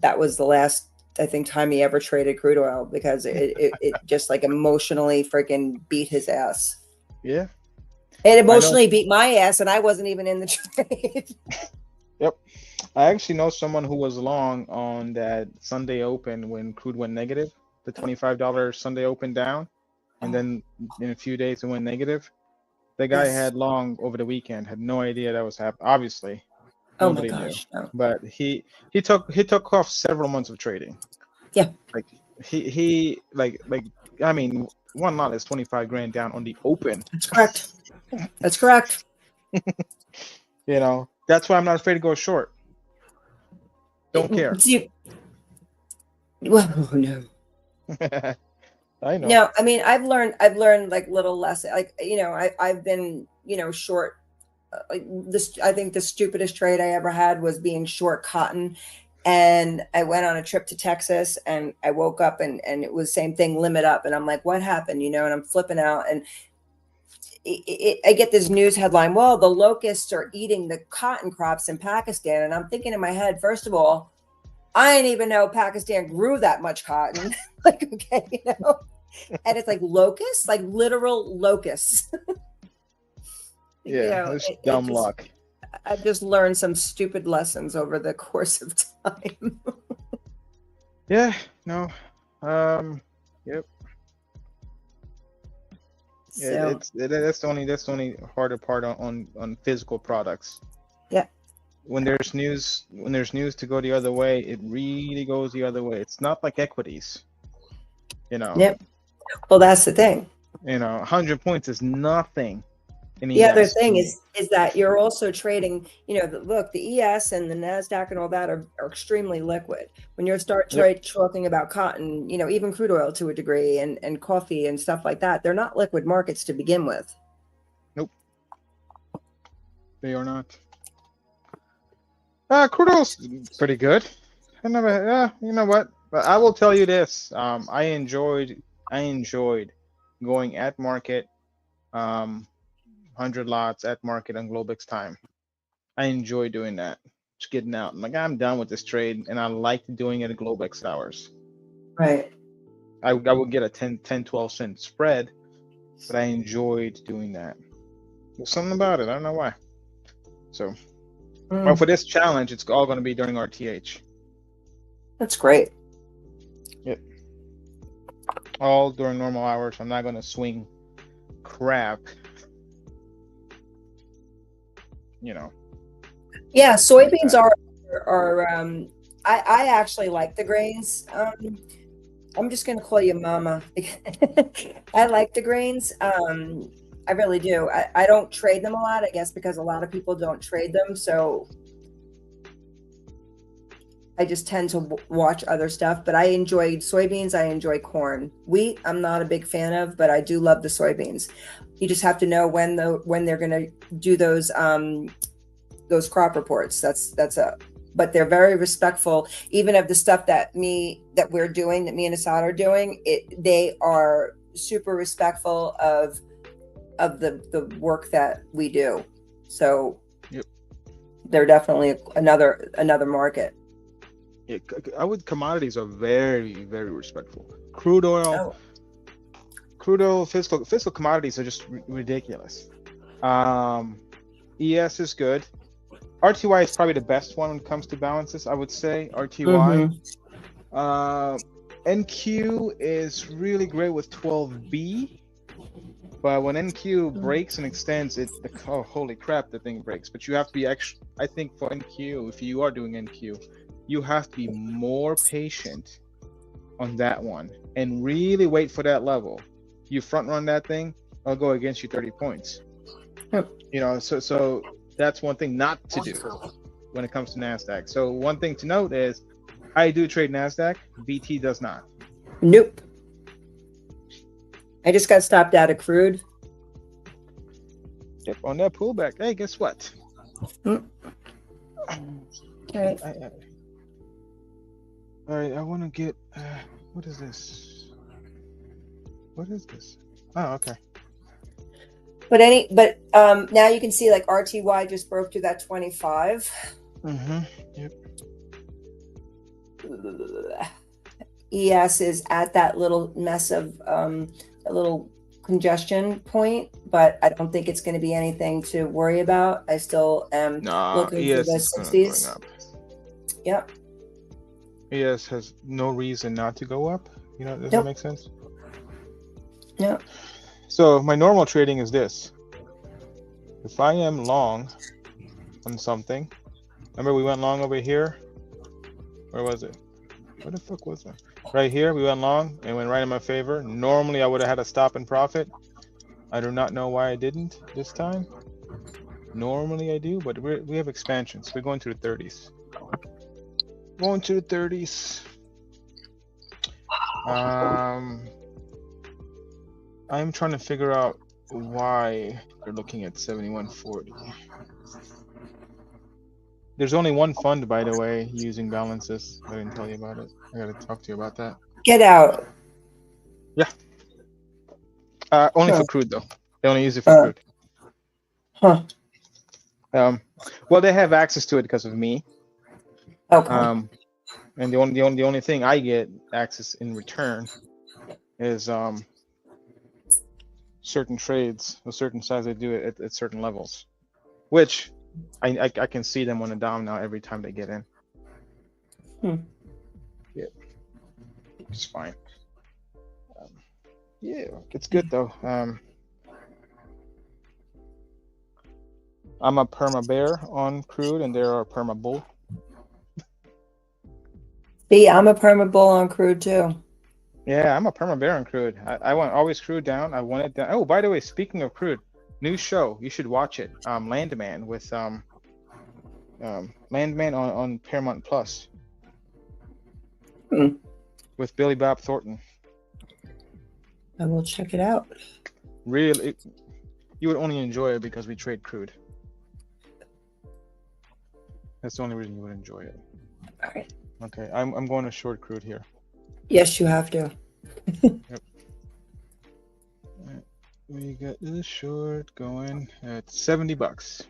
that was the last, I think, time he ever traded crude oil, because it just like emotionally freaking beat his ass. Yeah. It emotionally beat my ass, and I wasn't even in the trade. Yep. I actually know someone who was long on that Sunday open when crude went negative, the $25 Sunday open down, and then in a few days it went negative. The guy had long over the weekend, had no idea that was happening. Obviously, nobody knew. No. But he took off several months of trading. Yeah. Like he I mean, one lot is 25 grand down on the open. That's correct. That's why I'm not afraid to go short. Don't care. Well, no. I know. No, I mean, I've learned like little lessons. Like, I've been, short. Like this, I think the stupidest trade I ever had was being short cotton. And I went on a trip to Texas, and I woke up and it was same thing, limit up. And I'm like, what happened? And I'm flipping out, and I get this news headline, well, the locusts are eating the cotton crops in Pakistan. And I'm thinking in my head, first of all, I didn't even know Pakistan grew that much cotton. Like, okay, and it's like locusts, like literal locusts. Yeah, it's dumb luck. I've just learned some stupid lessons over the course of time. Yeah, no. Yep. So, That's the only harder part on physical products. Yeah. When there's news to go the other way, it really goes the other way. It's not like equities. Yep. Well, that's the thing. 100 points is nothing. The other thing is that you're also trading, look, the ES and the NASDAQ and all that are extremely liquid. When you start talking about cotton, even crude oil to a degree, and coffee and stuff like that, they're not liquid markets to begin with. Nope. They are not. Crude oil's pretty good. I never, you know what? But I will tell you this. I enjoyed going at market, 100 lots at market on Globex time. I enjoy doing that. Just getting out. I'm like, I'm done with this trade, and I like doing it at Globex hours. Right. I would get a 10, 12 cent spread, but I enjoyed doing that. There's something about it. I don't know why. So, well, for this challenge, it's all going to be during RTH. That's great. Yep. All during normal hours. I'm not going to swing crap. Yeah, soybeans are I actually like the grains. I'm just gonna call you Mama. I like the grains. I really do. I don't trade them a lot, I guess, because a lot of people don't trade them. So I just tend to watch other stuff. But I enjoy soybeans. I enjoy corn. Wheat, I'm not a big fan of, but I do love the soybeans. You just have to know when they're gonna do those crop reports. But they're very respectful, even of the stuff that me and Esad are doing. They are super respectful of the work that we do. So Yep. they're definitely another market. Yeah, commodities are very, very respectful. Crude oil, physical commodities are just ridiculous. ES is good. RTY is probably the best one when it comes to balances, I would say. RTY. NQ is really great with 12B, but when NQ breaks and extends, oh, holy crap, the thing breaks. But you have to be extra. I think for NQ, if you are doing NQ, you have to be more patient on that one and really wait for that level. You front run that thing, I'll go against you 30 points. You know, so that's one thing not to do when it comes to NASDAQ. So one thing to note is I do trade NASDAQ, BT does not. Nope. I just got stopped out of crude. Yep, on that pullback. Hey, guess what? Okay. All right, I want to get, what is this? What is this? Oh, okay. But now you can see like RTY just broke through that 25. Yep. ES is at that little mess of a little congestion point, but I don't think it's going to be anything to worry about. I still am looking for the 60s. Yep. ES has no reason not to go up. You know, does that make sense? Yep. So my normal trading is this. If I am long on something, remember we went long over here? Where was it? Where the fuck was that? Right here, we went long and went right in my favor. Normally I would have had a stop and profit. I do not know why I didn't this time. Normally I do, but we have expansions. We're going to the 30s. Going to the 30s. I'm trying to figure out why they're looking at 7140. There's only one fund, by the way, using balances. I didn't tell you about it. I gotta talk to you about that. Get out. Yeah. Only for crude though. They only use it for crude. Well, they have access to it because of me. Okay. And the only thing I get access in return is certain trades, a certain size they do it at certain levels, which I can see them on a dom now every time they get in. Yeah, it's fine. Yeah, it's good though. I'm a perma bear on crude, and there are perma bull. See, I'm a perma bull on crude too. Yeah, I'm a perma bear on crude. I want always crude down. I want it down. Oh, by the way, speaking of crude, new show, you should watch it. Landman with Landman on Paramount Plus with Billy Bob Thornton. I will check it out. Really, you would only enjoy it because we trade crude. That's the only reason you would enjoy it. All right. Okay, I'm going to short crude here. Yes, you have to. Yep. We got the short going at $70.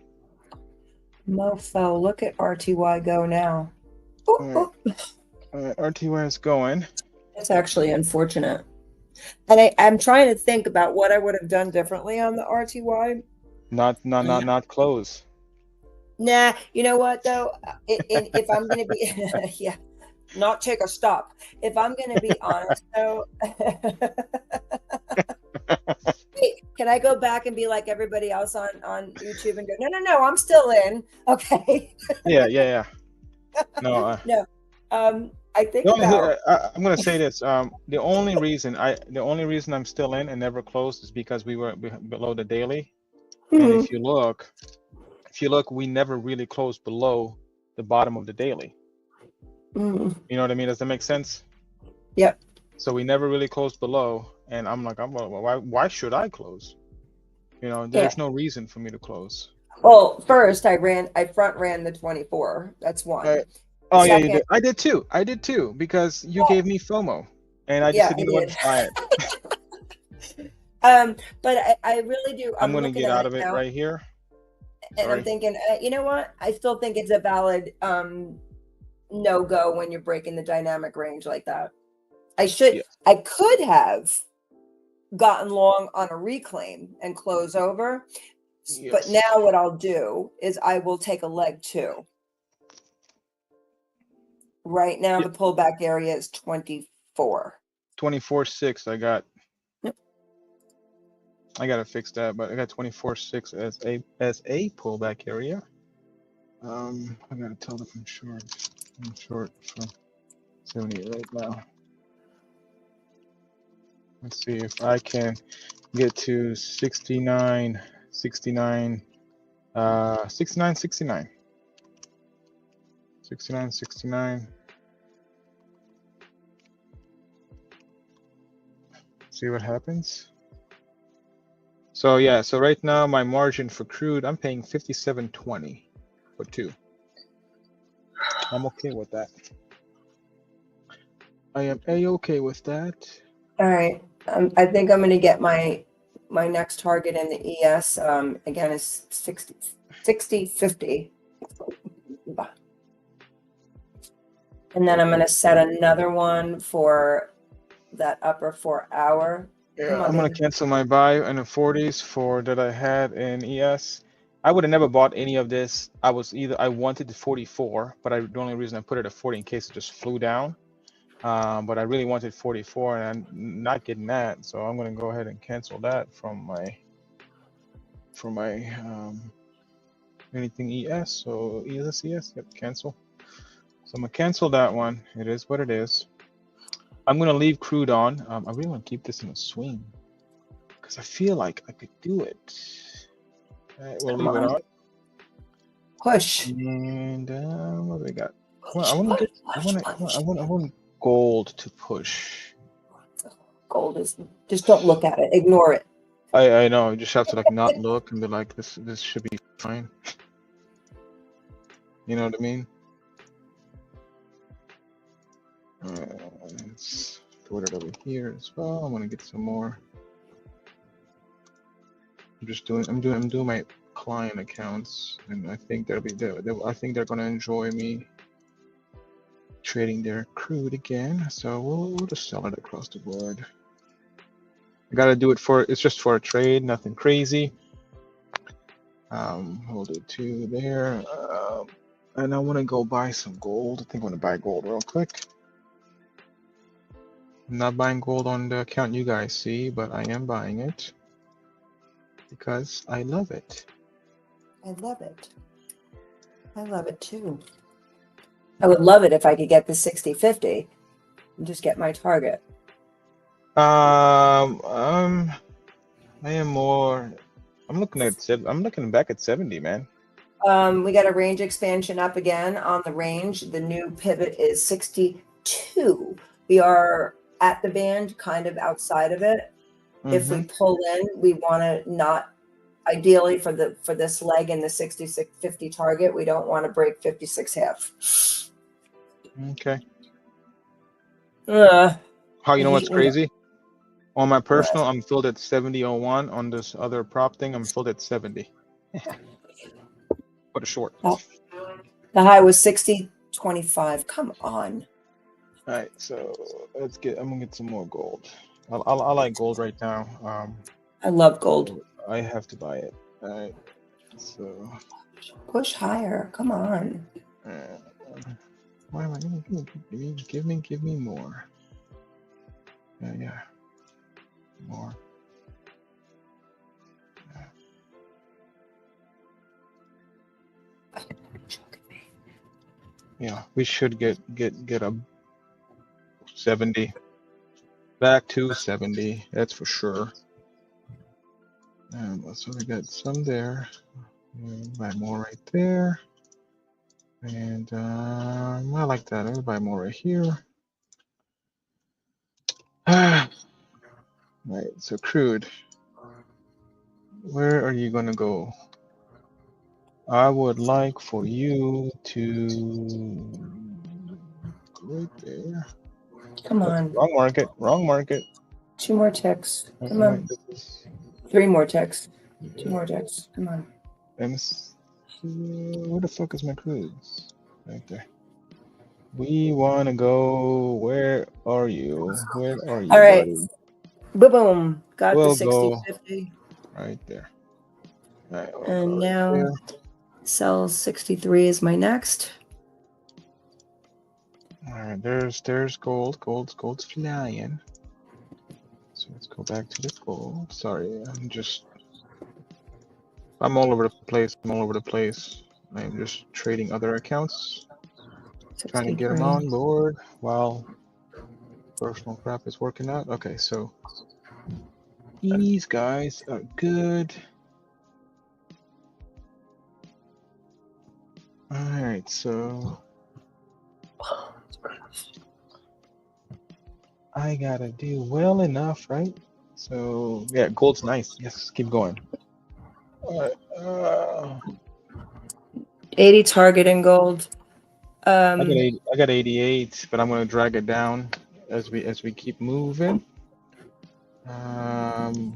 Mofo, look at RTY go now. All right, RTY is going. That's actually unfortunate. And I'm trying to think about what I would have done differently on the RTY. Not close. Nah, you know what though? If I'm gonna be, yeah, not take a stop. If I'm gonna be honest though, can I go back and be like everybody else on YouTube and go, no, I'm still in. Okay. Yeah. No. No. I think The only, about I'm going to say this. The only reason I'm still in and never closed is because we were below the daily. And Mhm. if you look, we never really closed below the bottom of the daily. Mhm. You know what I mean? Does that make sense? Yep. So we never really closed below, and I'm like, why should I close? You know, Yeah. there's no reason for me to close. Well, first I front ran the 24. That's one. Right. Oh yeah, you Second, did. I did too. Because you gave me FOMO, and I just yeah, said, I you know what, did. just buy it. But I really do. I'm I'm gonna looking get at out it of it now, right here. and I'm Sorry. thinking, you know what? I still think it's a valid no go when you're breaking the dynamic range like that. Yes. I could have gotten long on a reclaim and close over, but Yes. now what I'll do is I will take a leg two. Right now, Yeah. the pullback area is 24. 24.6. Yep. I gotta fix that, but I got 24.6 as a pullback area. I gotta tell them I'm short. I'm short for 70 right now. Let's see if I can get to 69, 69, 69, 69. 69, 69. See what happens. So yeah, so right now my margin for crude, I'm paying 57.20 for two. I'm okay with that. I am a-okay with that. All right. I think I'm going to get my next target in the ES. Again, is 60, 50. And then I'm going to set another one for that upper 4 hour. Come Yeah, on, I'm gonna baby. cancel my buy in the 40s for that I had in ES. I would have never bought any of this. I wanted the 44, but the only reason I put it at 40 in case it just flew down. But I really wanted 44, and I'm not getting that, so I'm gonna go ahead and cancel that from my anything ES. So ES, yep, cancel. So I'm gonna cancel that one. It is what it is. I'm gonna leave crude on. I really want to keep this in a swing because I feel like I could do it. All right, we'll Come leave it on. on. Push. And what do we got? Well, Push, I want to get. push, push. I want gold to push. Gold is just don't look at it. Ignore it. I know. You just have to like not look and be like, this should be fine. You know what I mean? Let's put it over here as well. I want to get some more. I'm doing my client accounts, and I think I think they're gonna enjoy me trading their crude again. So we'll just sell it across the board. I gotta do it it's just for a trade, nothing crazy. We'll do two there. And I want to go buy some gold. I think I'm gonna buy gold real quick. I'm not buying gold on the account you guys see, but I am buying it because I love it. I love it. I love it too. I would love it if I could get the 60-50 and just get my target. I am more. I'm looking back at 70, man. We got a range expansion up again on the range. The new pivot is 62. We are at the band, kind of outside of it. If we pull in, we want to not ideally for this leg in the 66.50 target, we don't want to break 56.5. Okay. Uh, How you know what's we- crazy? On my personal, I'm filled at 70.01. On this other prop thing, I'm filled at 70. What a short. Oh, the high was 60.25. Come on. All right, so I'm gonna get some more gold. I like gold right now. I love gold. I have to buy it. All right, so Push higher. Come on. why am I give me more? Yeah, more. Yeah, we should get a 70 back to 70. That's for sure. So we got some there. Buy more right there. And I like that. I'll buy more right here. Right. So crude. Where are you gonna go? I would like for you to go right there. Come Oops, on. wrong market. Wrong market. 2 more ticks. Come Right, on. this is 3 more ticks. 2 more ticks. Come on. where the fuck is my cruise? Right there. We want to go. Where are you? Where are you, All right. buddy? Boom, boom. Got We'll the 60, go 50. right there. All right, we'll go And right now there. cell 63 is my next. All right, there's gold. Gold's flying. So let's go back to the gold. Sorry, I'm all over the place. I'm just trading other accounts, trying to get them 63. on board while personal crap is working out. Okay, so these guys are good. All right, so I gotta do well enough, right? So yeah, gold's nice. Yes, keep going. All right. 80 target in gold. I got 88, but I'm gonna drag it down as we keep moving. I'm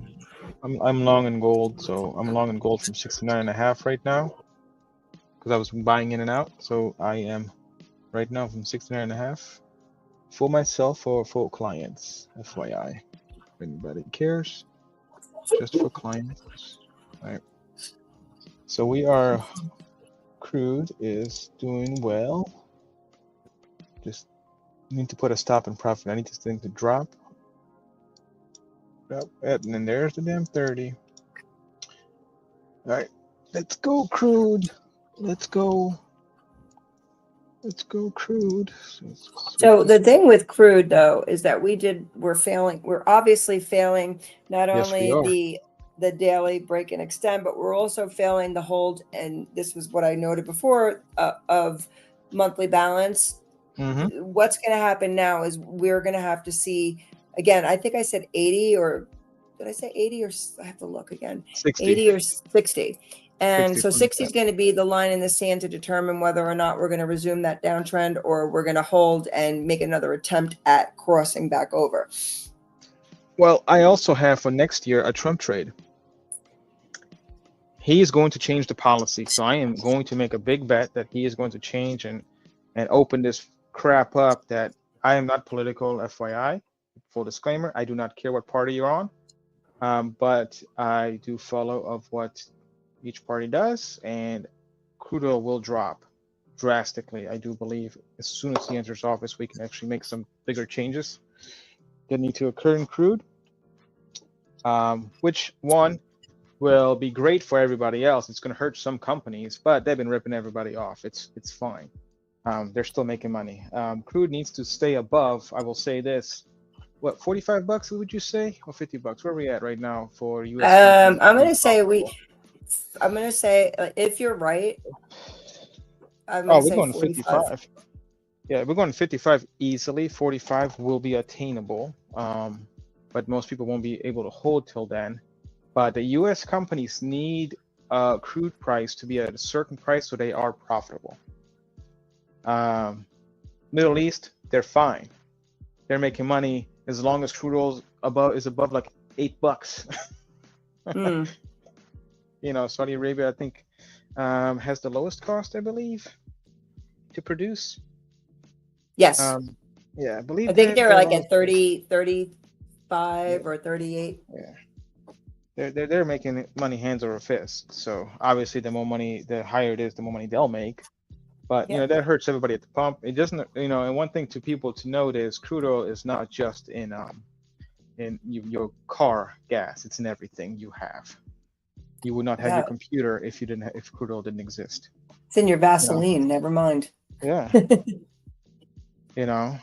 long in gold, so I'm long in gold from 69.5 right now, because I was buying in and out. So I am right now from 69.5 for myself or for clients, FYI. If anybody cares, just for clients. All right. So we are crude is doing well. Just need to put a stop in profit. I need this thing to drop. Yep, and then there's the damn 30. All right, let's go crude. Let's go crude. So the thing with crude though is that we're failing. We're obviously failing not Yes, we only are. the daily break and extend, but we're also failing the hold. And this was what I noted before of monthly balance. Mm-hmm. What's going to happen now is we're going to have to see again. I think I said 80, or did I say 80, or I have to look again. 60. 80 or 60. And 60 so 60 is going to be the line in the sand to determine whether or not we're going to resume that downtrend or we're going to hold and make another attempt at crossing back over. Well, I also have for next year a Trump trade. He is going to change the policy, so I am going to make a big bet that he is going to change and open this crap up. That I am not political, FYI. Full disclaimer: I do not care what party you're on, but I do follow of what each party does, and crude oil will drop drastically. I do believe as soon as he enters office, we can actually make some bigger changes that need to occur in crude, which one will be great for everybody else. It's going to hurt some companies, but they've been ripping everybody off. It's fine. They're still making money. Crude needs to stay above. I will say this. What, $45 would you say, or $50? Where are we at right now for US? I'm going to say if you're right, I'm going to we're say going to 45. 55. Yeah, we're going to 55 easily. 45 will be attainable, but most people won't be able to hold till then. But the U.S. companies need crude price to be at a certain price so they are profitable. Middle East, they're fine. They're making money as long as crude oil is above like $8. You know, Saudi Arabia, I think, has the lowest cost, I believe, to produce. Yes. Yeah, I believe. I think they were like at 30, 35 or 38. Yeah. They're making money hands over fist. So obviously, the more money, the higher it is, the more money they'll make. But you know, that hurts everybody at the pump. It doesn't, you know. And one thing to people to note is crude oil is not just in your car gas. It's in everything you have. You would not have your computer if crude oil didn't exist. It's in your Vaseline. Never mind. Yeah. You know,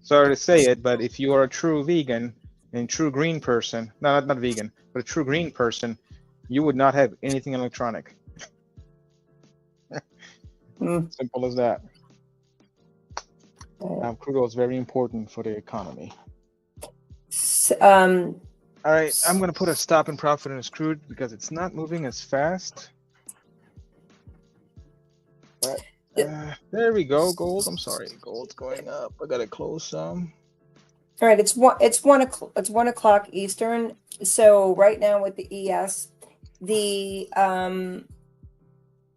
sorry to say it, but if you are a true vegan and true green person, no, not vegan, but a true green person, you would not have anything electronic. Mm. Simple as that. Crude oil is very important for the economy. All right, I'm gonna put a stop and profit in this crude because it's not moving as fast. But there we go, gold. I'm sorry, gold's going up. I gotta close some. All right, it's 1 o'clock Eastern. So right now with the ES, the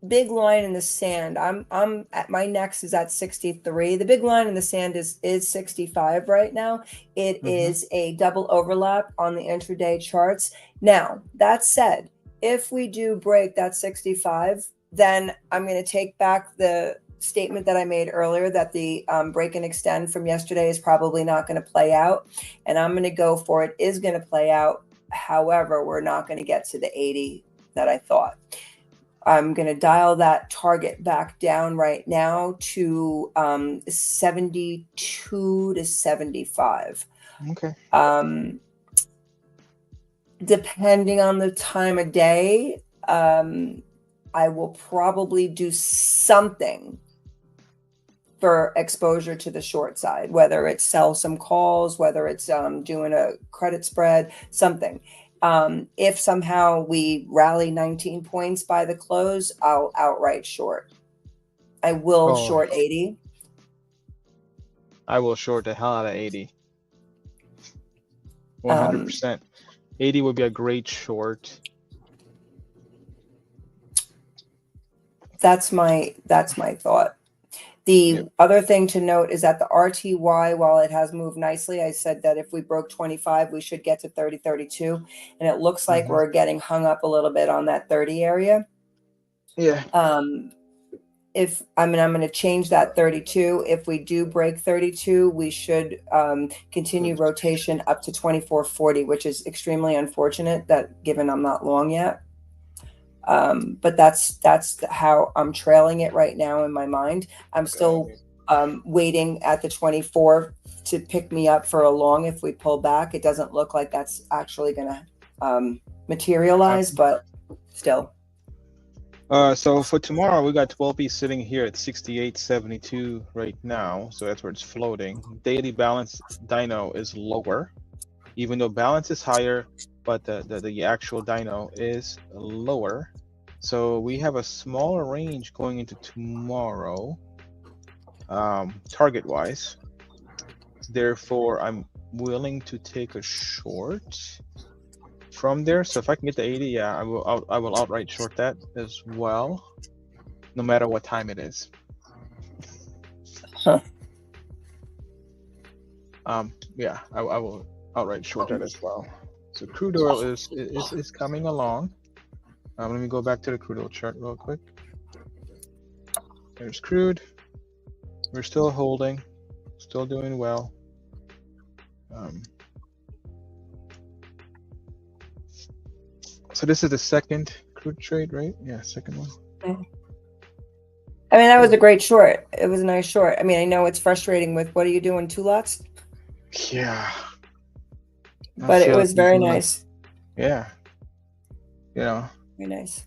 big line in the sand. I'm at my next is at 63. The big line in the sand is 65 right now. It is a double overlap on the intraday charts. Now, that said, if we do break that 65, then I'm going to take back the statement that I made earlier that the break and extend from yesterday is probably not going to play out, and I'm going to go for it is going to play out. However, we're not going to get to the 80 that I thought. I'm going to dial that target back down right now to 72 to 75. Okay. Depending on the time of day, I will probably do something for exposure to the short side, whether it's sell some calls, whether it's doing a credit spread, something. If somehow we rally 19 points by the close, I'll outright short. I will short 80. I will short the hell out of 80. 100%. 80 would be a great short. That's my thought. The other thing to note is that the RTY, while it has moved nicely, I said that if we broke 25, we should get to 30, 32. And it looks like we're getting hung up a little bit on that 30 area. Yeah. I'm going to change that 32. If we do break 32, we should continue rotation up to 24.40, which is extremely unfortunate that given I'm not long yet. But that's how I'm trailing it right now in my mind. I'm still waiting at the 24 to pick me up for a long. If we pull back, it doesn't look like that's actually going to materialize, but still. So for tomorrow, we got 12B sitting here at 68.72 right now. So that's where it's floating. Daily balance dyno is lower, even though balance is higher, but the actual dyno is lower. So we have a smaller range going into tomorrow, target wise. Therefore, I'm willing to take a short from there. So if I can get the 80, yeah, I will outright short that as well, no matter what time it is. Yeah, I will outright short that as well. So crude oil is coming along. Let me go back to the crude oil chart real quick. There's crude. We're still holding, still doing well. So this is the second crude trade, right? Yeah, second one. I mean, that was a great short. It was a nice short. I mean, I know it's frustrating with what are you doing, 2 lots? Yeah. But it was very nice. Yeah. You know. Very nice.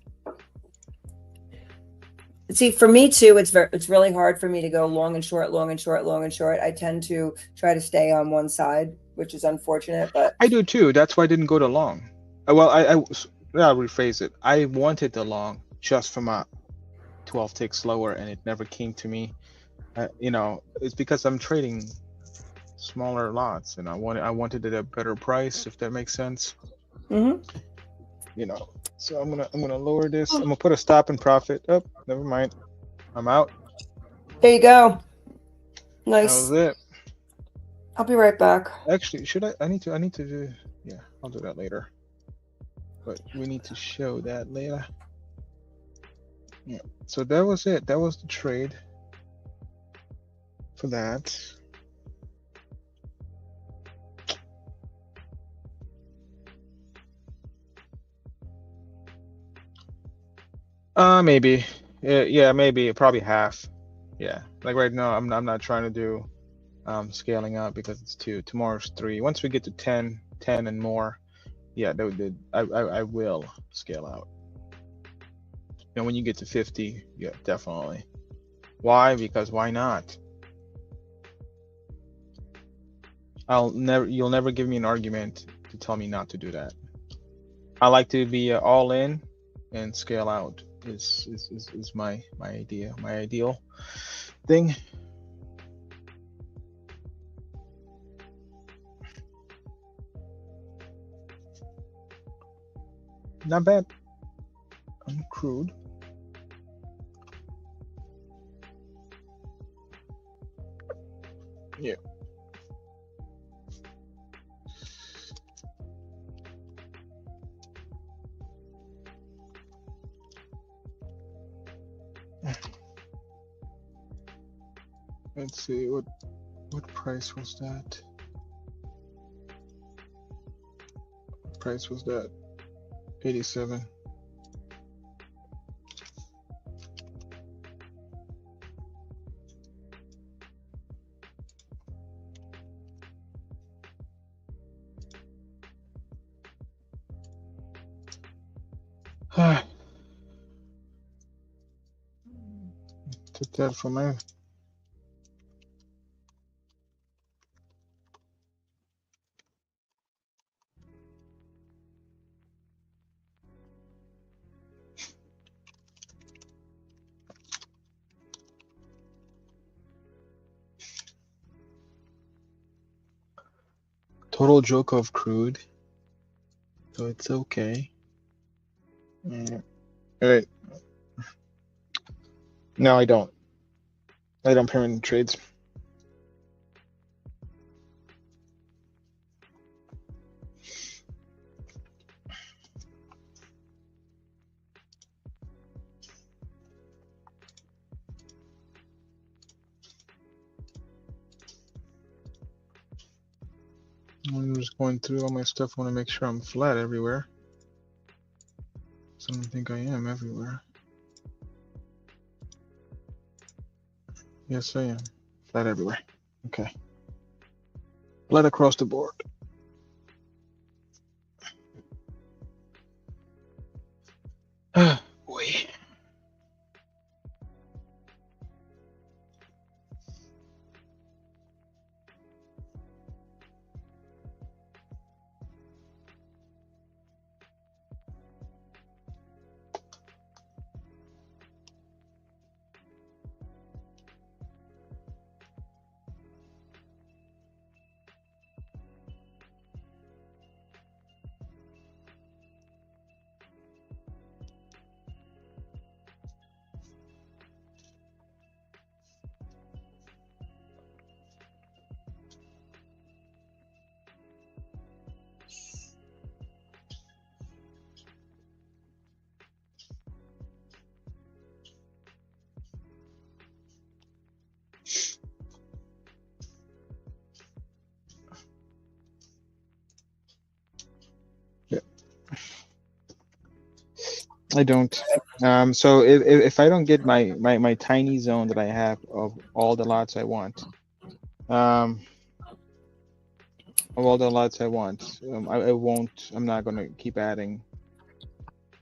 See, for me too, it's really hard for me to go long and short, long and short, long and short. I tend to try to stay on one side, which is unfortunate, but I do too. That's why I didn't go to long. Well, I'll rephrase it. I wanted the long just from a 12 ticks lower, and it never came to me. You know, it's because I'm trading smaller lots, and I wanted it at a better price, if that makes sense. You know, so I'm gonna lower this. I'm gonna put a stop and profit. Oh, never mind. I'm out. There you go. Nice. That was it. I'll be right back. Actually, should I need to do, yeah, I'll do that later. But we need to show that later. Yeah, so that was it. That was the trade for that. Maybe Yeah, maybe probably half. Yeah, like right now, I'm not trying to do scaling up because it's 2. Tomorrow's 3. Once we get to 10 and more, yeah, I will scale out. And when you get to 50, yeah, definitely. Why? Because why not? You'll never give me an argument to tell me not to do that. I like to be all in and scale out is my idea, my ideal thing. Not bad. I'm crude. Yeah. Let's see what price was that? What price was that? 87. Took that from my total joke of crude, so it's okay. All right. No, I don't. I don't permanent trades. I'm just going through all my stuff. I want to make sure I'm flat everywhere. So I don't think I am everywhere. Yes, I am. Flat everywhere. Okay. Flat across the board. Boy. Yeah. I don't. So if I don't get my tiny zone that I have of all the lots I want, of all the lots I want, I won't. I'm not gonna keep adding.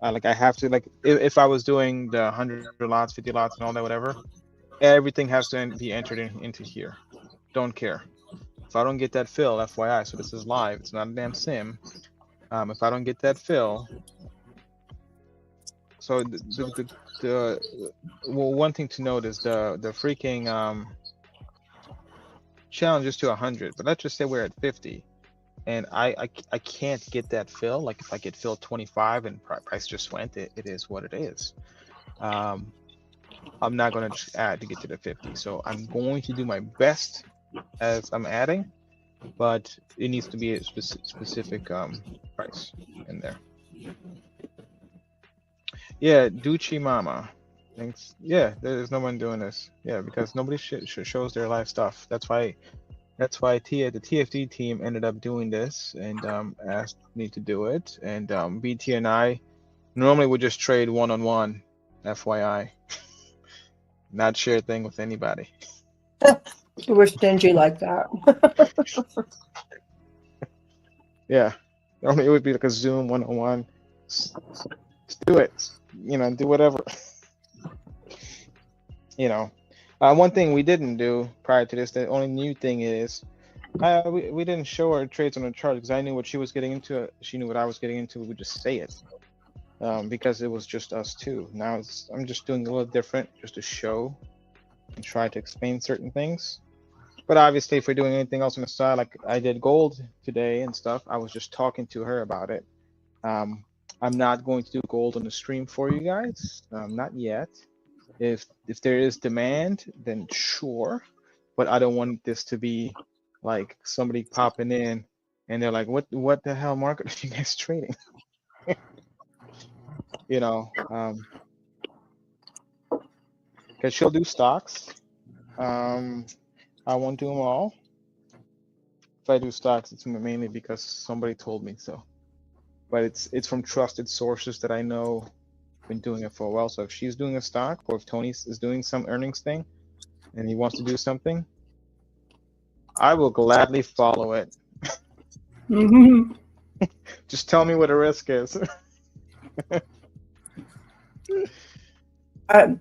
Like I have to, like if I was doing the 100 lots, 50 lots, and all that, whatever, everything has to be entered into here. Don't care. If I don't get that fill, FYI, so this is live. It's not a damn sim. If I don't get that fill, so well, one thing to note is the freaking challenge is to 100, but let's just say we're at 50, and I can't get that fill. Like if I get fill 25 and price just went, it is what it is. I'm not going to add to get to the 50, so I'm going to do my best as I'm adding, but it needs to be a specific price in there. Yeah, Ducci Mama. Thanks. Yeah, there's no one doing this. Yeah, because nobody shows their live stuff. That's why the TFD team ended up doing this and asked me to do it. And BT and I normally would just trade one-on-one, FYI. not share a thing with anybody. We're stingy like that. Yeah, normally it would be like a Zoom 1-on-1. Just do it. Do whatever. One thing we didn't do prior to this, the only new thing is, we didn't show our trades on the chart because I knew what she was getting into. She knew what I was getting into. We would just say it, because it was just us two. Now I'm just doing a little different, just to show and try to explain certain things. But obviously, if we're doing anything else on the side, like I did gold today and stuff, I was just talking to her about it. I'm not going to do gold on the stream for you guys, not yet. If there is demand, then sure, but I don't want this to be like somebody popping in and they're like, what the hell market are you guys trading? Because she'll do stocks. I won't do them all. If I do stocks, it's mainly because somebody told me so. But it's from trusted sources that I know, been doing it for a while. So if she's doing a stock, or if Tony is doing some earnings thing and he wants to do something, I will gladly follow it. Mhm. Just tell me what the risk is. I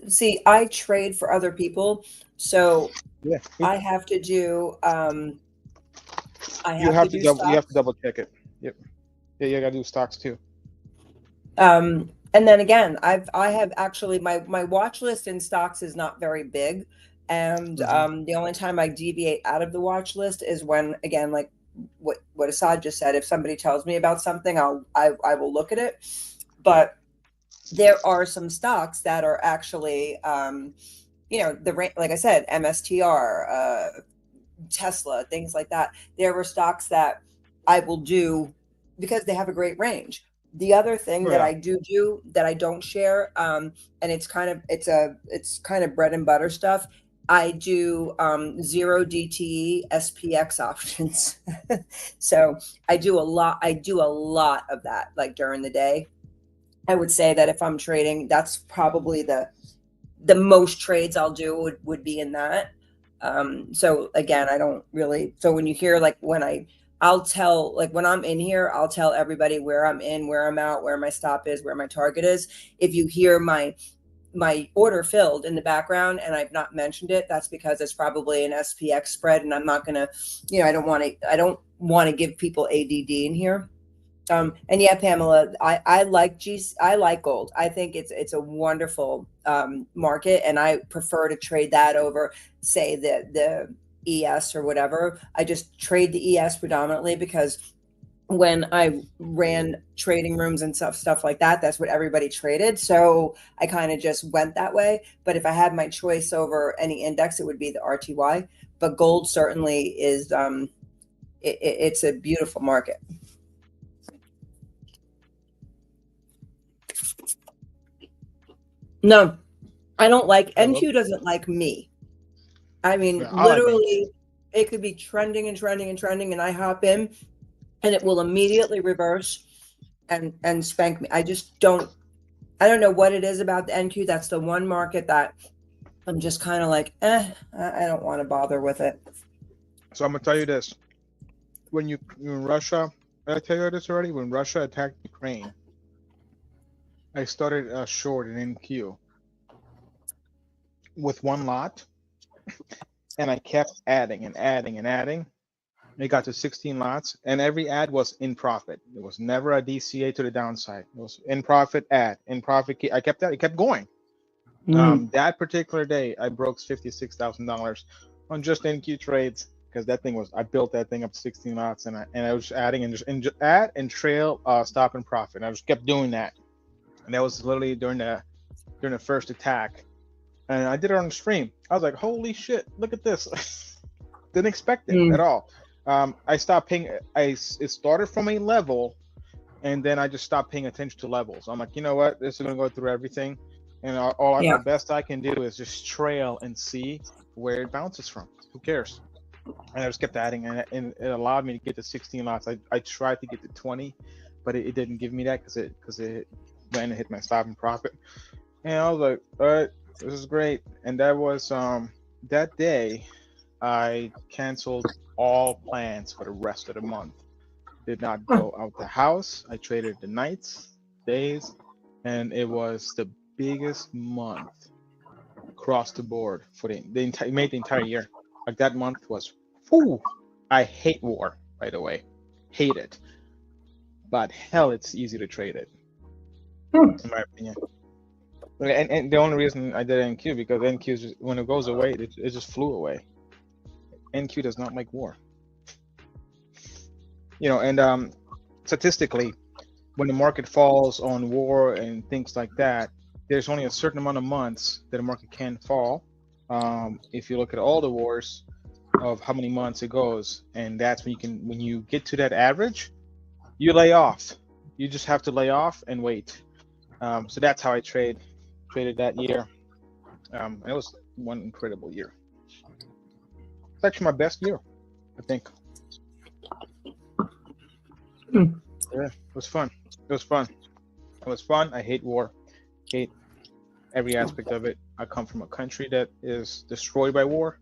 see. I trade for other people, so Yeah, I have to do. I you have have to to do double. You have to stocks. double check it. Yep. Yeah, you gotta do stocks too. And then again, I have actually my watch list in stocks is not very big, and the only time I deviate out of the watch list is when, again, like what Esad just said. If somebody tells me about something, I will look at it. But there are some stocks that are actually, like I said, MSTR, Tesla, things like that. There were stocks that I will do because they have a great range. The other thing Oh that yeah. I do that I don't share, and it's kind of bread and butter stuff. I do zero DTE SPX options. So I do a lot. I do a lot of that, like during the day. I would say that if I'm trading, that's probably the most trades I'll do would be in that. So again, I don't really. So when you hear, like, I'll tell, like, when I'm in here, I'll tell everybody where I'm in, where I'm out, where my stop is, where my target is. If you hear my order filled in the background and I've not mentioned it, that's because it's probably an SPX spread, and I'm not gonna, I don't want to give people ADD in here. And yeah, Pamela, I like I like gold. I think it's a wonderful market, and I prefer to trade that over, say, the ES or whatever. I just trade the ES predominantly because when I ran trading rooms and stuff like that, that's what everybody traded. So I kind of just went that way. But if I had my choice over any index, it would be the RTY. But gold certainly is it's a beautiful market. No, I don't like NQ. Doesn't like me. I mean, Yeah, I like it. literally, it could be trending and trending and trending, and I hop in, and it will immediately reverse and spank me. I just don't. I don't know what it is about the NQ. That's the one market that I'm just kind of like, I don't want to bother with it. So I'm gonna tell you this: when Russia, did I tell you this already? When Russia attacked Ukraine, I started a short in NQ with one lot, and I kept adding and adding and adding. It got to 16 lots, and every ad was in profit. It was never a DCA to the downside. It was in profit ad, in profit. I kept that. It kept going. That particular day, I broke $56,000 on just NQ trades because that thing was. I built that thing up to 16 lots, and I was adding and just add and trail, stop and profit. And I just kept doing that, and that was literally during the first attack, and I did it on the stream. I was like, "Holy shit! Look at this!" Didn't expect it at all. I stopped paying. It started from a level, and then I just stopped paying attention to levels. I'm like, you know what? This is gonna go through everything, and the best I can do is just trail and see where it bounces from. Who cares? And I just kept adding, and it allowed me to get to 16 lots. I tried to get to 20, but it didn't give me that because it went and hit my stop and profit. And I was like, all right, this is great. And that was that day I canceled all plans for the rest of the month. Did not go out the house. I traded the nights, days, and it was the biggest month across the board for the entire made the entire year. Like that month was whew. I hate war, by the way. Hate it. But hell, it's easy to trade it, in my opinion. And the only reason I did NQ because NQ is just, when it goes away, it just flew away. NQ does not like war. You know, and statistically, when the market falls on war and things like that, there's only a certain amount of months that the market can fall. If you look at all the wars of how many months it goes, and that's when you get to that average, you lay off. You just have to lay off and wait. So that's how I traded that year. And it was one incredible year. It's actually my best year, I think. Yeah, it was fun. It was fun. It was fun. I hate war. Hate every aspect of it. I come from a country that is destroyed by war.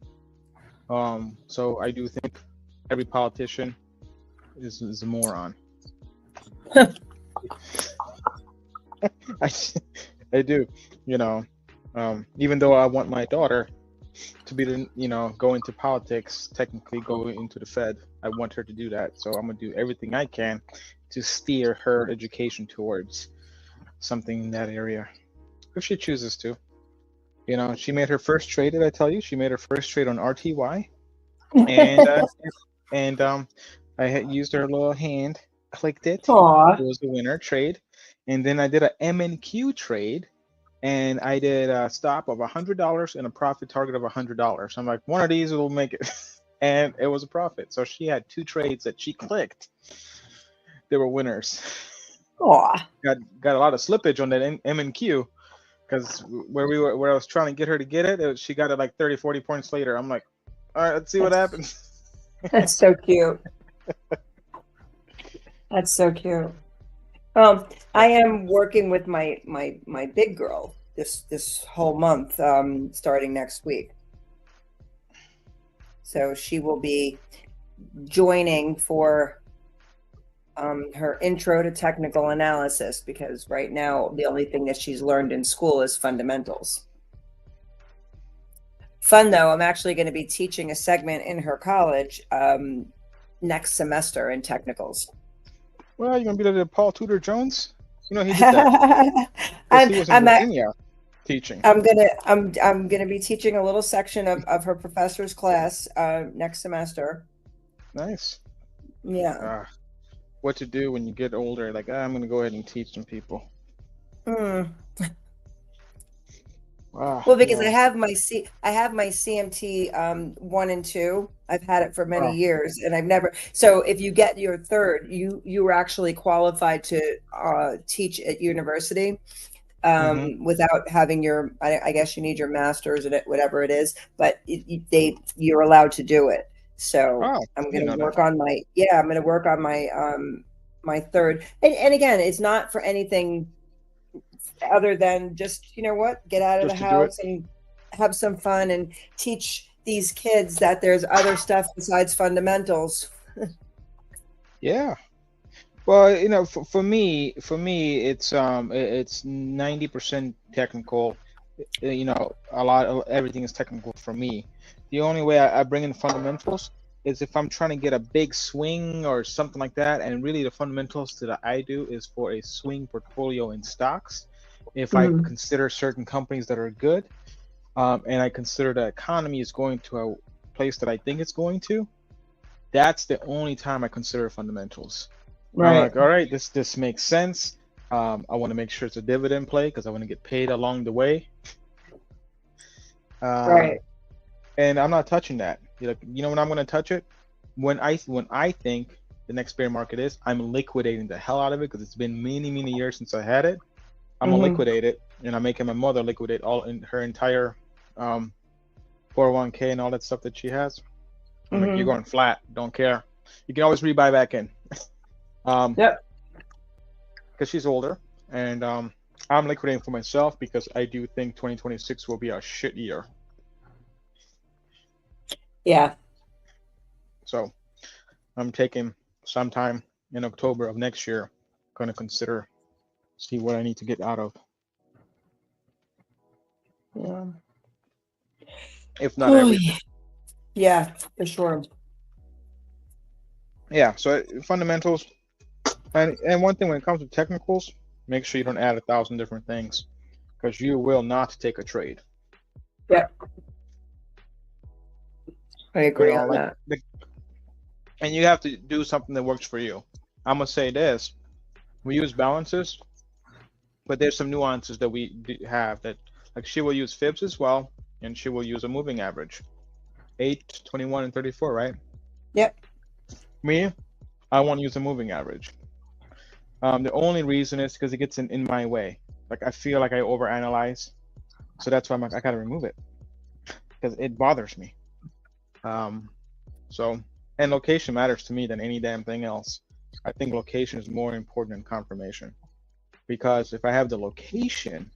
So I do think every politician is a moron. I do, you know. Even though I want my daughter to be go into politics, technically go into the Fed. I want her to do that. So I'm gonna do everything I can to steer her education towards something in that area, if she chooses to. You know, she made her first trade. Did I tell you she made her first trade on RTY? And I had used her little hand, clicked it. Aw. It was the winner trade, and then I did a MNQ trade, and I did a stop of $100 and a profit target of $100. I'm like, one of these will make it, and it was a profit. So she had two trades that she clicked. They were winners. Aw. Got a lot of slippage on that MNQ because where I was trying to get her to get it, she got it like 30, 40 points later. I'm like, all right, let's see what happens. That's so cute. That's so cute. I am working with my big girl this whole month, starting next week. So she will be joining for her intro to technical analysis, because right now the only thing that she's learned in school is fundamentals. Fun though, I'm actually going to be teaching a segment in her college next semester in technicals. Well, you're gonna be the Paul Tudor Jones. You know he did that. 'Cause he was in Virginia teaching. I'm gonna be teaching a little section of her professor's class next semester. Nice. Yeah. What to do when you get older? Like, I'm gonna go ahead and teach some people. Well, because I have my CMT 1 and 2. I've had it for many years, and I've never. So if you get your third, you were actually qualified to teach at university without having your. I guess you need your master's in it, whatever it is, but you're allowed to do it. So I'm going to work on my I'm going to work on my my third, and again, it's not for anything other than just, get out of the house and have some fun and teach these kids that there's other stuff besides fundamentals. Yeah. Well, for me, it's 90% technical. Everything is technical for me. The only way I bring in fundamentals is if I'm trying to get a big swing or something like that. And really the fundamentals that I do is for a swing portfolio in stocks. If I consider certain companies that are good, and I consider the economy is going to a place that I think it's going to, that's the only time I consider fundamentals. Right. I'm like, all right, this makes sense. I want to make sure it's a dividend play because I want to get paid along the way. Right. And I'm not touching that. When I'm going to touch it? When I think the next bear market is, I'm liquidating the hell out of it because it's been many, many years since I had it. I'm gonna liquidate it, and I'm making my mother liquidate all in her entire 401k and all that stuff that she has. I'm like, you're going flat. Don't care. You can always rebuy back in. Yep. Because she's older, and I'm liquidating for myself because I do think 2026 will be a shit year. Yeah. So I'm taking sometime in October of next year, going to consider see what I need to get out of, Yeah. if not Oh, everything. yeah, for sure. Yeah. So fundamentals, and one thing when it comes to technicals, make sure you don't add 1,000 different things because you will not take a trade. Yep. I You agree know, on like that. and you have to do something that works for you. I'm gonna say this: we use balances, but there's some nuances that we have that, like she will use fibs as well, and she will use a moving average, 8, 21, and 34, right? Yep. Me, I want to use a moving average. The only reason is because it gets in my way. Like I feel like I overanalyze, so that's why I'm like I gotta remove it because it bothers me. Um, so and location matters to me than any damn thing else. I think location is more important than confirmation because if I have the location,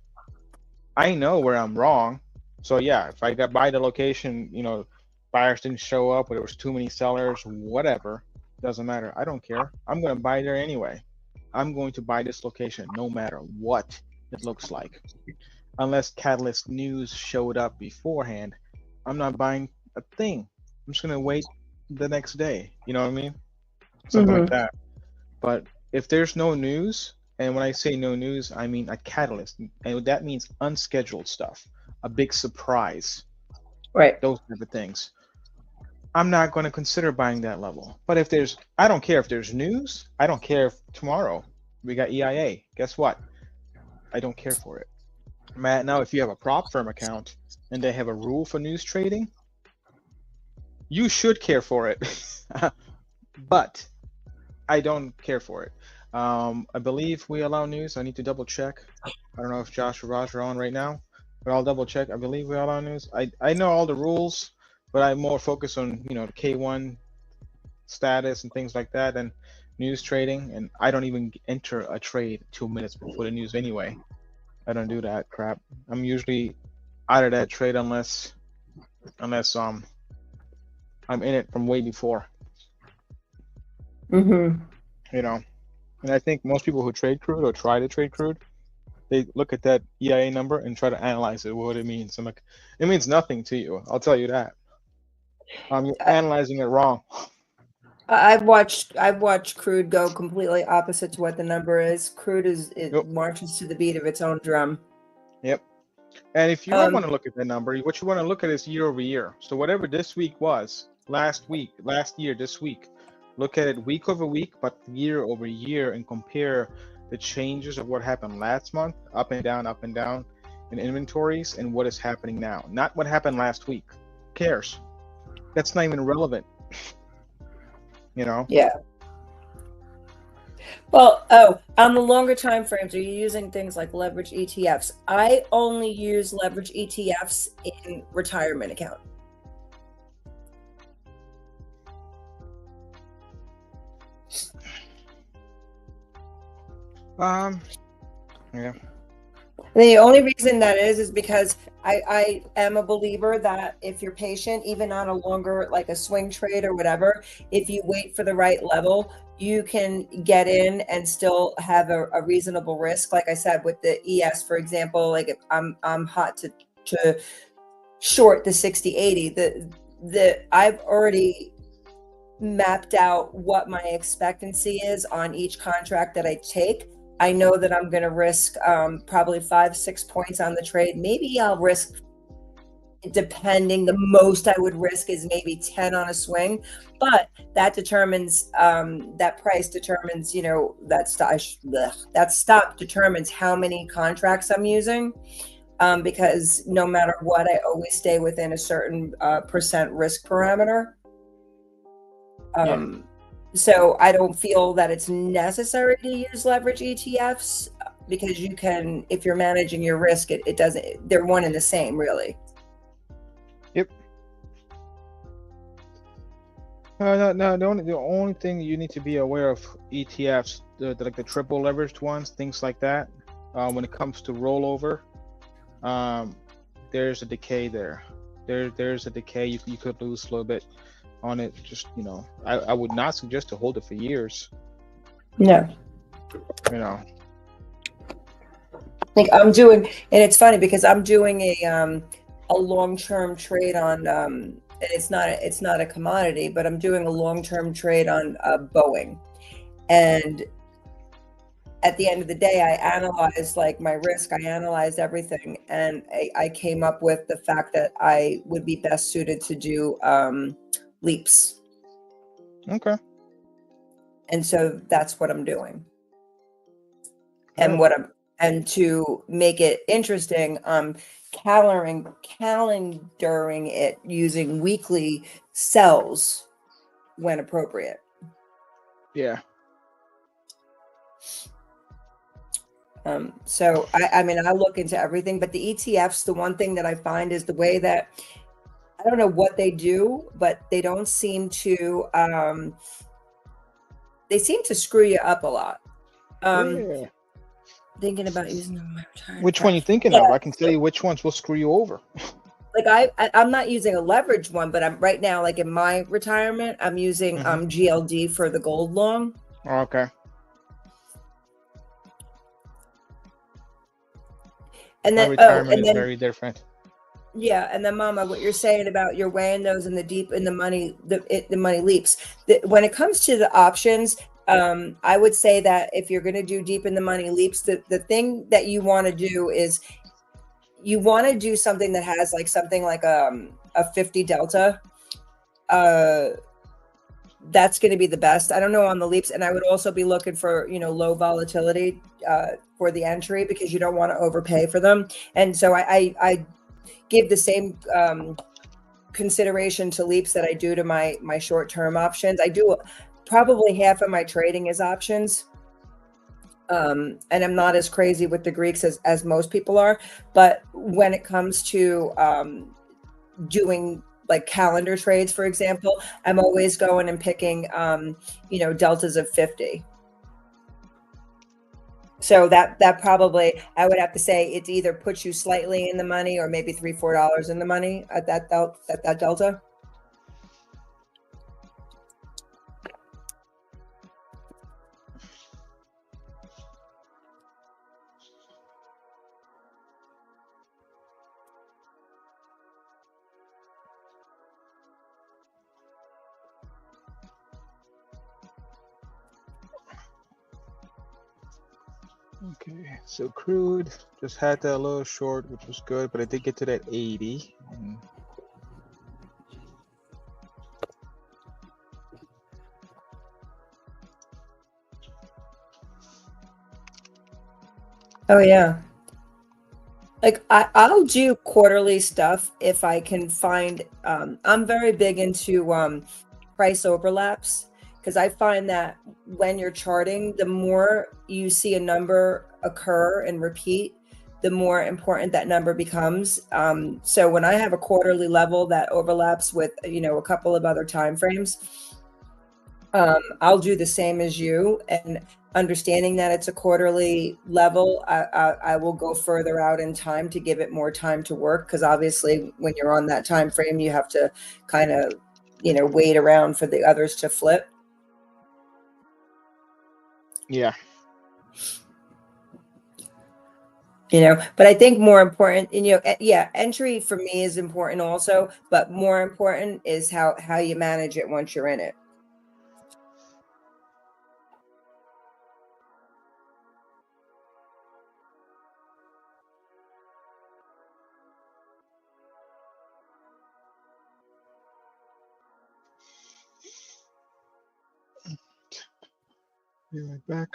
I know where I'm wrong. So yeah, if I got by the location, you know, buyers didn't show up or there was too many sellers, whatever, doesn't matter. I don't care. I'm gonna buy there anyway. I'm going to buy this location no matter what it looks like. Unless Catalyst News showed up beforehand, I'm not buying a thing. I'm just gonna wait the next day. You know what I mean? Something like Mm-hmm. that. But if there's no news, and when I say no news, I mean a catalyst, and that means unscheduled stuff, a big surprise, Right. those type of things. I'm not going to consider buying that level. But if there's, I don't care if there's news. I don't care if tomorrow we got EIA. Guess what? I don't care for it. Matt, now if you have a prop firm account and they have a rule for news trading, you should care for it. But I don't care for it. I believe we allow news. I need to double check. I don't know if Josh or Raj are on right now, but I'll double check. I believe we allow news. I know all the rules, but I'm more focused on the K1 status and things like that and news trading. And I don't even enter a trade 2 minutes before the news anyway. I don't do that crap. I'm usually out of that trade unless I'm in it from way before. Mm-hmm. And I think most people who trade crude or try to trade crude, they look at that EIA number and try to analyze it, what it means. I'm like, it means nothing to you. I'll tell you that. You're analyzing it wrong. I've watched crude go completely opposite to what the number is. Crude it Yep. marches to the beat of its own drum. Yep. And if you don't Um, want to look at that number, what you want to look at is year over year. So whatever this week was, last year, this week, look at it week over week, but year over year, and compare the changes of what happened last month, up and down in inventories, and what is happening now. Not what happened last week. Who cares? That's not even relevant. Yeah. Well, on the longer time frames, are you using things like leverage ETFs? I only use leverage ETFs in retirement account. Yeah. The only reason that is because I am a believer that if you're patient, even on a longer, like a swing trade or whatever, if you wait for the right level, you can get in and still have a reasonable risk. Like I said, with the ES, for example, like if I'm hot to short the 60/80. I've already mapped out what my expectancy is on each contract that I take. I know that I'm going to risk probably 5-6 points on the trade. Maybe I'll risk, depending, the most I would risk is maybe 10 on a swing, but that determines that price determines, that stop determines how many contracts I'm using. Because no matter what, I always stay within a certain percent risk parameter. So I don't feel that it's necessary to use leverage ETFs because you can, if you're managing your risk, it doesn't, they're one and the same, really. Yep. No. The only thing you need to be aware of ETFs, like the triple leveraged ones, things like that. when it comes to rollover, um, there's a decay there. There's a decay. You could lose a little bit on it. Just I would not suggest to hold it for years. No. Like I'm doing, and it's funny because I'm doing a long-term trade on and it's not a commodity, but I'm doing a long-term trade on Boeing. And at the end of the day, I analyzed like my risk, I analyzed everything, and I came up with the fact that I would be best suited to do leaps. Okay. And so that's what I'm doing. Good. And to make it interesting, calendaring it using weekly cells when appropriate. Yeah. So I mean, I look into everything, but the ETFs, the one thing that I find is the way that I don't know what they do, but they don't seem to they seem to screw you up a lot. Yeah. Thinking about using them in my retirement. Which one you thinking of? I can tell you which ones will screw you over. Like I'm not using a leverage one, but I'm right now, like in my retirement, I'm using GLD for the gold long. Okay. And My then retirement is very different. Yeah, and then Mama, what you're saying about you're weighing those in the money, the money leaps. When it comes to the options, I would say that if you're going to do deep in the money leaps, the thing that you want to do is you want to do something that has like something like a 50 delta. That's going to be the best. I don't know on the leaps, and I would also be looking for low volatility for the entry because you don't want to overpay for them. And so I give the same consideration to leaps that I do to my short-term options. I do probably half of my trading is options. And I'm not as crazy with the Greeks as most people are. But when it comes to doing like calendar trades, for example, I'm always going and picking, deltas of 50. So that probably, I would have to say it either puts you slightly in the money or maybe $3-4 in the money at that delta. Okay, so crude just had that little short, which was good, but I did get to that 80. Oh yeah. Like I'll do quarterly stuff if I can find. I'm very big into price overlaps because I find that when you're charting, the more you see a number occur and repeat, the more important that number becomes. So when I have a quarterly level that overlaps with a couple of other time frames, I'll do the same as you, and understanding that it's a quarterly level, I will go further out in time to give it more time to work, because obviously when you're on that time frame, you have to kind of wait around for the others to flip. Yeah. But I think more important, yeah, entry for me is important also, but more important is how you manage it once you're in it. Be right back.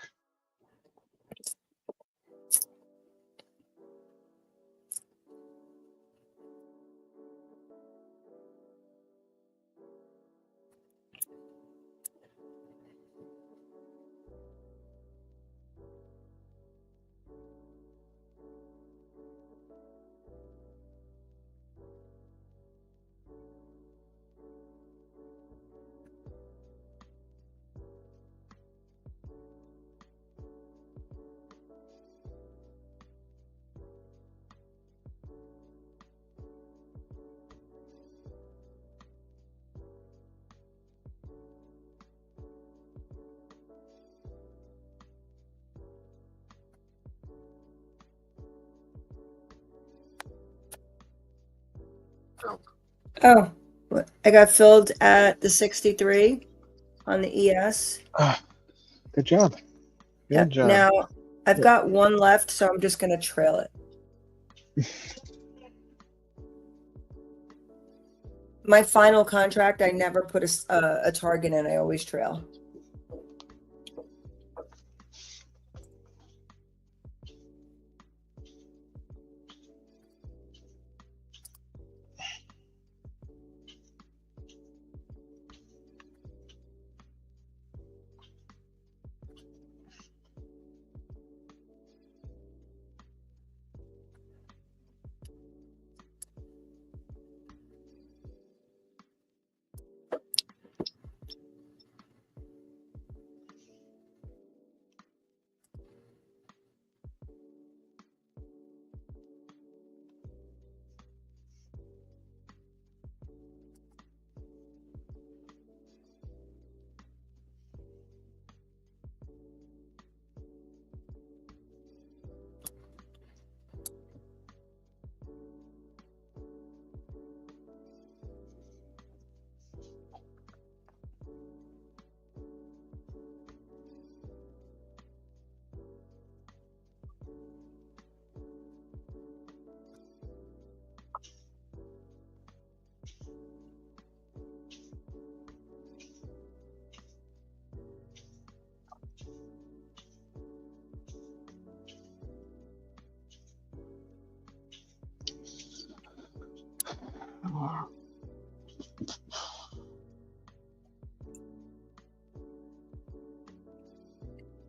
Oh, I got filled at the 63 on the ES. Good job. Good Yep. job. Now I've Yep. got one left, so I'm just going to trail it. My final contract, I never put a target in. I always trail.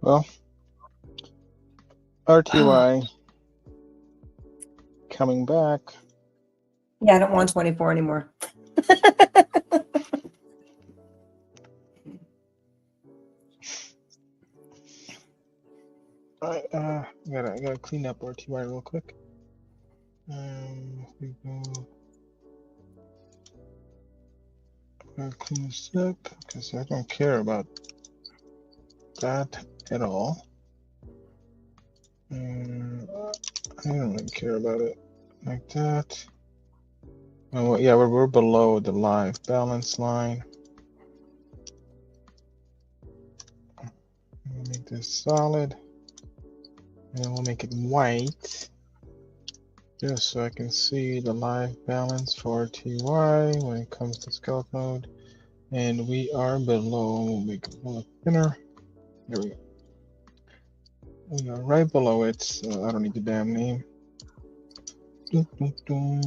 Well, RTY coming back. Yeah, I don't want 24 anymore. I gotta clean up RTY real quick. We go. Gotta clean this up because I don't care about that at all. I don't really care about it like that. Oh, yeah, we're below the live balance line. We'll make this solid, and then we'll make it white, just so I can see the live balance for TY when it comes to scalp mode. And we are below. We'll make it a little thinner. There we go. We are right below it, so I don't need the damn name. Dun, dun, dun.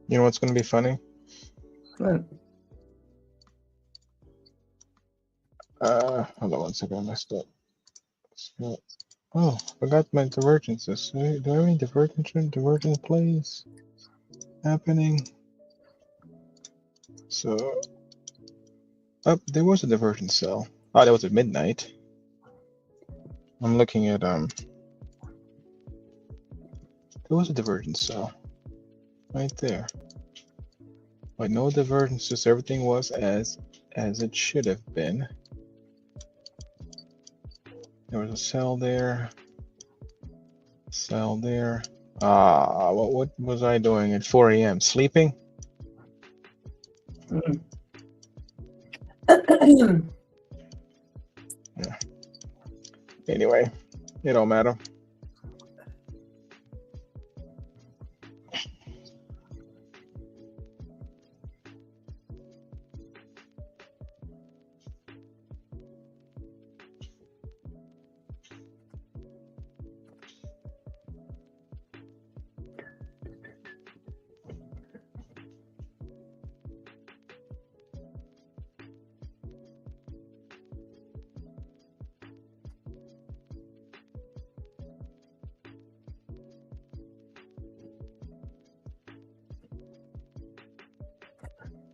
You know what's going to be funny? What? Hold on one second, I messed up. So, oh, forgot my divergences. Do I have any divergent plays happening? So, there was a divergent cell. Oh, that was at midnight. I'm looking at there was a divergent cell right there. But no divergences. Everything was as it should have been. There was a cell there. Cell there. What was I doing at 4 a.m.? Sleeping? Yeah. Anyway, it don't matter.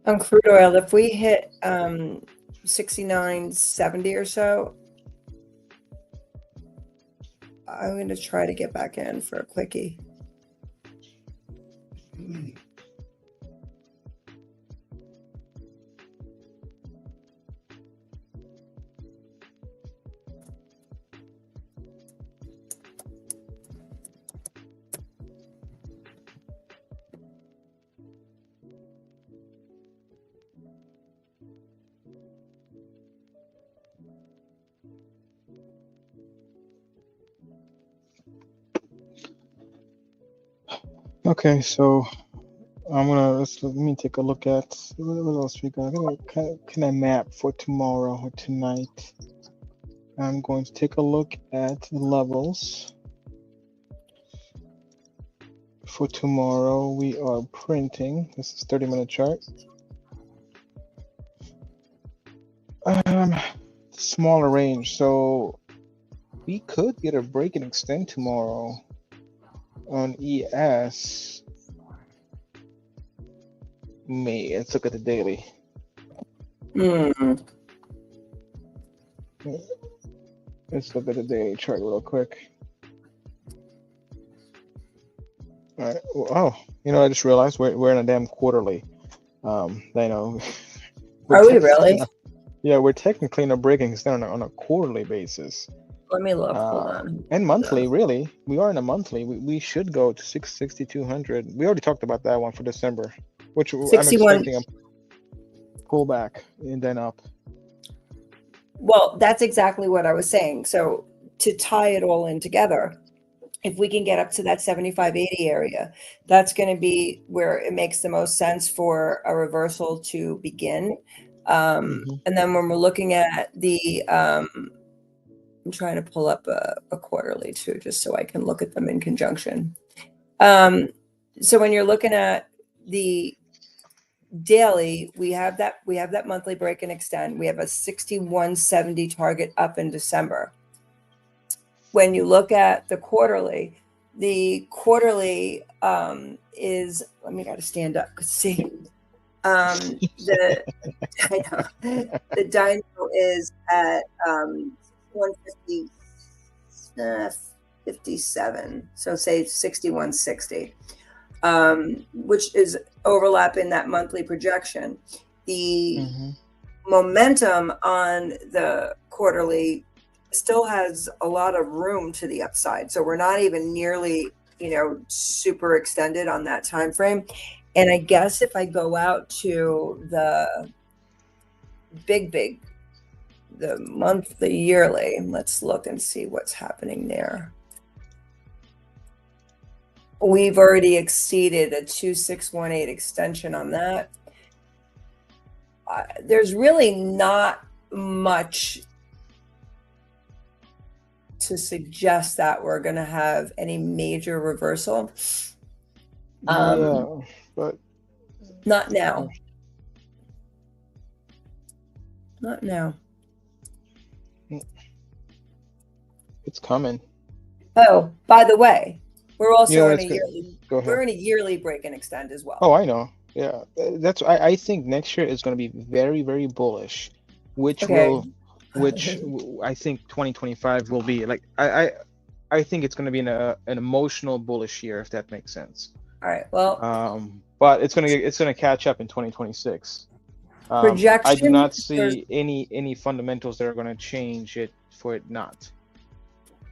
On crude oil, if we hit 69.70 or so, I'm going to try to get back in for a quickie. Okay, so let me take a look at what else we got. Can I map for tomorrow or tonight? I'm going to take a look at the levels. For tomorrow, we are printing. This is 30-minute chart. Smaller range, so we could get a break and extend tomorrow on ES. Let's look at the daily. Let's look at the daily chart real quick. All right. Oh, I just realized we're in a damn quarterly. I know. Are we really? Yeah, we're technically in a breaking extend on a quarterly basis. Let me look. Hold on. And monthly, really. We are in a monthly. We should go to 6,200. We already talked about that one for December, which 61. I'm expecting a pullback and then up. Well, that's exactly what I was saying. So to tie it all in together, if we can get up to that 75-80 area, that's going to be where it makes the most sense for a reversal to begin. And then when we're looking at the, I'm trying to pull up a quarterly too, just so I can look at them in conjunction. So when you're looking at the daily, we have that monthly break and extend. We have a 6170 target up in December. When you look at the quarterly is, let me gotta stand up. See, the dino is at 150, 57. So say 6160, which is overlapping that monthly projection. The momentum on the quarterly still has a lot of room to the upside, so we're not even nearly super extended on that time frame. And I guess if I go out to the the yearly, let's look and see what's happening there. We've already exceeded a 2618 extension on that. There's really not much to suggest that we're going to have any major reversal. But not now. Not now. It's coming. Oh, by the way, we're also in a yearly. Go ahead. We're in a yearly break and extend as well. Oh, I know. Yeah, I think next year is going to be very, very bullish, which I think 2025 will be like I think it's going to be an emotional bullish year, if that makes sense. All right. Well, but it's gonna catch up in 2026. Projection. I do not see any fundamentals that are going to change it for it not.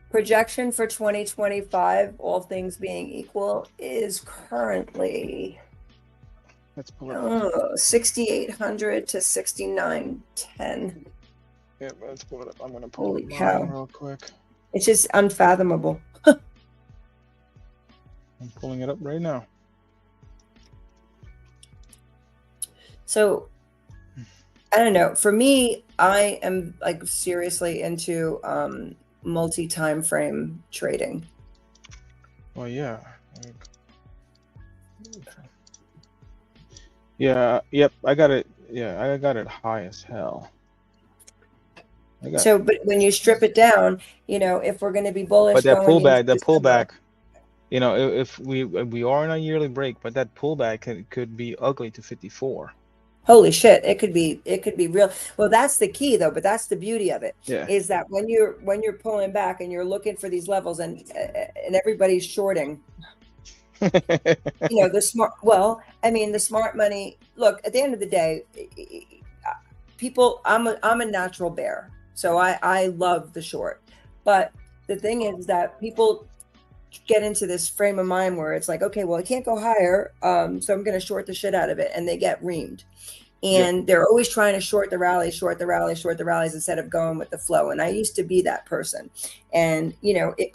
Projection for 2025, all things being equal, is currently, let's pull it up. 6,800 to 6,910. Yeah, let's pull it up. I'm gonna pull Holy it cow. real quick. It's just unfathomable. I'm pulling it up right now. So, I don't know. For me, I am like seriously into multi-time frame trading. Well, yeah. Yeah. Yep. I got it. Yeah, I got it high as hell. But when you strip it down, if we're going to be bullish, but that pullback, if we are in a yearly break, but that pullback could be ugly to 54. Holy shit, it could be real. Well, that's the key though, but that's the beauty of it. Yeah. Is that when you're pulling back and you're looking for these levels and everybody's shorting. The smart money, look, at the end of the day, people, I'm a natural bear. So I love the short. But the thing is that people get into this frame of mind where it's like, okay, well, I can't go higher, so I'm going to short the shit out of it, and they get reamed. and they're always trying to short the rallies instead of going with the flow. And I used to be that person. And,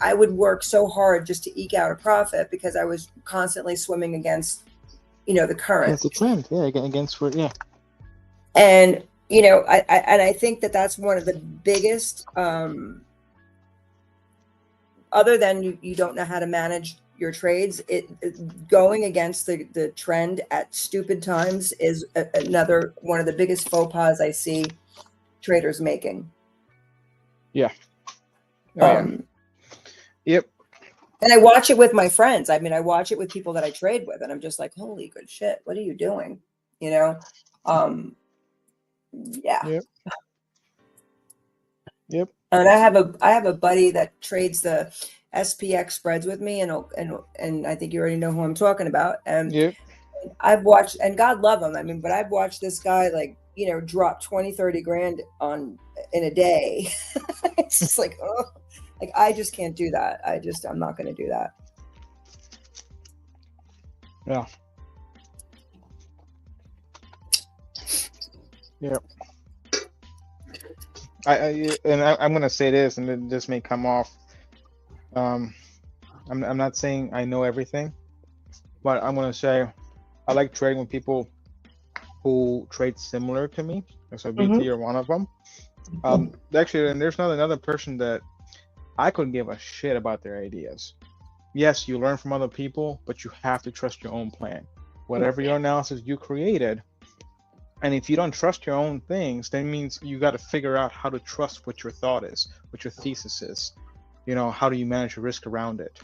I would work so hard just to eke out a profit because I was constantly swimming against, the current. Against the trend. Yeah. Against what? Yeah. And, I think that's one of the biggest, other than you don't know how to manage your trades, going against the trend at stupid times is another one of the biggest faux pas I see traders making. Yeah. Yep. And I watch it with my friends. I mean, I watch it with people that I trade with, and I'm just like, holy good shit, what are you doing? Yeah. Yep. And I have a buddy that trades the SPX spreads with me, and I think you already know who I'm talking about. And I've watched, and God love him. I mean, but I've watched this guy drop 20, 30 grand in a day. It's just like, oh, like I just can't do that. I'm not going to do that. Yeah. Yeah. I'm going to say this, and this may come off. I'm not saying I know everything, but I'm going to say I like trading with people who trade similar to me. So BT, you're one of them. Actually, and there's not another person that I couldn't give a shit about their ideas. Yes, you learn from other people, but you have to trust your own plan. Whatever your analysis you created, and if you don't trust your own things, that means you got to figure out how to trust what your thought is, what your thesis is. How do you manage your risk around it?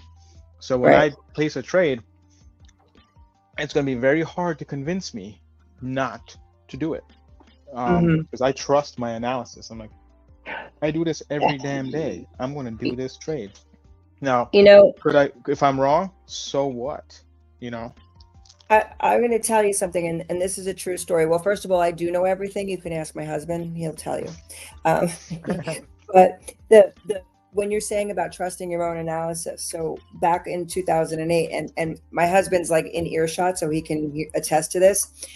So when I place a trade, it's going to be very hard to convince me not to do it, because I trust my analysis. I'm like, I do this every damn day. I'm going to do this trade. Now, if I'm wrong, so what? I'm going to tell you something, and this is a true story. Well, first of all, I do know everything. You can ask my husband; he'll tell you. But when you're saying about trusting your own analysis, so back in 2008, and my husband's like in earshot, so he can attest to this.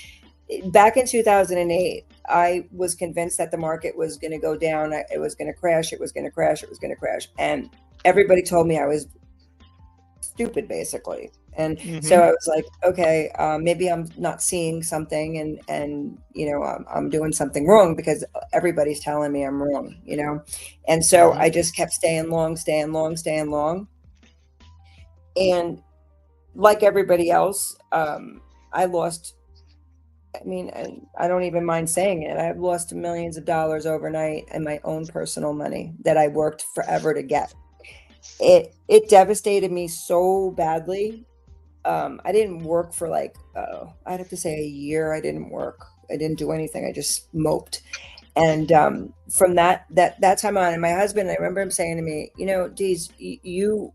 Back in 2008, I was convinced that the market was going to go down. It was going to crash. It was going to crash. It was going to crash, and everybody told me I was stupid, basically. And so I was like, okay, maybe I'm not seeing something, and I'm doing something wrong because everybody's telling me I'm wrong, And so I just kept staying long. And like everybody else, I lost. I mean, I don't even mind saying it. I've lost millions of dollars overnight in my own personal money that I worked forever to get. It devastated me so badly. I didn't work for I'd have to say a year. I didn't work. I didn't do anything. I just moped. And from that time on, and my husband, I remember him saying to me, Deez, you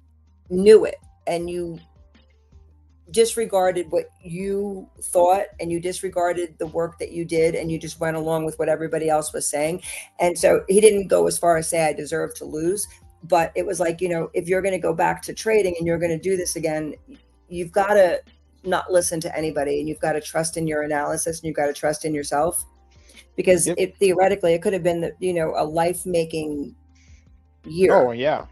knew it, and you disregarded what you thought, and you disregarded the work that you did, and you just went along with what everybody else was saying. And so he didn't go as far as say I deserve to lose, but it was like, if you're going to go back to trading and you're going to do this again, you've got to not listen to anybody, and you've got to trust in your analysis, and you've got to trust in yourself, because it theoretically it could have been a life-making year. Oh yeah.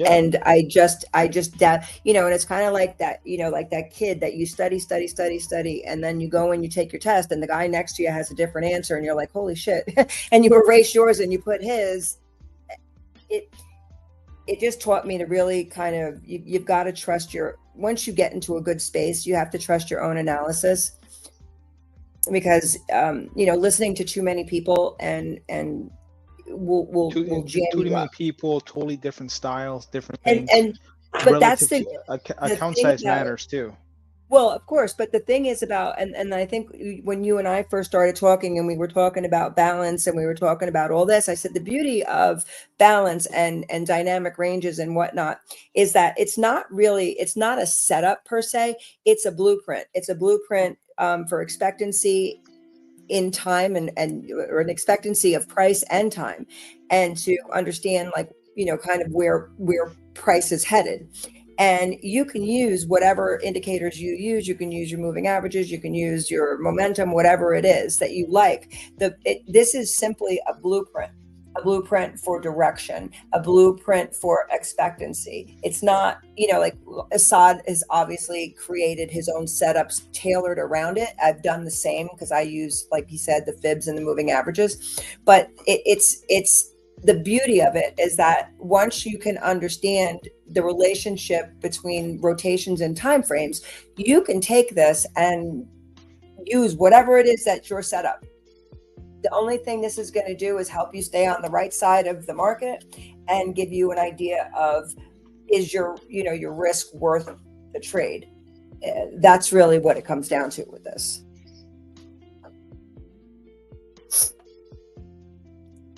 And I just that, and it's kind of like that, like that kid that you study, and then you go and you take your test, and the guy next to you has a different answer, and you're like, holy shit. And you erase yours and you put his. It just taught me to really kind of, you've got to trust once you get into a good space, you have to trust your own analysis, because listening to too many people and will jam too you many up. people, totally different styles, different things. But that's the account size matters too. Well, of course, but the thing is about, and I think when you and I first started talking, and we were talking about balance, and we were talking about all this, I said the beauty of balance and dynamic ranges and whatnot is that it's not a setup per se. It's a blueprint. It's a blueprint for expectancy in time, or an expectancy of price and time, and to understand kind of where price is headed. And you can use whatever indicators you use. You can use your moving averages. You can use your momentum, whatever it is that you like. This is simply a blueprint for direction, a blueprint for expectancy. It's not, like Esad has obviously created his own setups tailored around it. I've done the same because I use, like he said, the fibs and the moving averages. But it's the beauty of it is that once you can understand the relationship between rotations and time frames, you can take this and use whatever it is that you're set up. The only thing this is going to do is help you stay on the right side of the market and give you an idea of, is your risk worth the trade? That's really what it comes down to with this.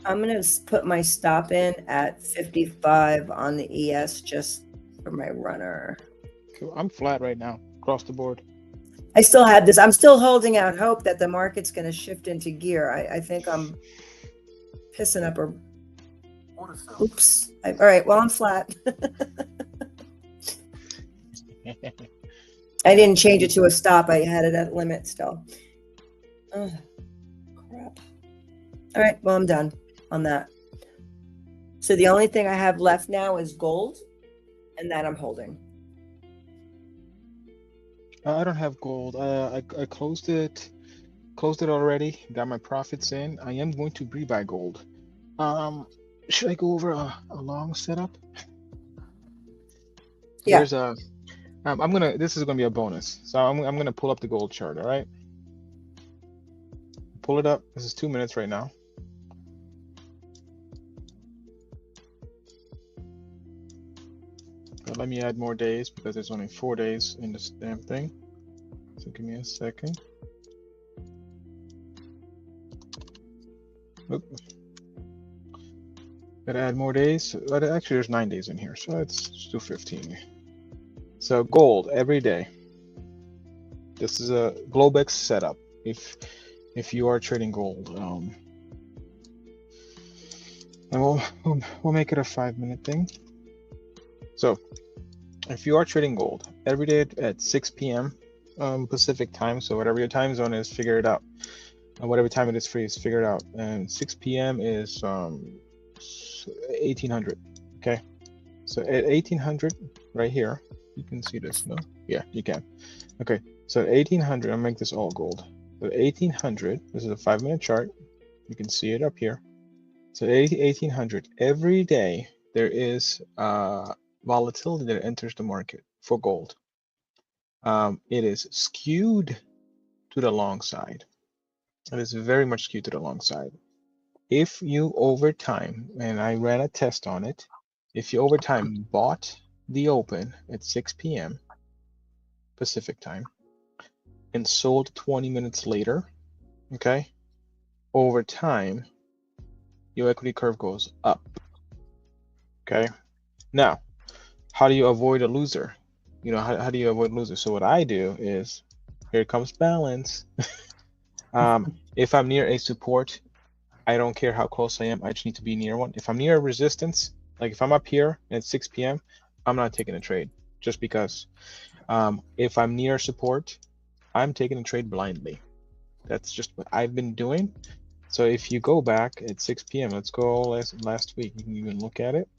I'm going to put my stop in at 55 on the ES just for my runner. Cool. I'm flat right now across the board. I still have this. I'm still holding out hope that the market's going to shift into gear. I think I'm pissing up a... Oops. All right. Well, I'm flat. I didn't change it to a stop. I had it at limit still. Oh, crap. All right. Well, I'm done on that. So the only thing I have left now is gold, and that I'm holding. I don't have gold. I closed it already. Got my profits in. I am going to rebuy gold. Should I go over a long setup? Yeah. There's a. This is gonna be a bonus. So I'm gonna pull up the gold chart. All right. Pull it up. This is 2 minutes right now. But let me add more days because there's only 4 days in this damn thing. So give me a second. Oop. Gotta add more days. But actually, there's 9 days in here, so let's do 15. So gold every day. This is a Globex setup. If you are trading gold, and we'll make it a 5-minute thing. So if you are trading gold every day at 6 p.m. Pacific time, so whatever your time zone is, figure it out. And whatever time it is for you, figure it out. And 6 p.m. is 1800. Okay, so at 1800 right here, you can see this. No, yeah, you can. Okay, so at 1800, I'll make this all gold. So 1800, this is a 5-minute chart. You can see it up here. So 1800, every day there is volatility that enters the market for gold. It is skewed to the long side. It is very much skewed to the long side. If you over time, and I ran a test on it, if you over time bought the open at 6 p.m. Pacific time and sold 20 minutes later, okay, over time, your equity curve goes up. Okay, now, how do you avoid a loser? How do you avoid losers? So what I do is, here comes balance. If I'm near a support, I don't care how close I am. I just need to be near one. If I'm near a resistance, like if I'm up here at 6 p.m., I'm not taking a trade just because. If I'm near support, I'm taking a trade blindly. That's just what I've been doing. So if you go back at 6 p.m., let's go last week. You can even look at it.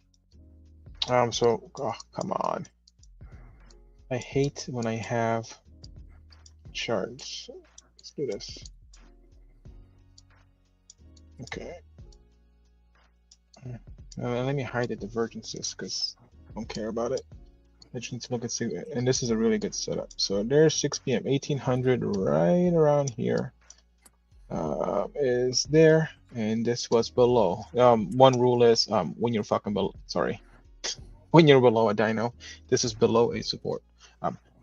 So, oh, come on. I hate when I have charts. Let's do this. Okay. Let me hide the divergences because I don't care about it. I just need to look at, and this is a really good setup. So there's 6 p.m. 1800 right around here is there, and this was below. One rule is when you're fucking below, when you're below a dyno, this is below a support.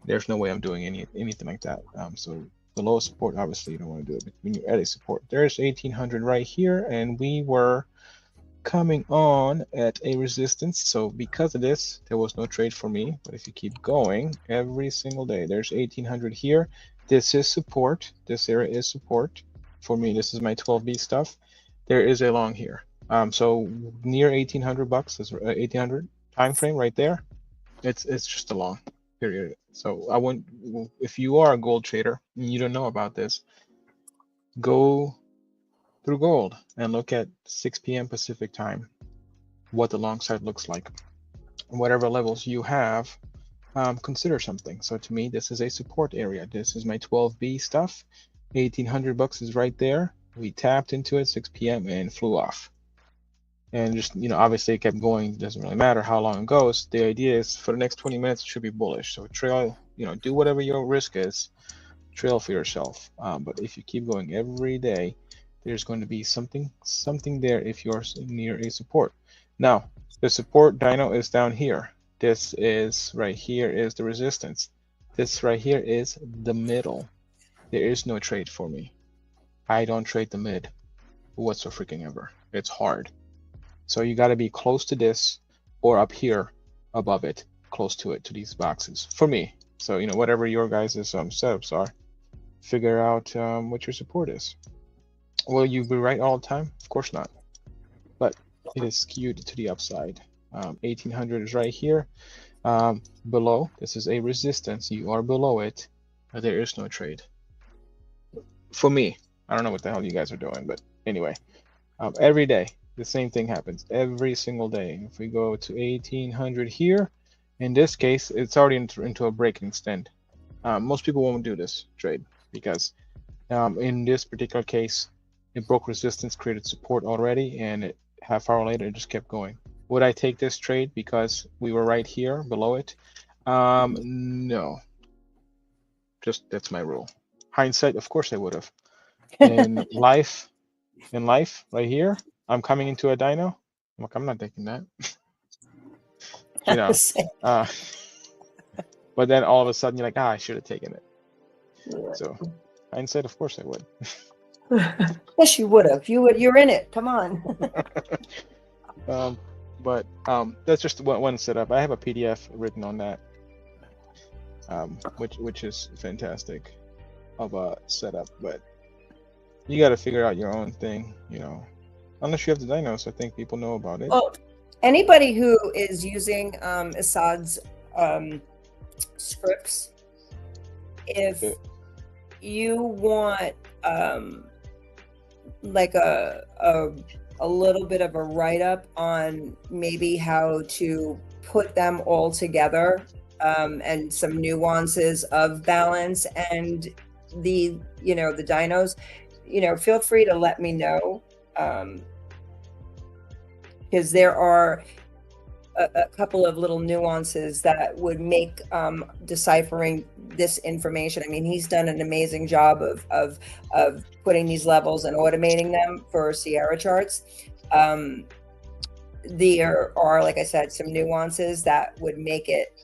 There's no way I'm doing anything like that. So below a support, obviously you don't want to do it. But when you're at a support, there's 1800 right here, and we were coming on at a resistance. So because of this, there was no trade for me. But if you keep going every single day, there's 1800 here. This is support. This area is support for me. This is my 12B stuff. There is a long here. So near 1800 bucks is 1800 time frame right there. It's just a long period. So I wouldn't. If you are a gold trader and you don't know about this, go through gold and look at 6 p.m. Pacific time, what the long side looks like. Whatever levels you have, consider something. So to me, this is a support area. This is my 12B stuff. 1,800 bucks is right there. We tapped into it 6 p.m. and flew off. And just, obviously it kept going. Doesn't really matter how long it goes. The idea is for the next 20 minutes, it should be bullish. So trail, do whatever your risk is, trail for yourself. But if you keep going every day, there's going to be something there if you're near a support. Now, the support dyno is down here. This is right here is the resistance. This right here is the middle. There is no trade for me. I don't trade the mid whatsoever freaking ever. It's hard. So you got to be close to this or up here above it, close to it, to these boxes for me. So, whatever your guys' setups are, figure out what your support is. Will you be right all the time? Of course not. But it is skewed to the upside. 1,800 is right here. Below, this is a resistance. You are below it. There is no trade. For me, I don't know what the hell you guys are doing, but anyway, every day, the same thing happens every single day. If we go to 1,800 here, in this case, it's already into a break and extend. Most people won't do this trade because in this particular case, it broke resistance, created support already, and half hour later, it just kept going. Would I take this trade because we were right here below it? No. Just that's my rule. Hindsight, of course I would have. In life, right here, I'm coming into a dyno. I'm like, I'm not taking that. But then all of a sudden you're like, I should have taken it. Yeah. So hindsight, of course I would. Yes, you would have. You're in it. Come on. But that's just one setup. I have a PDF written on that, which is fantastic of a setup. But you got to figure out your own thing, Unless you have the dynos, I think people know about it. Well, anybody who is using Esad's scripts, if you want like a little bit of a write-up on maybe how to put them all together, and some nuances of balance and the dynos, feel free to let me know, because there are a couple of little nuances that would make deciphering this information. I mean, he's done an amazing job of putting these levels and automating them for Sierra charts. There are, like I said, some nuances that would make it,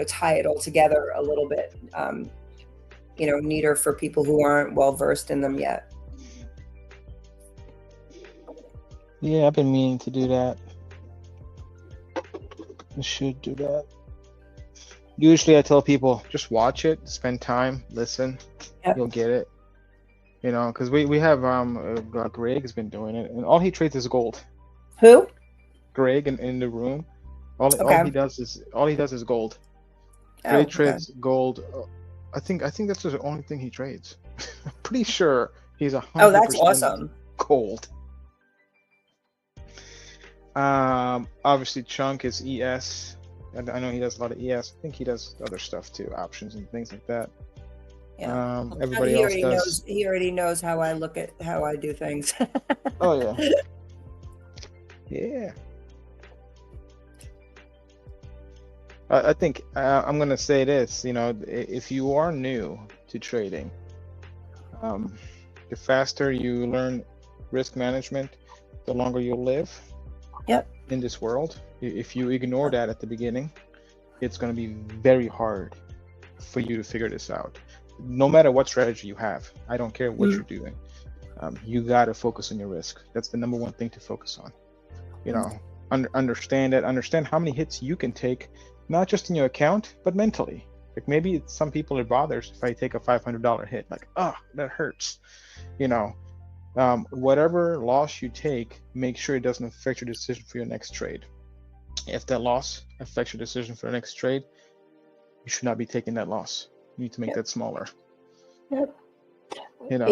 tie it all together a little bit, neater for people who aren't well versed in them yet. Yeah, I've been meaning to do that. I should do that. Usually I tell people, just watch it, spend time, listen, yep. You'll get it. Because we have Greg has been doing it, and all he trades is gold. Who? Greg in the room. All he does is gold. Greg trades gold. I think that's the only thing he trades. I'm pretty sure he's 100%. Oh, that's awesome. Gold. Obviously Chunk is ES. I know he does a lot of ES. I think he does other stuff too, options and things like that. Yeah. Everybody else does. He already knows how I look at how I do things. Oh yeah. Yeah. I think I'm gonna say this. If you are new to trading, the faster you learn risk management, the longer you'll live. Yep. In this world. If you ignore that at the beginning, it's going to be very hard for you to figure this out. No matter what strategy you have, I don't care what you're doing. You got to focus on your risk. That's the number one thing to focus on. Understand that. Understand how many hits you can take, not just in your account, but mentally. Like maybe some people are bothered if I take a $500 hit. Like, that hurts. Whatever loss you take, make sure it doesn't affect your decision for your next trade. If that loss affects your decision for the next trade, you should not be taking that loss. You need to make Yep. that smaller. Yep. You know,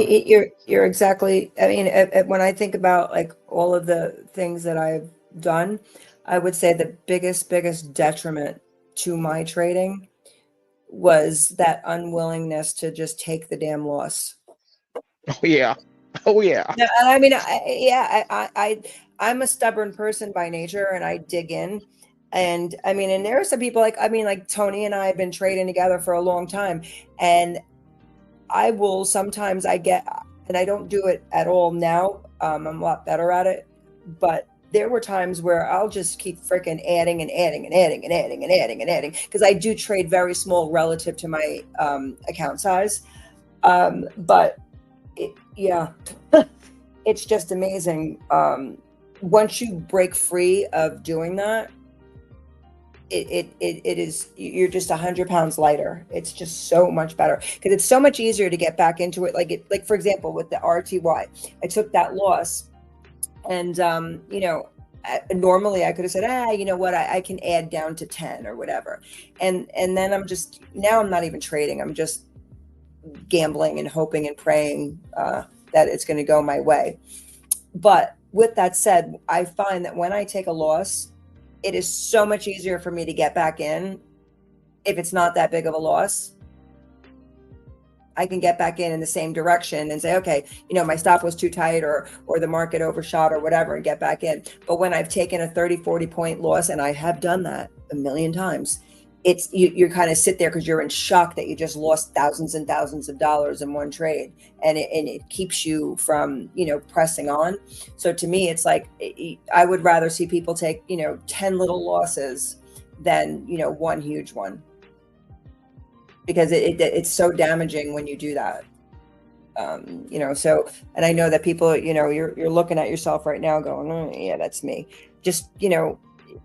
You're exactly. I mean, when I think about like all of the things that I've done, I would say the biggest detriment to my trading was that unwillingness to just take the damn loss. oh yeah, oh yeah. Yeah, and I mean, I'm a stubborn person by nature, and I dig in. And I mean, and there are some people like Tony and I have been trading together for a long time, and I will sometimes and I don't do it at all now. I'm a lot better at it, but there were times where I'll just keep freaking adding and adding and adding and adding and adding and adding because I do trade very small relative to my account size. But yeah, it's just amazing. Once you break free of doing that, it is, you're just 100 pounds lighter. It's just so much better because it's so much easier to get back into it. Like for example, with the RTY, I took that loss, and normally I could have said, you know what, I can add down to 10 or whatever, and then I'm not even trading. I'm just gambling and hoping and praying that it's going to go my way. But with that said, I find that when I take a loss, it is so much easier for me to get back in. If it's not that big of a loss, I can get back in the same direction and say, okay, my stop was too tight or the market overshot or whatever, and get back in. But when I've taken a 30, 40 point loss, and I have done that a million times, it's you kind of sit there because you're in shock that you just lost thousands and thousands of dollars in one trade, and it keeps you from pressing on. So to me, it's like I would rather see people take 10 little losses than one huge one, because it's so damaging when you do that. So, and I know that people, you're looking at yourself right now going, oh, yeah, that's me. Just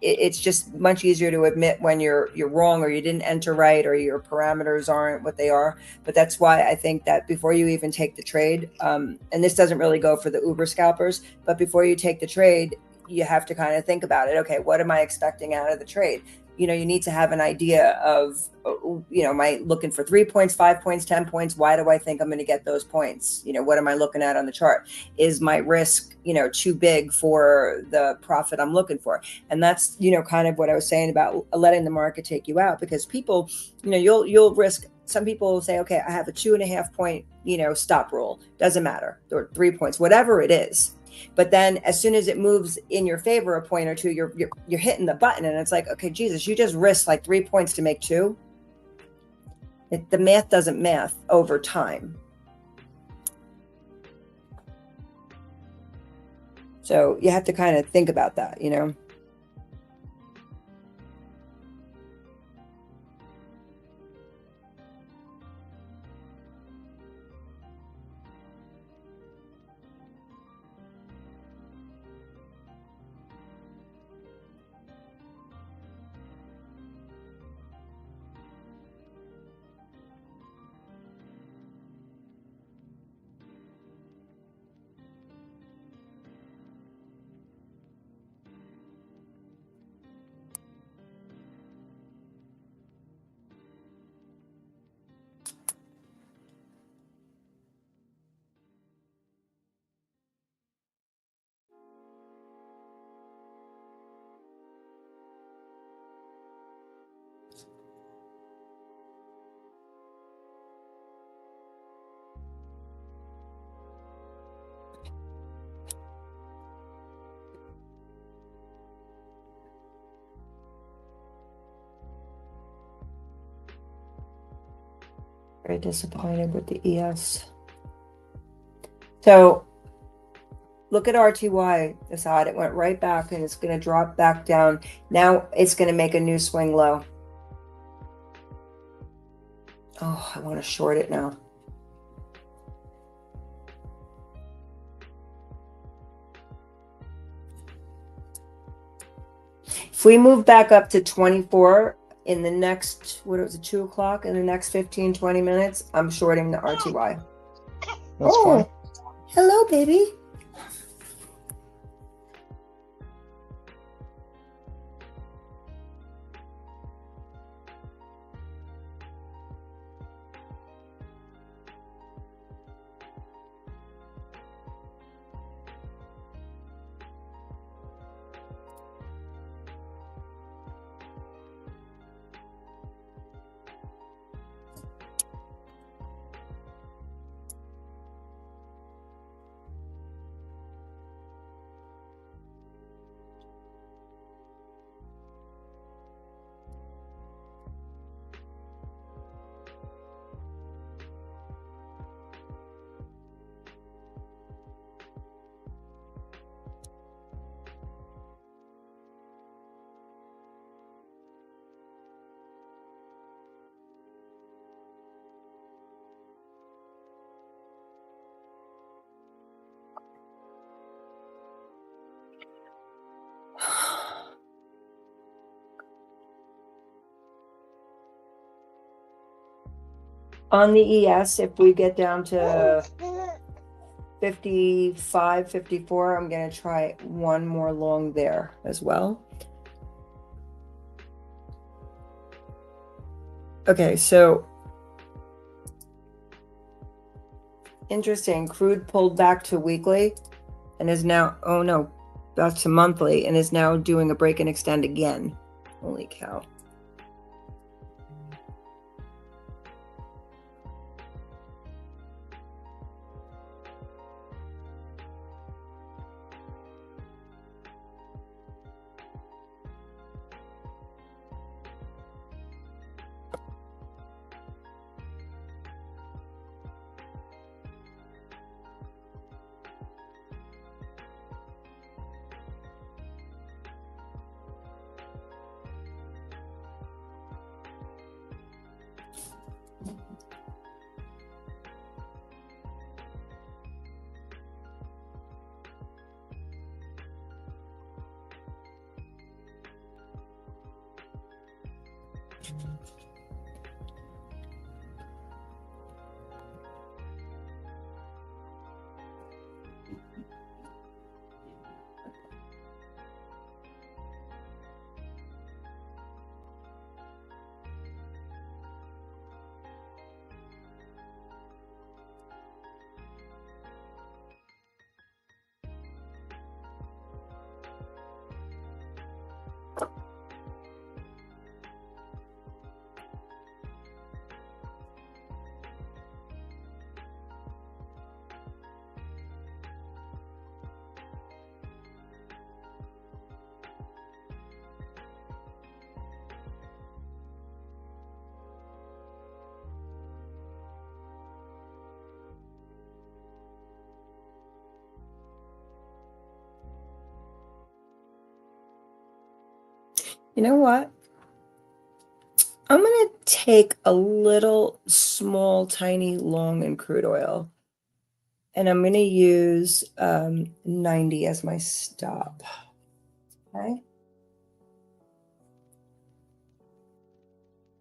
it's just much easier to admit when you're wrong, or you didn't enter right, or your parameters aren't what they are. But that's why I think that before you even take the trade, and this doesn't really go for the Uber scalpers, but before you take the trade, you have to kind of think about it. Okay, what am I expecting out of the trade? You need to have an idea of, am I looking for 3 points, 5 points, 10 points? Why do I think I'm going to get those points? What am I looking at on the chart? Is my risk, too big for the profit I'm looking for? And that's, kind of what I was saying about letting the market take you out, because people, you'll risk. Some people will say, okay, I have a 2.5 point, stop rule. Doesn't matter. Or 3 points, whatever it is. But then as soon as it moves in your favor a point or two, you're hitting the button, and it's like, okay, Jesus, you just risked like 3 points to make 2. The math doesn't math over time. So you have to kind of think about that, Very disappointed with the ES. So look at RTY, Esad. It went right back, and it's going to drop back down. Now it's going to make a new swing low. Oh, I want to short it now. If we move back up to 24 in the next, 2 o'clock, in the next 15, 20 minutes, I'm shorting the RTY. That's fine. Hello, baby. On the ES, if we get down to 55, 54, I'm going to try one more long there as well. Okay, so interesting. Crude pulled back to weekly and is now, oh no, back to monthly and is now doing a break and extend again. Holy cow. You know what? I'm going to take a little small, tiny, long in crude oil. And I'm going to use 90 as my stop. Okay.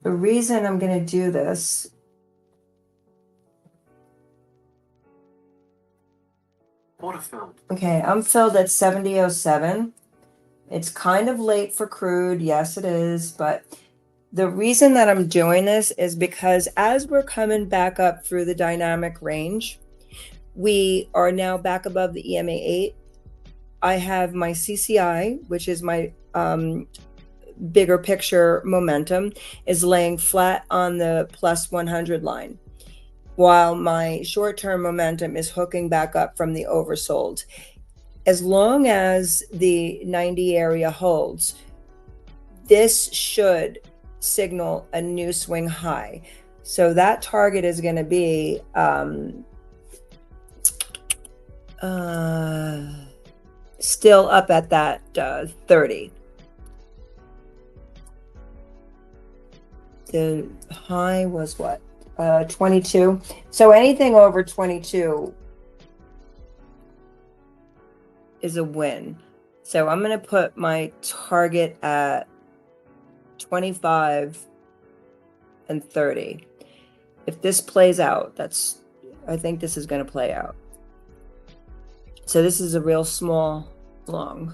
The reason I'm going to do this Order filled. okay, I'm filled at 70.07. It's kind of late for crude. Yes, it is. But the reason that I'm doing this is because as we're coming back up through the dynamic range, we are now back above the EMA 8. I have my CCI, which is my bigger picture momentum, is laying flat on the plus 100 line, while my short-term momentum is hooking back up from the oversold. As long as the 90 area holds, this should signal a new swing high. So that target is going to be still up at that 30. The high was what? 22. So anything over 22 is a win. So I'm going to put my target at 25 and 30. If this plays out, I think this is going to play out. So this is a real small long.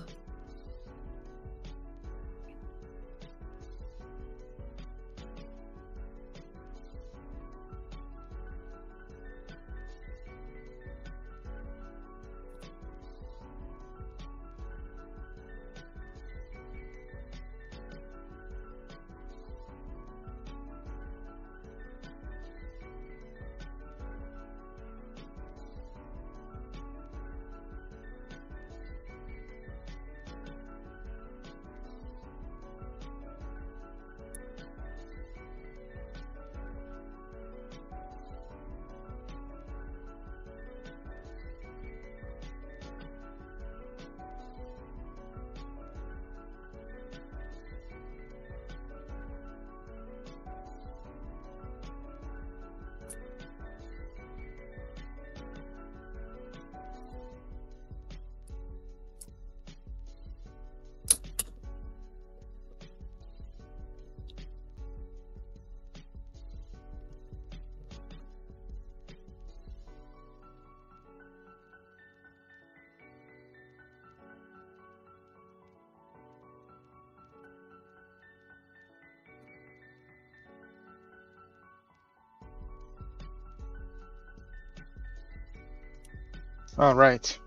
All right.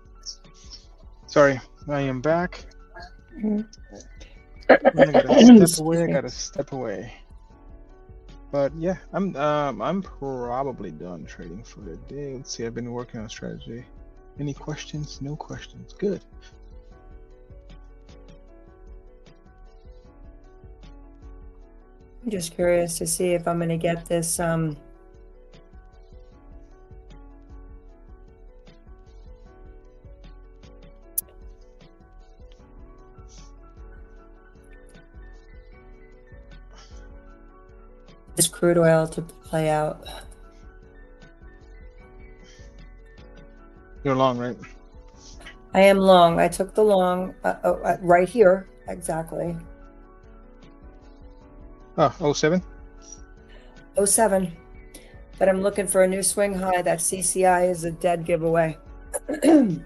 Sorry, I am back. Mhm. When I gotta step Excuse away, I me. gotta step away. But yeah, I'm probably done trading for the day. Let's see, I've been working on strategy. Any questions? No questions. Good. I'm just curious to see if I'm going to get this. This crude oil to play out. You're long, right? I am long. I took the long right here. Exactly. Oh, 07? 07. But I'm looking for a new swing high. That CCI is a dead giveaway. Yeah,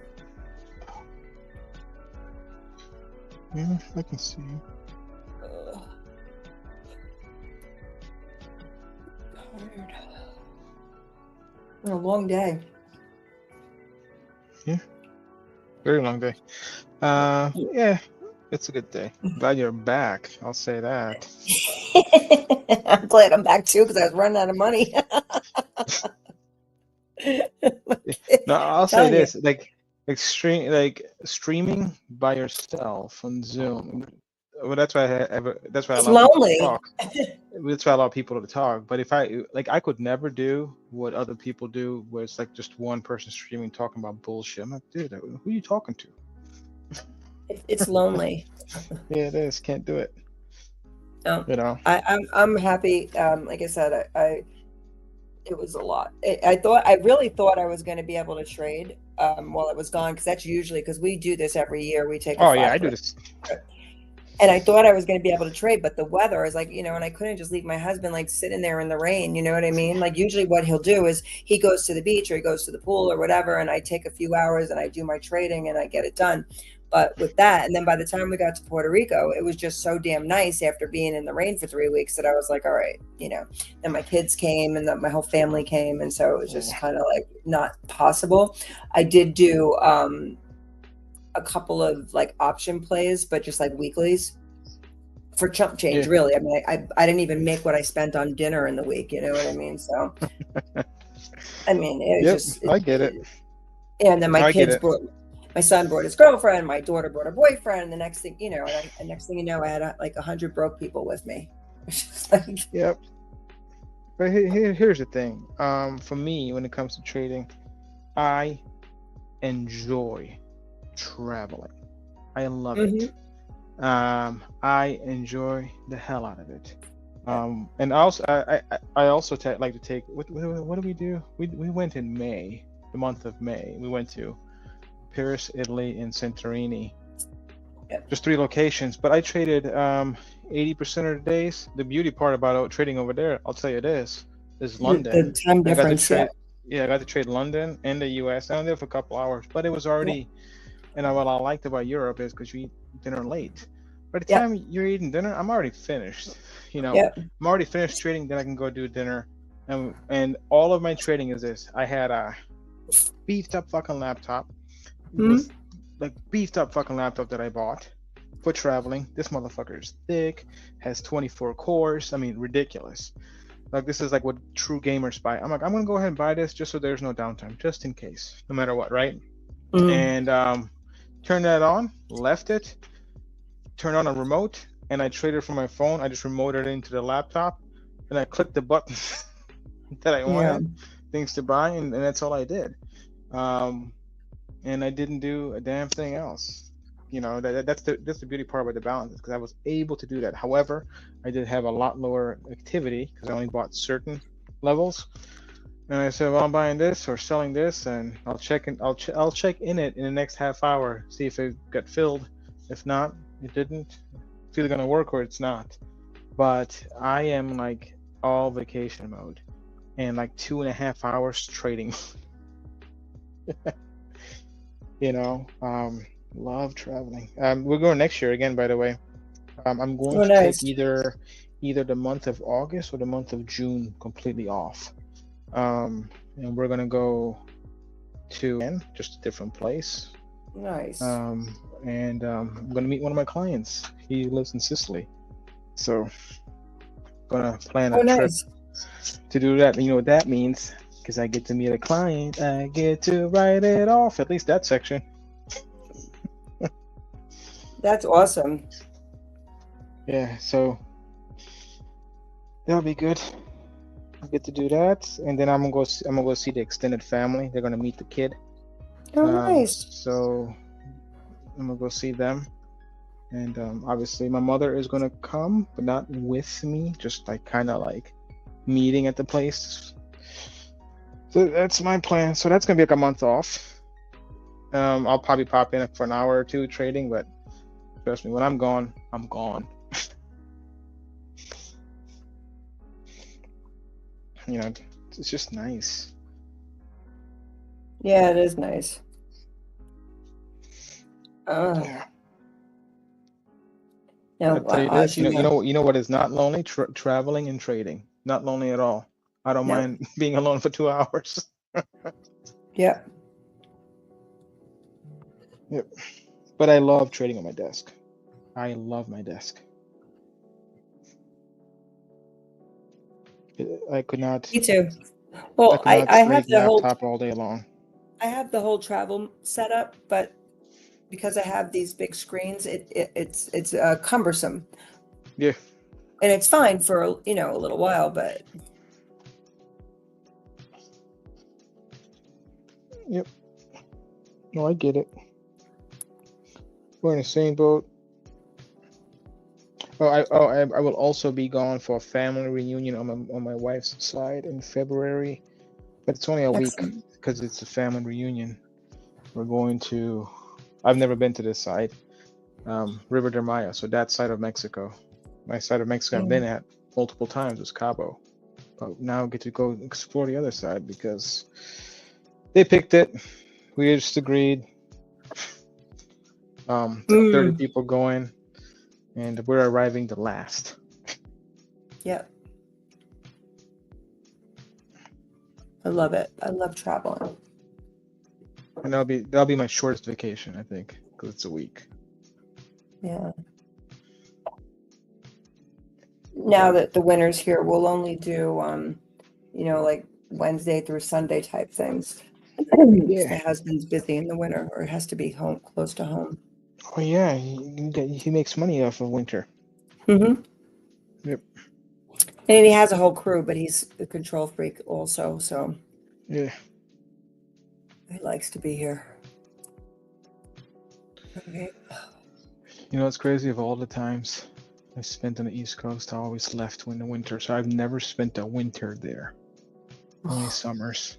I can see. Tired. A long day. Very long day. Yeah, it's a good day. Glad you're back. I'll say that. I'm glad I'm back too because I was running out of money. No, I'll say Telling you. this, like streaming by yourself on Zoom. Well, that's why that's why I It's allow people to lonely. talk. That's why I allow people to talk. But if I could never do what other people do, where it's like just one person streaming talking about bullshit. I'm like, dude, who are you talking to? It's lonely. Yeah, it is. Can't do it. No, You know. I'm happy. Like I said, it was a lot. I really thought I was going to be able to trade while it was gone because that's usually because we do this every year. We take a Oh yeah, I do 5 this. and I thought I was going to be able to trade, but the weather is like, and I couldn't just leave my husband like sitting there in the rain. You know what I mean? Like usually what he'll do is he goes to the beach or he goes to the pool or whatever. And I take a few hours and I do my trading and I get it done. But with that, and then by the time we got to Puerto Rico, it was just so damn nice after being in the rain for 3 weeks that I was like, all right, then my kids came and then my whole family came. And so it was just kind of like not possible. I did do, a couple of like option plays, but just like weeklies for chump change, Yeah. really. I mean, I didn't even make what I spent on dinner in the week, you know what I mean? So, I mean, it was Yep, just, I get it. and then I get it. my son brought his girlfriend, my daughter brought her boyfriend, and the next thing, I had like 100 broke people with me. Like, Yep. But here's the thing. For me, when it comes to trading, I enjoy traveling. I love it. I enjoy the hell out of it. And also, I also like to take. What do we do? We went in May, the month of May. We went to Paris, Italy, and Santorini. Yep. Just 3 locations. But I traded 80% of the days. The beauty part about trading over there, I'll tell you this, is London. the time I got to difference. trade. Yeah, I got to trade London and the U.S. I was there for a couple hours, but it was already. And what I liked about Europe is because you eat dinner late. By the time you're eating dinner, I'm already finished. I'm already finished trading. Then I can go do dinner, and all of my trading is this. I had a beefed up fucking laptop, with like beefed up fucking laptop that I bought for traveling. This motherfucker is thick, has 24 cores. I mean, ridiculous. Like this is like what true gamers buy. I'm like, I'm gonna go ahead and buy this just so there's no downtime, just in case, no matter what, right? And turned that on, left it, turned on a remote, and I traded from my phone. I just remoted it into the laptop, and I clicked the button that I wanted, things to buy, and that's all I did. And I didn't do a damn thing else. That's the beauty part about the balance, because I was able to do that. However, I did have a lot lower activity because I only bought certain levels. And I said, well, I'm buying this or selling this, and I'll check in. I'll check in it in the next half hour, see if it got filled. If not, it didn't. It's either gonna work or it's not. But I am like all vacation mode, and like 2.5 hours trading. Love traveling. We're going next year again, by the way. I'm going to take either the month of August or the month of June completely off. And we're gonna go to just a different place. Nice. And I'm gonna meet one of my clients. He lives in Sicily, so gonna plan Oh, a trip nice. to do that. You know what that means? Because I get to meet a client, I get to write it off. At least that section. That's awesome. Yeah, so that'll be good. I get to do that, and then I'm gonna go see the extended family. They're gonna meet the kid. Oh, nice. So I'm gonna go see them, and obviously my mother is gonna come, but not with me. Just like kind of like meeting at the place. So that's my plan. So that's gonna be like a month off. I'll probably pop in for an hour or two trading, but trust me, when I'm gone, I'm gone. You know, it's just nice. Yeah, it is nice. Yeah. Now, I'll tell you as this, you know what is not lonely? Traveling and trading. Not lonely at all. I don't No. mind being alone for 2 hours. Yep. Yep. But I love trading on my desk. I love my desk. I could not. Me too. I Well, could not I have trade the whole laptop all day long. travel set up, but because I have these big screens, it's cumbersome, Yeah. and it's fine for a little while, but Yep. No, I get it. We're in the same boat. I will also be gone for a family reunion on my wife's side in February, but it's only a week excellent. because it's a family reunion. We're going to. I've never been to this side, River de Maya, so that side of Mexico. My side of Mexico I've been at multiple times was Cabo, but now I get to go explore the other side because they picked it. We just agreed. 30 people going, and we're arriving the last. Yep. I love it. I love traveling. And that'll be my shortest vacation, I think, because it's a week. Yeah. Now that the winter's here, we'll only do like Wednesday through Sunday type things. Yeah. My husband's busy in the winter, or has to be home close to home. Oh yeah, he makes money off of winter. Mm-hmm. Yep. And he has a whole crew, but he's a control freak also, so Yeah. he likes to be here. Okay. You know, it's crazy. Of all the times I spent on the East Coast, I always left in the winter, so I've never spent a winter there. Only summers.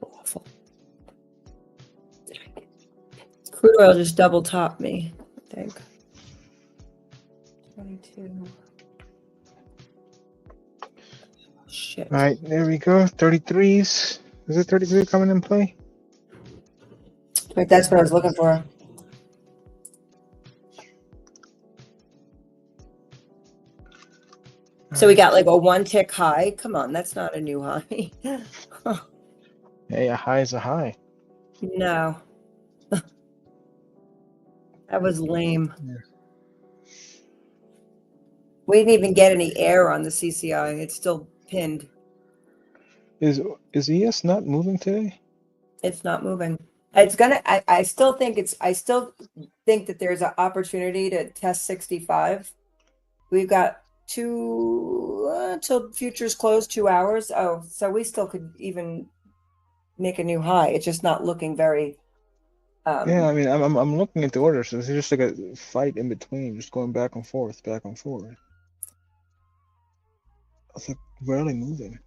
Awful. Crude oil just double topped me, I think. 22. Shit. All right, there we go. 33s. Is it 33 coming in play? Right, that's what I was looking for. So we got like a 1 tick high. Come on, that's not a new high. Hey, a high is a high. No. That was lame. Yeah. We didn't even get any air on the CCI. It's still pinned. Is ES not moving today? It's not moving. It's gonna. I still think that there's an opportunity to test 65. We've got till futures close, 2 hours. Oh, so we still could even make a new high. It's just not looking very. Yeah, I mean, I'm looking at the orders. So it's just like a fight in between, just going back and forth, back and forth. It's like barely moving.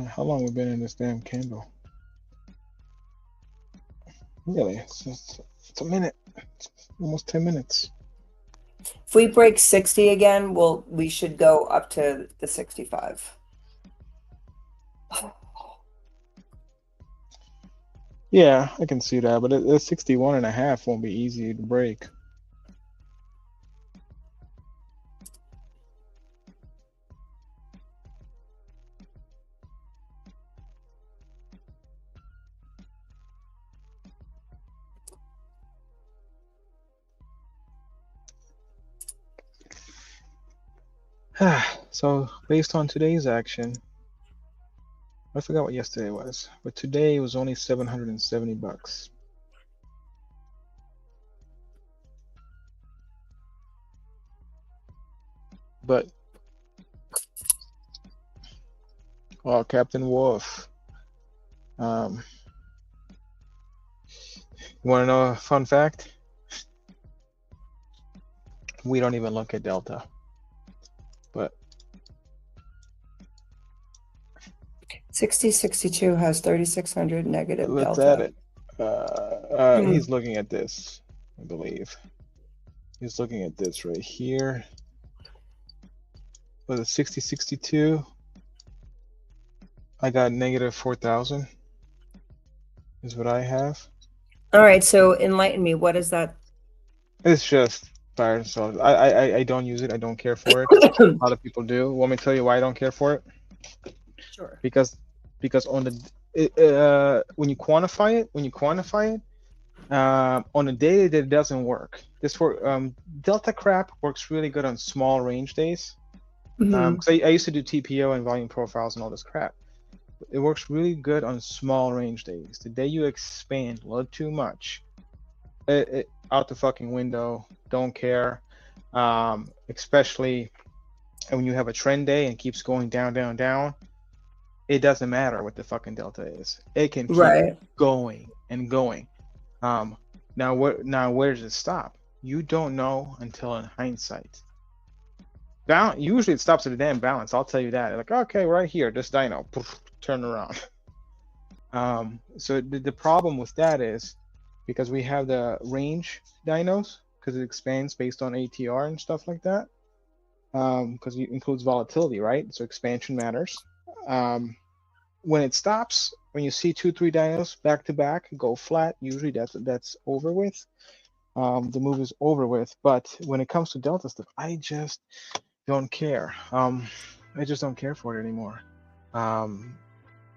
How long we've been in this damn candle? Really, it's a minute. It's almost 10 minutes. If we break 60 again, we should go up to the 65. Yeah, I can see that, but a 61 and a half won't be easy to break. So based on today's action, I forgot what yesterday was, but today was only $770. But Captain Wolf, you want to know a fun fact? We don't even look at Delta, but 6062 has 3600 negative let's delta. add it. He's looking at this, I believe. He's looking at this right here. Was it 6062? I got negative 4,000 is what I have. All right, so enlighten me. What is that? It's just fire and salt. I don't use it. I don't care for it. A lot of people do. Want me to tell you why I don't care for it? Sure. Because on when you quantify it, on a day that it doesn't work. This Delta crap works really good on small range days. Because I used to do TPO and volume profiles and all this crap. It works really good on small range days. The day you expand a little too much, it out the fucking window. Don't care. Especially when you have a trend day and it keeps going down, down, down. It doesn't matter what the fucking delta is. It can keep going and going. Now where does it stop? You don't know until in hindsight. Usually it stops at a damn balance. I'll tell you that. Like, okay, right here, this dyno, poof, turn around. So the problem with that is because we have the range dynos, because it expands based on ATR and stuff like that. Because it includes volatility, right? So expansion matters. When it stops, when you see 2-3 dynos back to back go flat, usually that's over with. The move is over with. But when it comes to delta stuff, I just don't care. I just don't care for it anymore.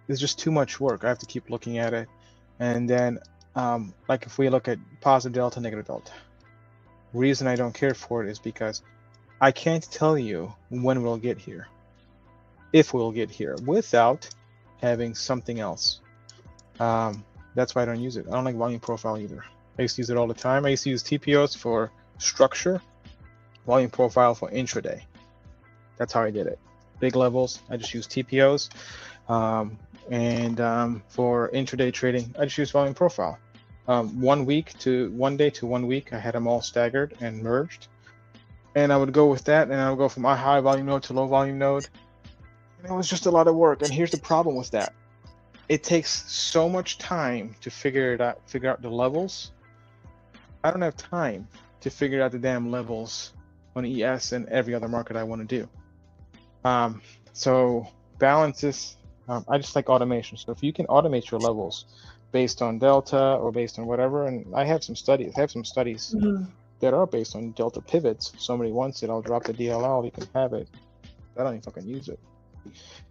It's just too much work. I have to keep looking at it, and then like if we look at positive delta, negative delta, reason I don't care for it is because I can't tell you when we'll get here, if we'll get here, without having something else. That's why I don't use it. I don't like volume profile either. I used to use it all the time. I used to use TPOs for structure, volume profile for intraday. That's how I did it. Big levels, I just use TPOs. And for intraday trading, I just use volume profile. 1 week to 1 day to 1 week, I had them all staggered and merged. And I would go with that, and I would go from a high volume node to low volume node. And it was just a lot of work. And here's the problem with that. It takes so much time to figure out the levels. I don't have time to figure out the damn levels on ES and every other market I want to do. So balances, I just like automation. So if you can automate your levels based on delta or based on whatever, and I have some studies that are based on delta pivots. If somebody wants it, I'll drop the DLL, you can have it. I don't even fucking use it.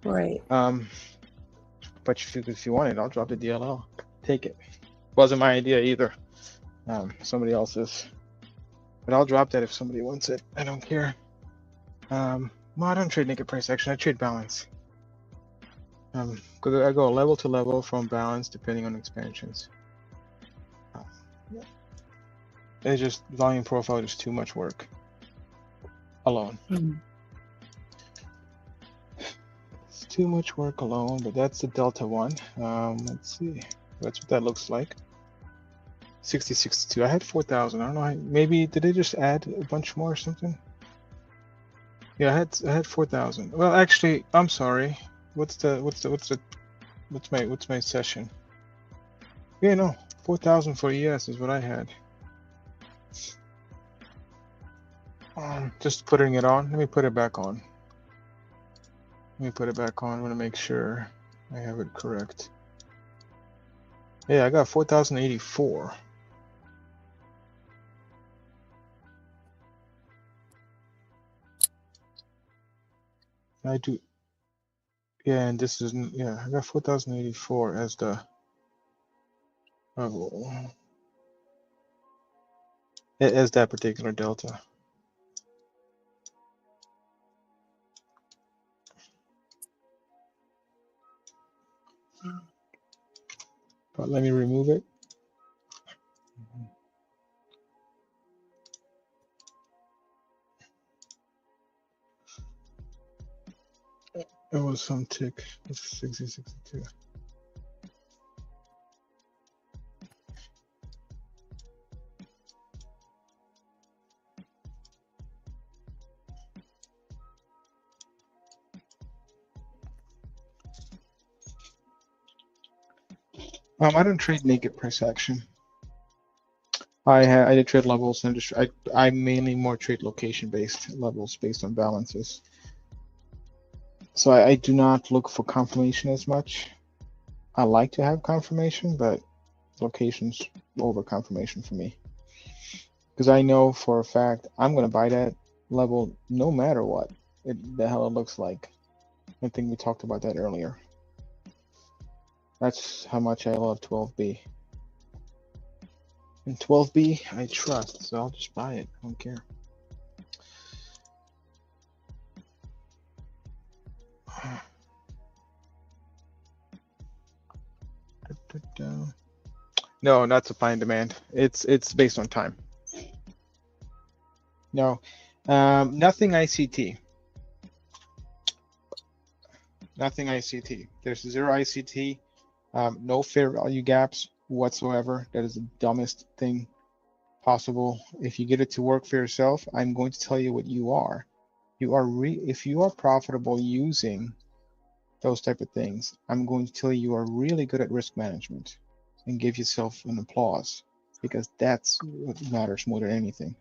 Right. But if you want it, I'll drop the DLL. Take it. Wasn't my idea either. Somebody else's. But I'll drop that if somebody wants it. I don't care. Well, I don't trade naked price action. I trade balance. Because I go level to level from balance depending on expansions. It's just volume profile is too much work alone. It's too much work alone, but that's the delta one. Let's see. That's what that looks like. 6062. I had 4,000. I don't know. Maybe did they just add a bunch more or something? Yeah, I had 4,000. Well, actually, I'm sorry. What's my session? Yeah, no, 4,000 for ES is what I had. Just putting it on. Let me put it back on. I want to make sure I have it correct. Yeah, I got 4,084. I do. Yeah, and this is, yeah, I got 4,084 as the level. As that particular delta. But let me remove it. It was some tick. It's 6062. I don't trade naked price action. I did trade levels and just I mainly more trade location based levels based on balances. So I do not look for confirmation as much. I like to have confirmation, but locations over confirmation for me. Because I know for a fact I'm gonna buy that level no matter what the hell it looks like. I think we talked about that earlier. That's how much I love 12B. And 12B I trust, so I'll just buy it. I don't care. No, not supply and demand. It's based on time. No, nothing ICT. Nothing ICT. There's zero ICT. No fair value gaps whatsoever. That is the dumbest thing possible. If you get it to work for yourself, I'm going to tell you what you are. You are if you are profitable using those type of things, I'm going to tell you are really good at risk management and give yourself an applause because that's what matters more than anything.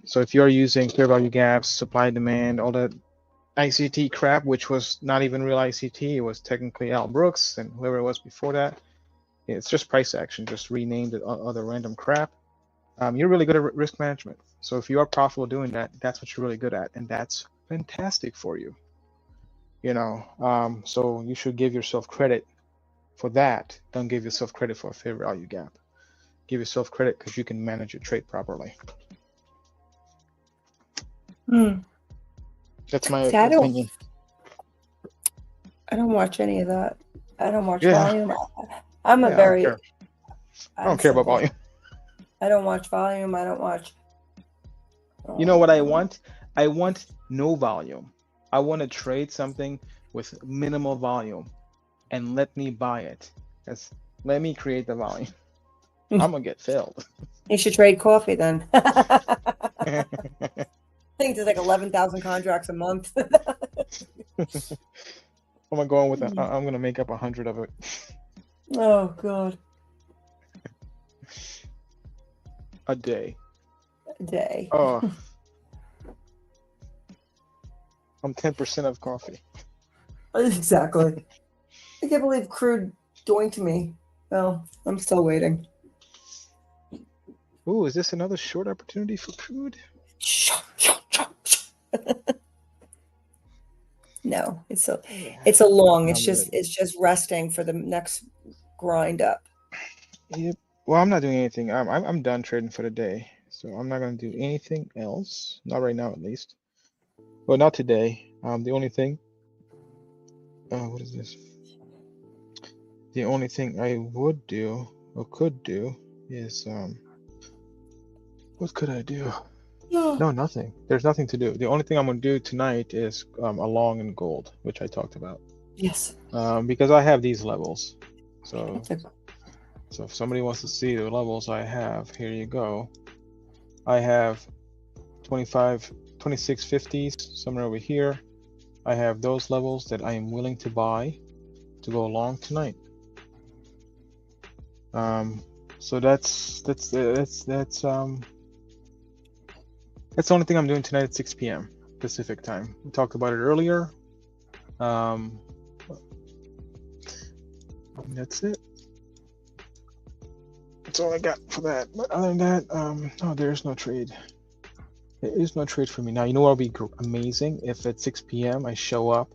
So if you're using fair value gaps, supply demand, all that ICT crap, which was not even real ICT, it was technically Al Brooks and whoever it was before that. It's just price action, just renamed it other random crap. You're really good at risk management. So if you are profitable doing that, that's what you're really good at, and that's fantastic for you. You know, so you should give yourself credit for that. Don't give yourself credit for a fair value gap. Give yourself credit because you can manage your trade properly. That's my opinion. I don't watch any of that. I don't watch Yeah. volume. I'm a Yeah, very. I don't care about volume. I don't watch volume. I don't watch. You know what I want? I want no volume. I want to trade something with minimal volume and let me buy it. Let me create the volume. I'm gonna get filled. You should trade coffee then. I think there's like 11,000 contracts a month. I'm gonna go on with that. I'm gonna make up 100 of it. Oh God. A day. A day. Oh. I'm 10% of coffee. Exactly. I can't believe crude doinked me. Well, I'm still waiting. Ooh, is this another short opportunity for crude? No, it's a long. It's just resting for the next grind up. Yep. Well, I'm not doing anything. I'm done trading for the day, so I'm not gonna do anything else. Not right now, at least. Well, not today. The only thing. What is this? The only thing I would do or could do is what could I do? No, nothing. There's nothing to do. The only thing I'm gonna do tonight is a long in gold, which I talked about. Yes. Because I have these levels. So if somebody wants to see the levels I have, here you go. I have 2650s somewhere over here. I have those levels that I am willing to buy to go along tonight. So that's the only thing I'm doing tonight at 6 p.m. Pacific time. We talked about it earlier. That's it. That's all I got for that. But other than that, no, there's no trade. There is no trade for me. Now, you know what would be amazing? If at 6 p.m. I show up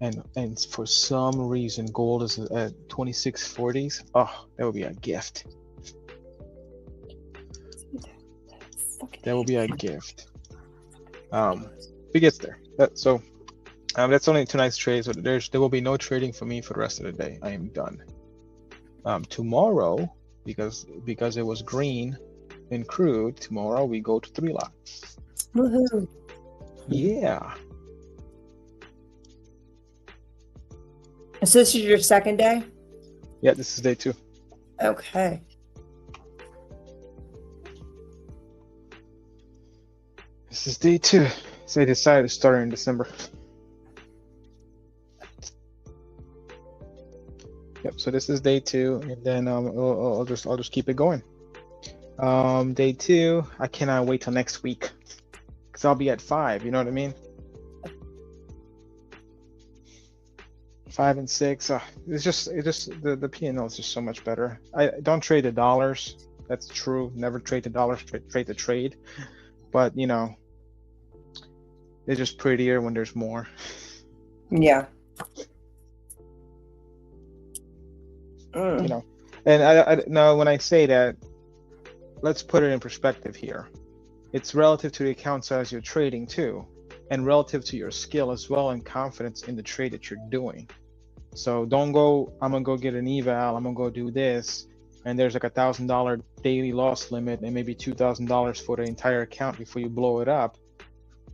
and for some reason gold is at 2640s. Oh, that would be a gift. That will be a gift. If it gets there. So That's only tonight's trade, so there will be no trading for me for the rest of the day. I am done. Tomorrow, because it was green in crude, tomorrow we go to 3 lots. Woohoo. Yeah. So this is your second day? Yeah, this is day 2. Okay. This is day 2. So I decided to start in December. Yep. So this is day 2, and then I'll just keep it going. Day 2. I cannot wait till next week, because I'll be at 5. You know what I mean? 5 and 6. It's just the P&L is just so much better. I don't trade the dollars. That's true. Never trade the dollars. Trade the trade. But you know, it's just prettier when there's more. Yeah. You know, and I now when I say that, let's put it in perspective here. It's relative to the account size you're trading too, and relative to your skill as well and confidence in the trade that you're doing. So don't go, I'm gonna go get an eval, I'm gonna go do this, and there's like $1,000 daily loss limit and maybe $2,000 for the entire account before you blow it up.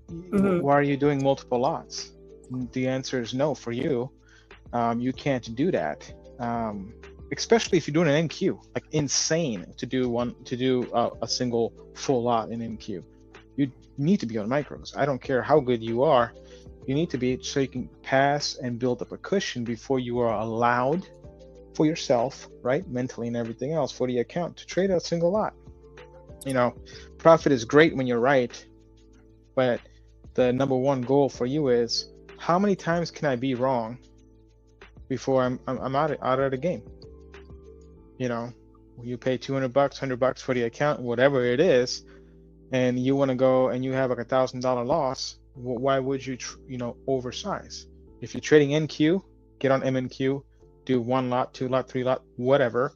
Why are you doing multiple lots? The answer is no for you. You can't do that. Especially if you're doing an NQ, like insane to do a single full lot in NQ. You need to be on micros. I don't care how good you are. You need to be, so you can pass and build up a cushion before you are allowed for yourself, right, mentally and everything else, for the account to trade a single lot. You know, profit is great when you're right, but the number one goal for you is, how many times can I be wrong before I'm out of the game? You know, you pay $200, $100 for the account, whatever it is, and you want to go and you have like $1,000 loss. Why would you, oversize? If you're trading NQ, get on MNQ, do 1 lot, 2 lot, 3 lot, whatever.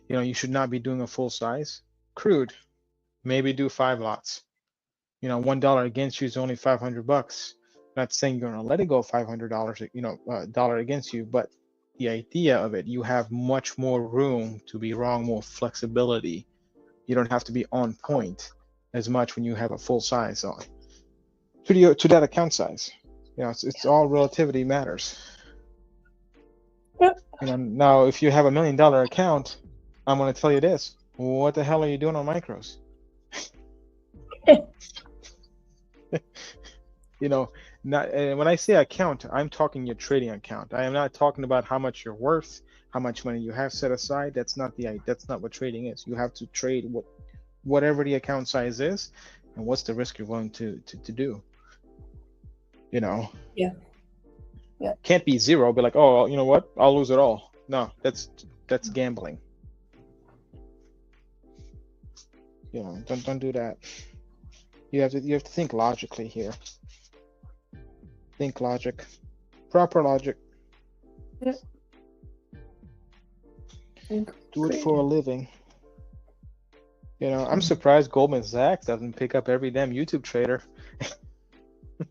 You know, you should not be doing a full size. Crude, maybe do 5 lots. You know, $1 against you is only $500. Not saying you're gonna let it go $500, dollar against you, but the idea of it, you have much more room to be wrong, more flexibility. You don't have to be on point as much when you have a full size on to that account size. You know, it's all relativity matters. Yep. You know, now if you have $1 million account, I'm going to tell you this: what the hell are you doing on micros? You know, when I say account, I'm talking your trading account. I am not talking about how much you're worth, how much money you have set aside. That's not what trading is. You have to trade whatever the account size is, and what's the risk you're willing to do. You know. Yeah. Can't be 0. Be like, oh, you know what? I'll lose it all. No, that's gambling. You know, don't do that. You have to think logically here. Think logic, proper logic. Yeah. Do it for a living. You know, I'm surprised Goldman Sachs doesn't pick up every damn YouTube trader.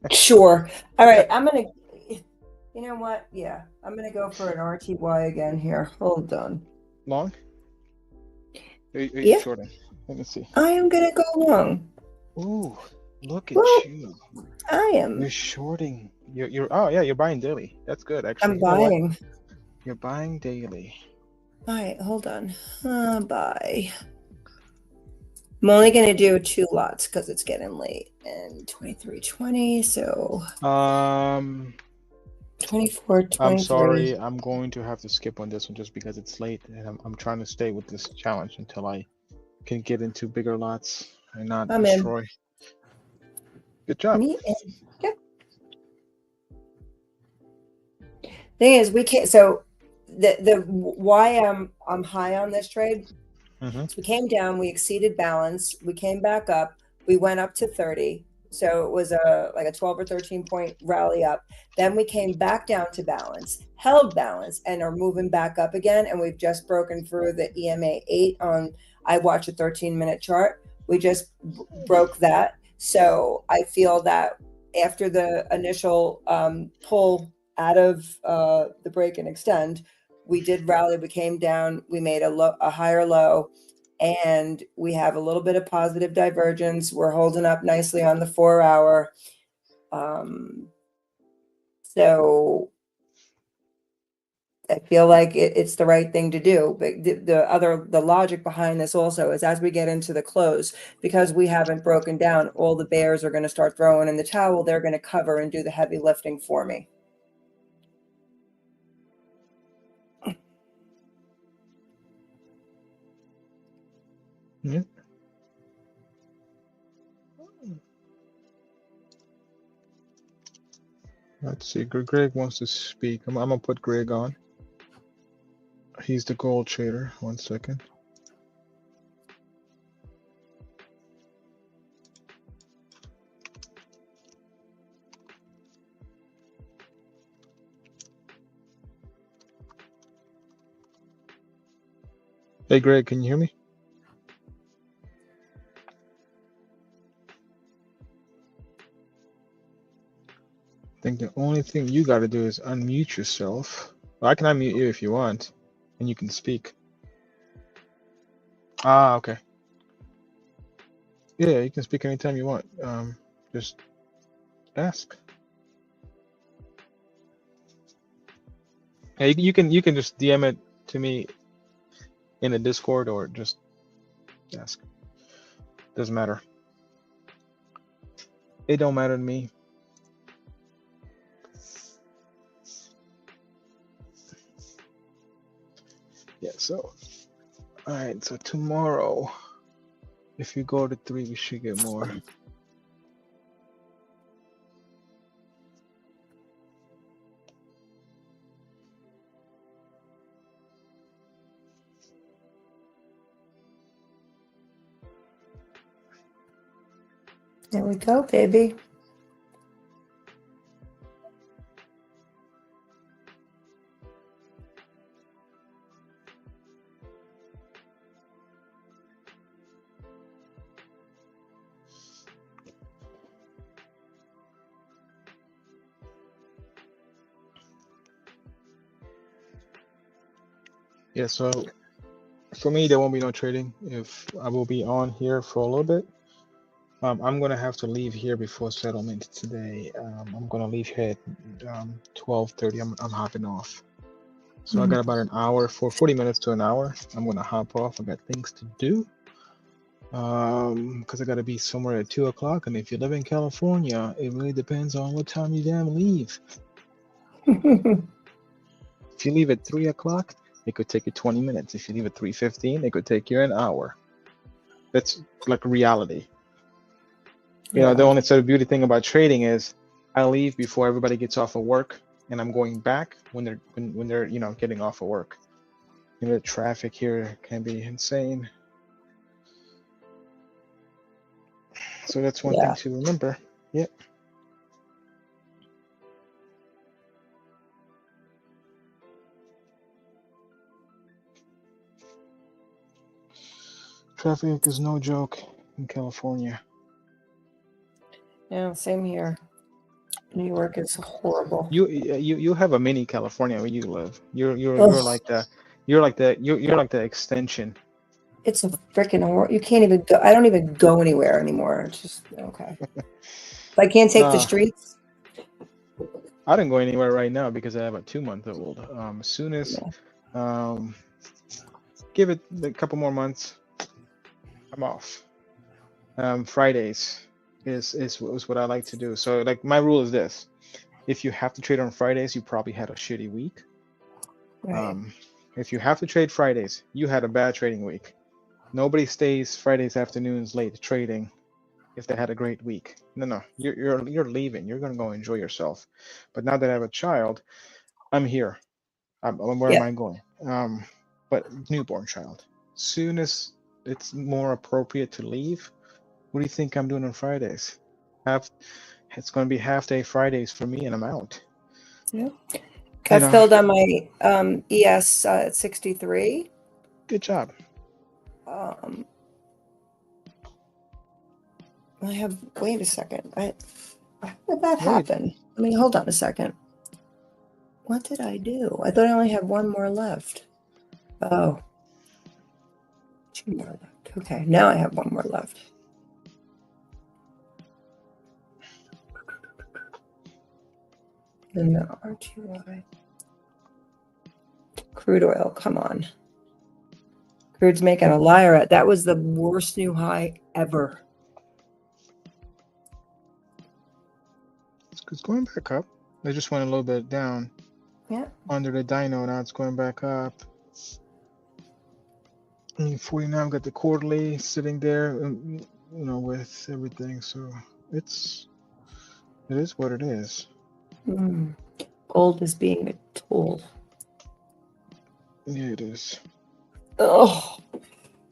Sure. All right. You know what? Yeah. I'm going to go for an RTY again here. Hold on. Long? Are you Yeah. shorting? Let me see. I am going to go long. Ooh, look at Well, you. I am. You're shorting. You're buying daily. That's good, actually. I'm buying. You're buying daily. All right. Hold on. Buy. I'm only going to do 2 lots because it's getting late. And 23.20. So 24.23. I'm sorry. I'm going to have to skip on this one just because it's late, and I'm trying to stay with this challenge until I can get into bigger lots and not I'm destroy. in. Good job. Me in. Yep. Thing is, we can't. So the why I'm high on this trade. We came down. We exceeded balance. We came back up. We went up to 30. So it was like a 12 or 13 point rally up. Then we came back down to balance, held balance, and are moving back up again. And we've just broken through the EMA 8 on. I watch a 13-minute chart. We just broke that. So I feel that after the initial pull out of the break and extend, we did rally. We came down. We made a higher low, and we have a little bit of positive divergence. We're holding up nicely on the 4 hour. So I feel like it's the right thing to do. But the logic behind this also is as we get into the close, because we haven't broken down, all the bears are going to start throwing in the towel. They're going to cover and do the heavy lifting for me. Yeah. Let's see. Greg wants to speak. I'm gonna put Greg on. He's the gold trader. 1 second. Hey, Greg, can you hear me? I think the only thing you got to do is unmute yourself. Well, I can unmute you if you want, and you can speak. Ah, okay. Yeah, you can speak anytime you want. Just ask. Yeah, you can just DM it to me in the Discord or just ask. Doesn't matter. It don't matter to me. Yeah, so all right, so tomorrow, if you go to 3, we should get more. There we go, baby. Yeah, so for me, there won't be no trading. If I will be on here for a little bit, I'm gonna have to leave here before settlement today. I'm gonna leave here at 12:30. I'm hopping off. So I got about an hour, for 40 minutes to an hour. I'm gonna hop off. I got things to do. Because I gotta be somewhere at 2 o'clock. And if you live in California, it really depends on what time you damn leave. If you leave at 3 o'clock, it could take you 20 minutes. If you leave at 3:15, it could take you an hour. That's like reality. You know, the only sort of beauty thing about trading is I leave before everybody gets off of work, and I'm going back when they're you know, getting off of work. You know, the traffic here can be insane. So that's one thing to remember. Yep. Traffic is no joke in California. Yeah, same here. New York is horrible. You have a mini California where you live. You're like the extension. It's a freaking horror. You can't even go. I don't even go anywhere anymore. It's just okay. If I can't take the streets. I don't go anywhere right now because I have a 2-month-old. As soon as give it a couple more months, I'm off. Fridays is what I like to do. So like my rule is this: if you have to trade on Fridays, you probably had a shitty week. Right. If you have to trade Fridays, you had a bad trading week. Nobody stays Fridays afternoons late trading if they had a great week. No, you're leaving. You're gonna go enjoy yourself. But now that I have a child, I'm here. Where am I going? But newborn child. Soon as it's more appropriate to leave, what do you think I'm doing on Fridays? It's going to be half day Fridays for me, and I'm out. Yeah. I filled on my ES at 63. Good job. I have. Wait a second. How did that Wait. happen? I mean, hold on a second. What did I do? I thought I only had one more left. Oh, two more left. Okay, now I have one more left. And the RTY. Crude oil, come on. Crude's making a liar at. That was the worst new high ever. It's going back up. They just went a little bit down Yeah. under the dyno. Now it's going back up. 49. I've got the quarterly sitting there, with everything. So it is what it is. Gold is being a tool. Yeah, it is. Oh,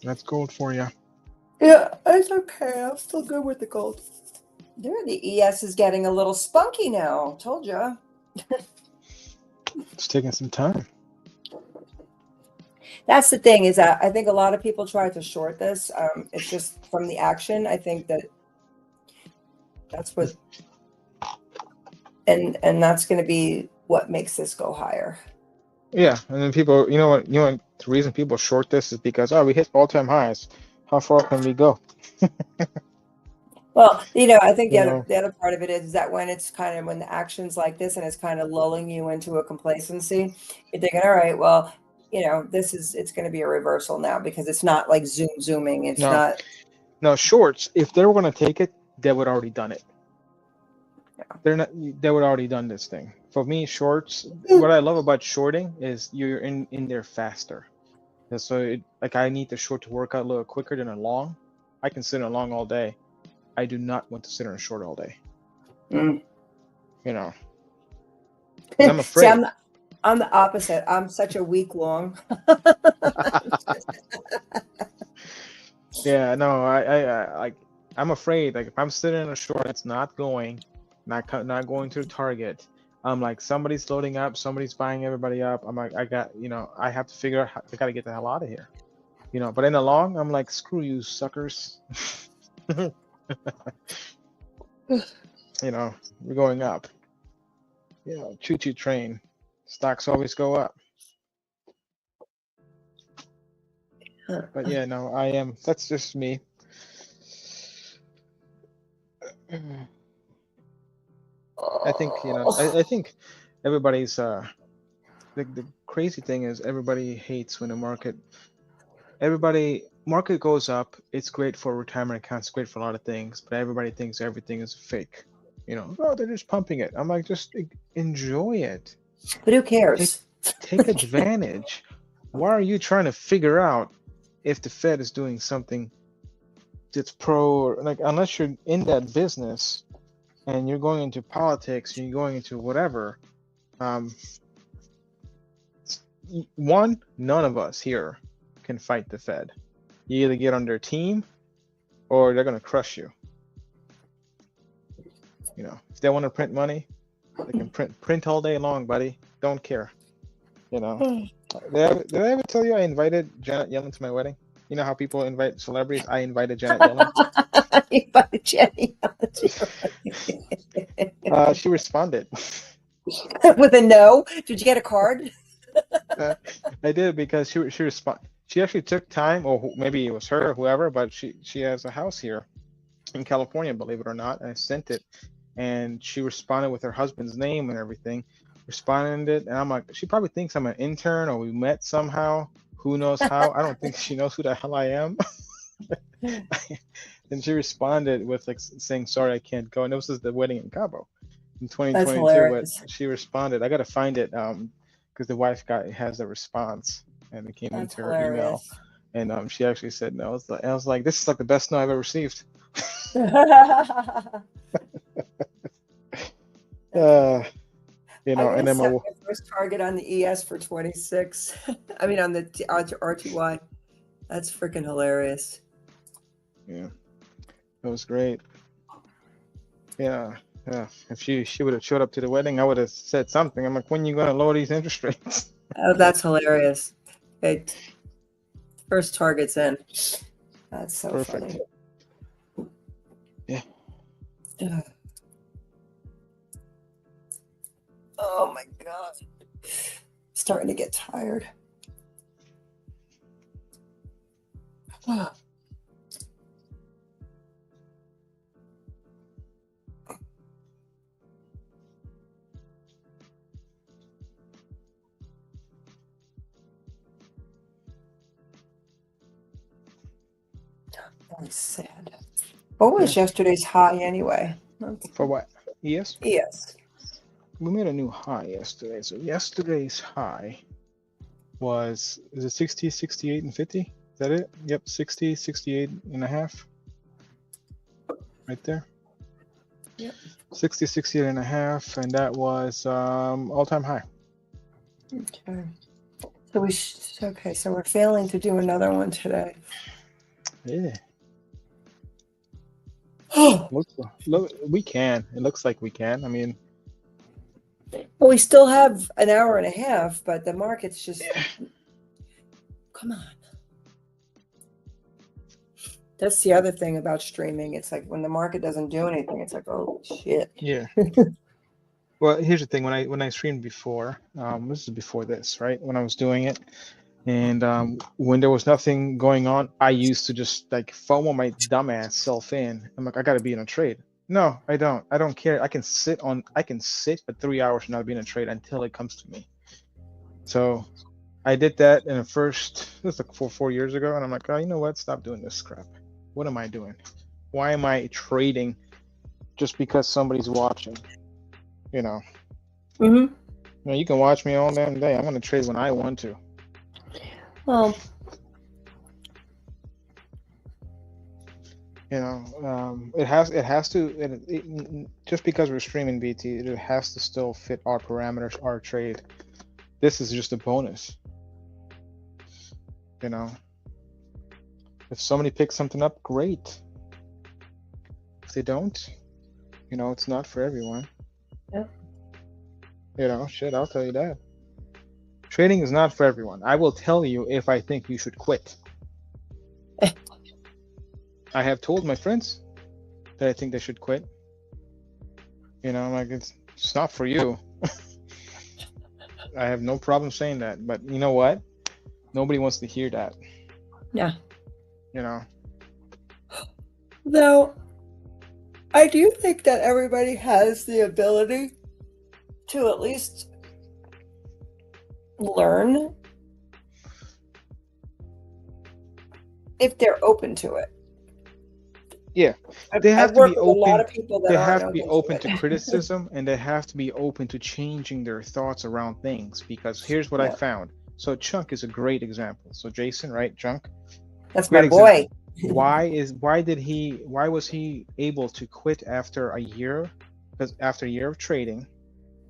That's gold for you. yeah, it's okay. I'm still good with the gold. There, the ES is getting a little spunky now. Told ya. It's taking some time. That's the thing, is that I think a lot of people try to short this. It's just from the action. I think that's what, and that's going to be what makes this go higher. Yeah, and then people, the reason people short this is because we hit all-time highs. How far can we go? Well, I think the You other know. the other part of it is that when the action's like this and it's kind of lulling you into a complacency, you're thinking, all right, well, it's going to be a reversal now because it's not like zooming. It's not. No, shorts, if they were going to take it, they would already done it. Yeah. They would already done this thing. For me, shorts, what I love about shorting is you're in there faster. And so I need the short to work out a little quicker than a long. I can sit in a long all day. I do not want to sit on a short all day. 'Cause I'm afraid. See, I'm the opposite. I'm such a weak long. Yeah, no, I'm afraid. Like if I'm sitting in a short, it's not going to the target. I'm like, somebody's loading up, somebody's buying everybody up. I'm like, I have to figure out I got to get the hell out of here. But in the long, I'm like, screw you, suckers. We're going up. Choo-choo train. Stocks always go up. But yeah, no, I am. That's just me. I think I think everybody's the crazy thing is everybody hates when the market goes up. It's great for retirement accounts, great for a lot of things, but everybody thinks everything is fake. They're just pumping it. I'm like, just enjoy it. But who cares? Take advantage. Why are you trying to figure out if the Fed is doing something that's pro, unless you're in that business and you're going into politics and you're going into whatever, none of us here can fight the Fed. You either get on their team or they're going to crush you. If they want to print money, they can print all day long, buddy. Don't care. Did I ever tell you I invited Janet Yellen to my wedding? You know how people invite celebrities? I invited Janet Yellen. You invited Janet Yellen. She responded. With a no? Did you get a card? I did, because she responded. She actually took time, or maybe it was her or whoever, but she has a house here in California, believe it or not. I sent it, and she responded with her husband's name and everything. Responded, and I'm like, she probably thinks I'm an intern or we met somehow. Who knows how? I don't think she knows who the hell I am. And she responded with saying, "Sorry, I can't go." And this was the wedding in Cabo in 2022. But she responded. I gotta find it because the wife has a response, and it came into her email, and she actually said no. I was like, this is like the best no I've ever received. And then my first target on the ES for 26. I mean, on the RTY. That's freaking hilarious. Yeah, that was great. Yeah. If she would have showed up to the wedding, I would have said something. I'm like, when are you going to lower these interest rates? Oh, that's hilarious. Okay. First target's in. That's so perfect. Funny. Yeah. Oh my God. Starting to get tired. That's sad. What was yesterday's high anyway? For what? Yes. Yes. We made a new high yesterday. So yesterday's high was, is it 60, 68, and 50? Is that it? Yep, 60, 68 and a half. Right there. Yep. 60, 68 and a half, and that was all-time high. Okay. So okay, so we're failing to do another one today. Yeah. Oh, Look, we can. It looks like we can. I mean, well, we still have an hour and a half, but the market's just, come on. That's the other thing about streaming. It's like when the market doesn't do anything, it's like, oh shit. yeah. Well, here's the thing. When I streamed before, this is before this, right? When I was doing it, and when there was nothing going on, I used to just like FOMO my dumbass self in. I'm like, I got to be in a trade. No, I don't. I don't care. I can sit for 3 hours and not be in a trade until it comes to me. So I did that in the first, this was like 4 years ago, and I'm like, oh, you know what? Stop doing this crap. What am I doing? Why am I trading just because somebody's watching? You know. Mm-hmm. You know, you can watch me all damn day. I'm gonna trade when I want to. Well, You know, it has to. Just because we're streaming BT, it has to still fit our parameters, our trade. This is just a bonus. You know, if somebody picks something up, great. If they don't, you know, it's not for everyone. Yeah. You know, shit, I'll tell you that. Trading is not for everyone. I will tell you if I think you should quit. I have told my friends that I think they should quit. You know, like it's not for you. I have no problem saying that, but you know what? Nobody wants to hear that. yeah. You know. Though, I do think that everybody has the ability to at least learn if they're open to it. Yeah, I've they have to worked be with a lot open. of people that They aren't have to be open open to to it. criticism, and they have to be open to changing their thoughts around things. Because here's what I Yeah. found. So Chunk is a great example. So Jason, right? Chunk, That's great my boy. example. Why was he able to quit after a year? Because after a year of trading,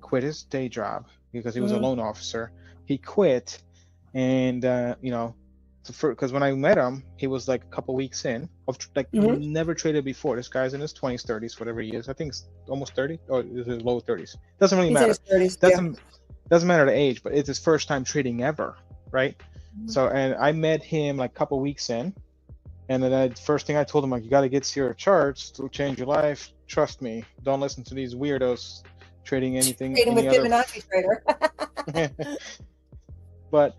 quit his day job because he was a loan officer. He quit, and you know, because when I met him, he was like a couple weeks in of like never traded before. This guy's in his 20s, 30s, whatever he is. I think it's almost 30 or is his low 30s. Doesn't really He's matter. in his 30s. Doesn't matter the age, but it's his first time trading ever, right? So, and I met him like a couple weeks in, and then the first thing I told him, like, you got to get to your charts to change your life. Trust me, don't listen to these weirdos trading anything. Trading with any other Fibonacci trader. But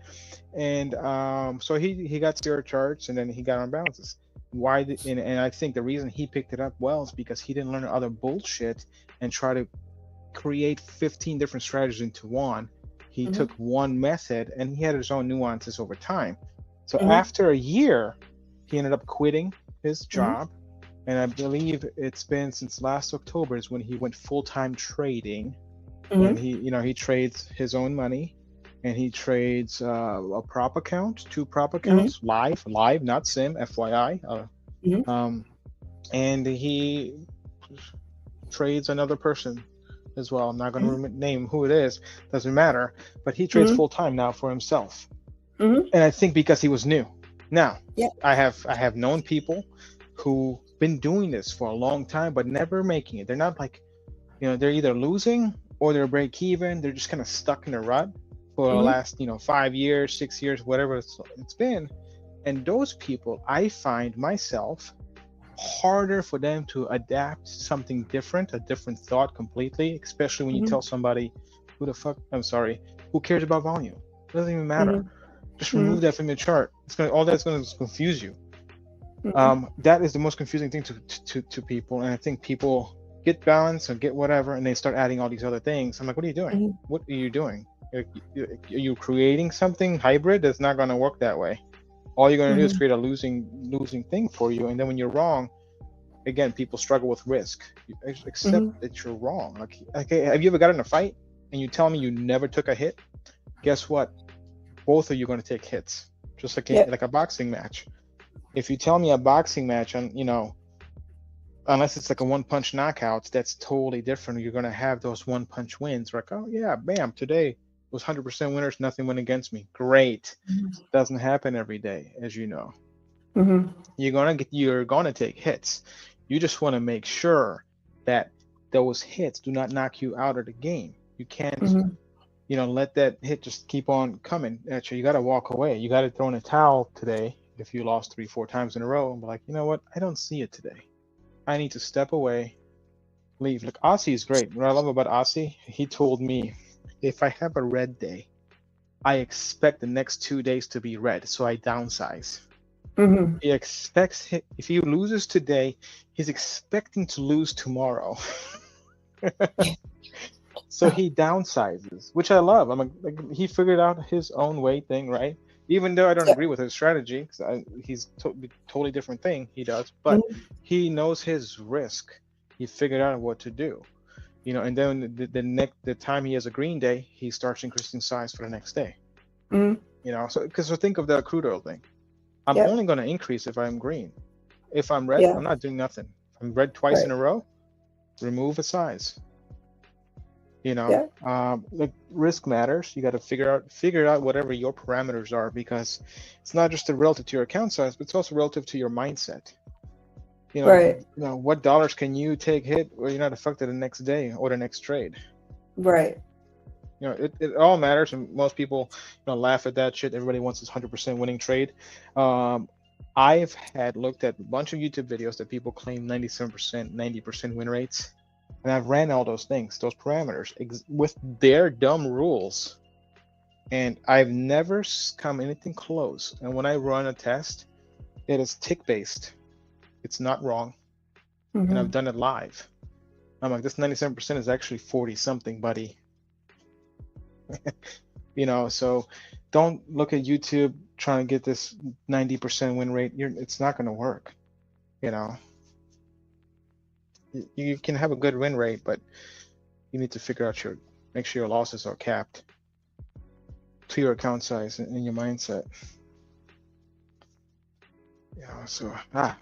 so he got zero charts, and then he got on balances. And I think the reason he picked it up well is because he didn't learn other bullshit and try to create 15 different strategies into one. He took one method, and he had his own nuances over time. So after a year, he ended up quitting his job, and I believe it's been since last October is when he went full-time trading. And he trades his own money, and he trades a prop account, 2 prop accounts, live, not sim, FYI. And he trades another person as well. I'm not going to name who it is, doesn't matter. But he trades full time now for himself. And I think because he was new. Now, I have known people who been doing this for a long time but never making it. They're not like, you know, they're either losing or they're break even. They're just kind of stuck in a rut for the last, 5 years, 6 years, whatever it's been. And those people, I find myself harder for them to adapt something different, a different thought completely, especially when you tell somebody, Who the fuck? I'm sorry. Who cares about volume? It doesn't even matter. Mhm. Just remove that from your chart. All that's gonna confuse you. Mhm. That is the most confusing thing to people, and I think people get balance or get whatever, and they start adding all these other things. I'm like, what are you doing? Mhm. What are you doing? Are you creating something hybrid that's not going to work that way? All you're going to do is Mhm. create a losing thing for you, and then when you're wrong, again, people struggle with risk. You accept Mhm. that you're wrong. Like, okay, have you ever got in a fight and you tell me you never took a hit? Guess what? Both of you are going to take hits, just like Yep. like a boxing match. If you tell me a boxing match, and unless it's like a one punch knockouts, that's totally different. You're going to have those one punch wins. Like, oh yeah, bam, today was 100% winners, nothing went against me. Great. Doesn't happen every day, as you know. Mhm. You're gonna take hits. You just want to make sure that those hits do not knock you out of the game. You can't, Mhm. let that hit just keep on coming at you. You got to walk away. You got to throw in a towel today if you lost 3, 4 times in a row and be like, you know what? I don't see it today. I need to step away, leave. Like Aussie is great. What I love about Aussie, he told me if I have a red day, I expect the next 2 days to be red, so I downsize. Mhm. He expects if he loses today, he's expecting to lose tomorrow. So he downsizes, which I love. I'm like he figured out his own way thing, right? Even though I don't Yep. agree with his strategy, because he's totally different thing he does, but Mhm. he knows his risk. He figured out what to do, and then the time he has a green day, he starts increasing size for the next day. Mhm. So think of the crude oil thing. I'm Yep. only going to increase if I'm green. If I'm red, Yeah. I'm not doing nothing. If I'm red twice Right. in a row, remove a size. Yeah. The risk matters. You got to figure out whatever your parameters are, because it's not just relative to your account size, but it's also relative to your mindset. Right. What dollars can you take hit where you're not affected the next day or the next trade? Right. It all matters, and most people laugh at that shit. Everybody wants this 100% winning trade. I've had looked at a bunch of YouTube videos that people claim 97%, 90% win rates, and I've ran all those things, those parameters with their dumb rules, and I've never come anything close. And when I run a test, it is tick based. It's not wrong, and I've Mhm. done it live. I'm like, this 97% is actually 40 something, buddy. So don't look at YouTube trying to get this 90% win rate. It's not going to work. You know, you can have a good win rate, but you need to make sure your losses are capped to your account size and your mindset. So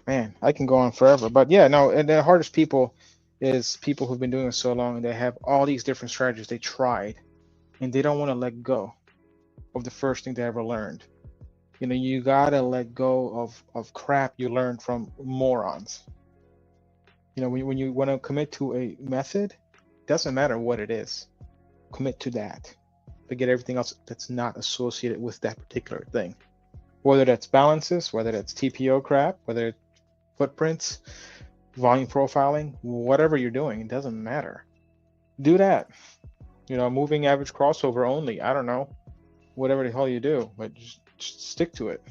man, I can go on forever, but yeah, no, and the hardest people is people who've been doing it so long and they have all these different strategies they tried and they don't want to let go of the first thing they ever learned. You gotta let go of crap you learned from morons. When you want to commit to a method, doesn't matter what it is, commit to that. Forget everything else that's not associated with that particular thing. Whether that's balances, whether that's TPO crap, whether it's footprints, volume profiling, whatever you're doing, it doesn't matter. Do that. Moving average crossover only. I don't know, whatever the hell you do, but just stick to it.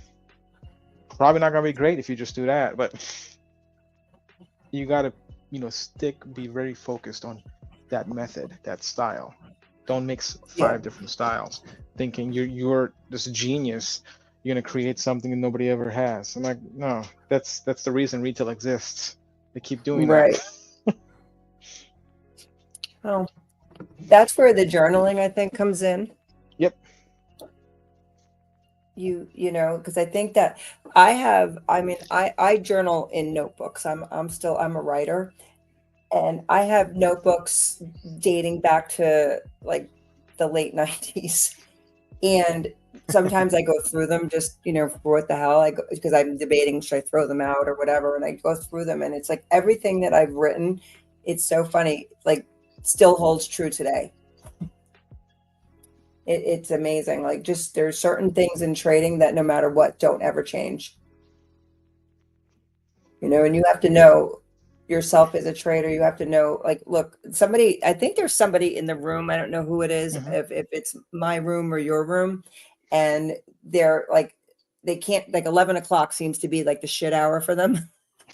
Probably not gonna be great if you just do that, but you gotta, be very focused on that method, that style. Don't mix Yeah. 5 different styles, thinking you're this genius. You're gonna create something that nobody ever has. I'm like, no, that's the reason retail exists. They keep doing that. Right. Oh, that's where the journaling I think comes in. Yep. Because I think that I journal in notebooks. I'm a writer, and I have notebooks dating back to like the late 90s. And sometimes I go through them just, for what the hell, because I'm debating, should I throw them out or whatever, and I go through them and it's like everything that I've written, it's so funny, like still holds true today. It's amazing. Like, just there's certain things in trading that no matter what don't ever change. And you have to know yourself as a trader. You have to know, like, look, somebody, I think there's somebody in the room. I don't know who it is, Mhm. if it's my room or your room, and they're like, they can't, like 11 o'clock seems to be like the shit hour for them.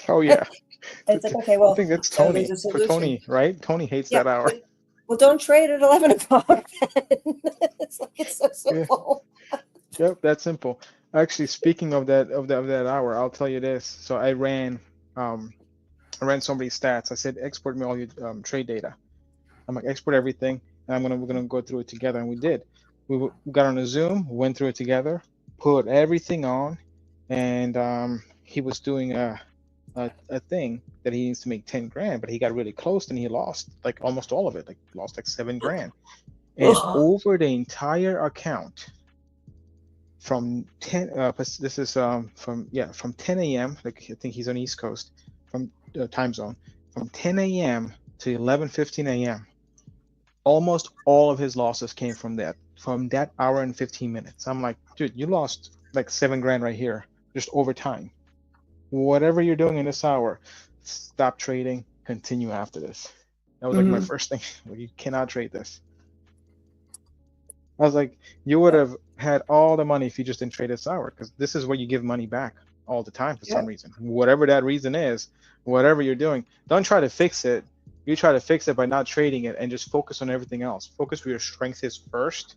Oh yeah. It's like, okay, I well, think that's so there's Tony. a For solution. Tony, right? Tony hates Yeah, that hour. but well, don't trade at 11 o'clock. It's like, it's so Yeah. simple. Yep, that's simple. Actually, speaking of that hour, I'll tell you this. So um I ran somebody's stats. I said, export me all your trade data. I'm like, export everything, and we're gonna go through it together, and we did. We got on a Zoom, went through it together, put everything on, and he was doing a thing that he needs to make 10 grand, but he got really close and he lost like almost all of it, like lost like 7 grand. And Ugh. over the entire account, from 10 this is from 10 a.m. like I think he's on East Coast, from time zone, from 10 a.m. to 11:15 a.m. almost all of his losses came from that hour and 15 minutes. I'm like, dude, you lost like 7 grand right here just over time. Whatever you're doing in this hour, stop trading, continue after this. That was like my Mhm. first thing. Like, you cannot trade this. I was like, you would have had all the money if you just didn't trade this hour, because this is where you give money back all the time for Yeah. some reason. Whatever that reason is, whatever you're doing, don't try to fix it. You try to fix it by not trading it and just focus on everything else. Focus where your strength is first.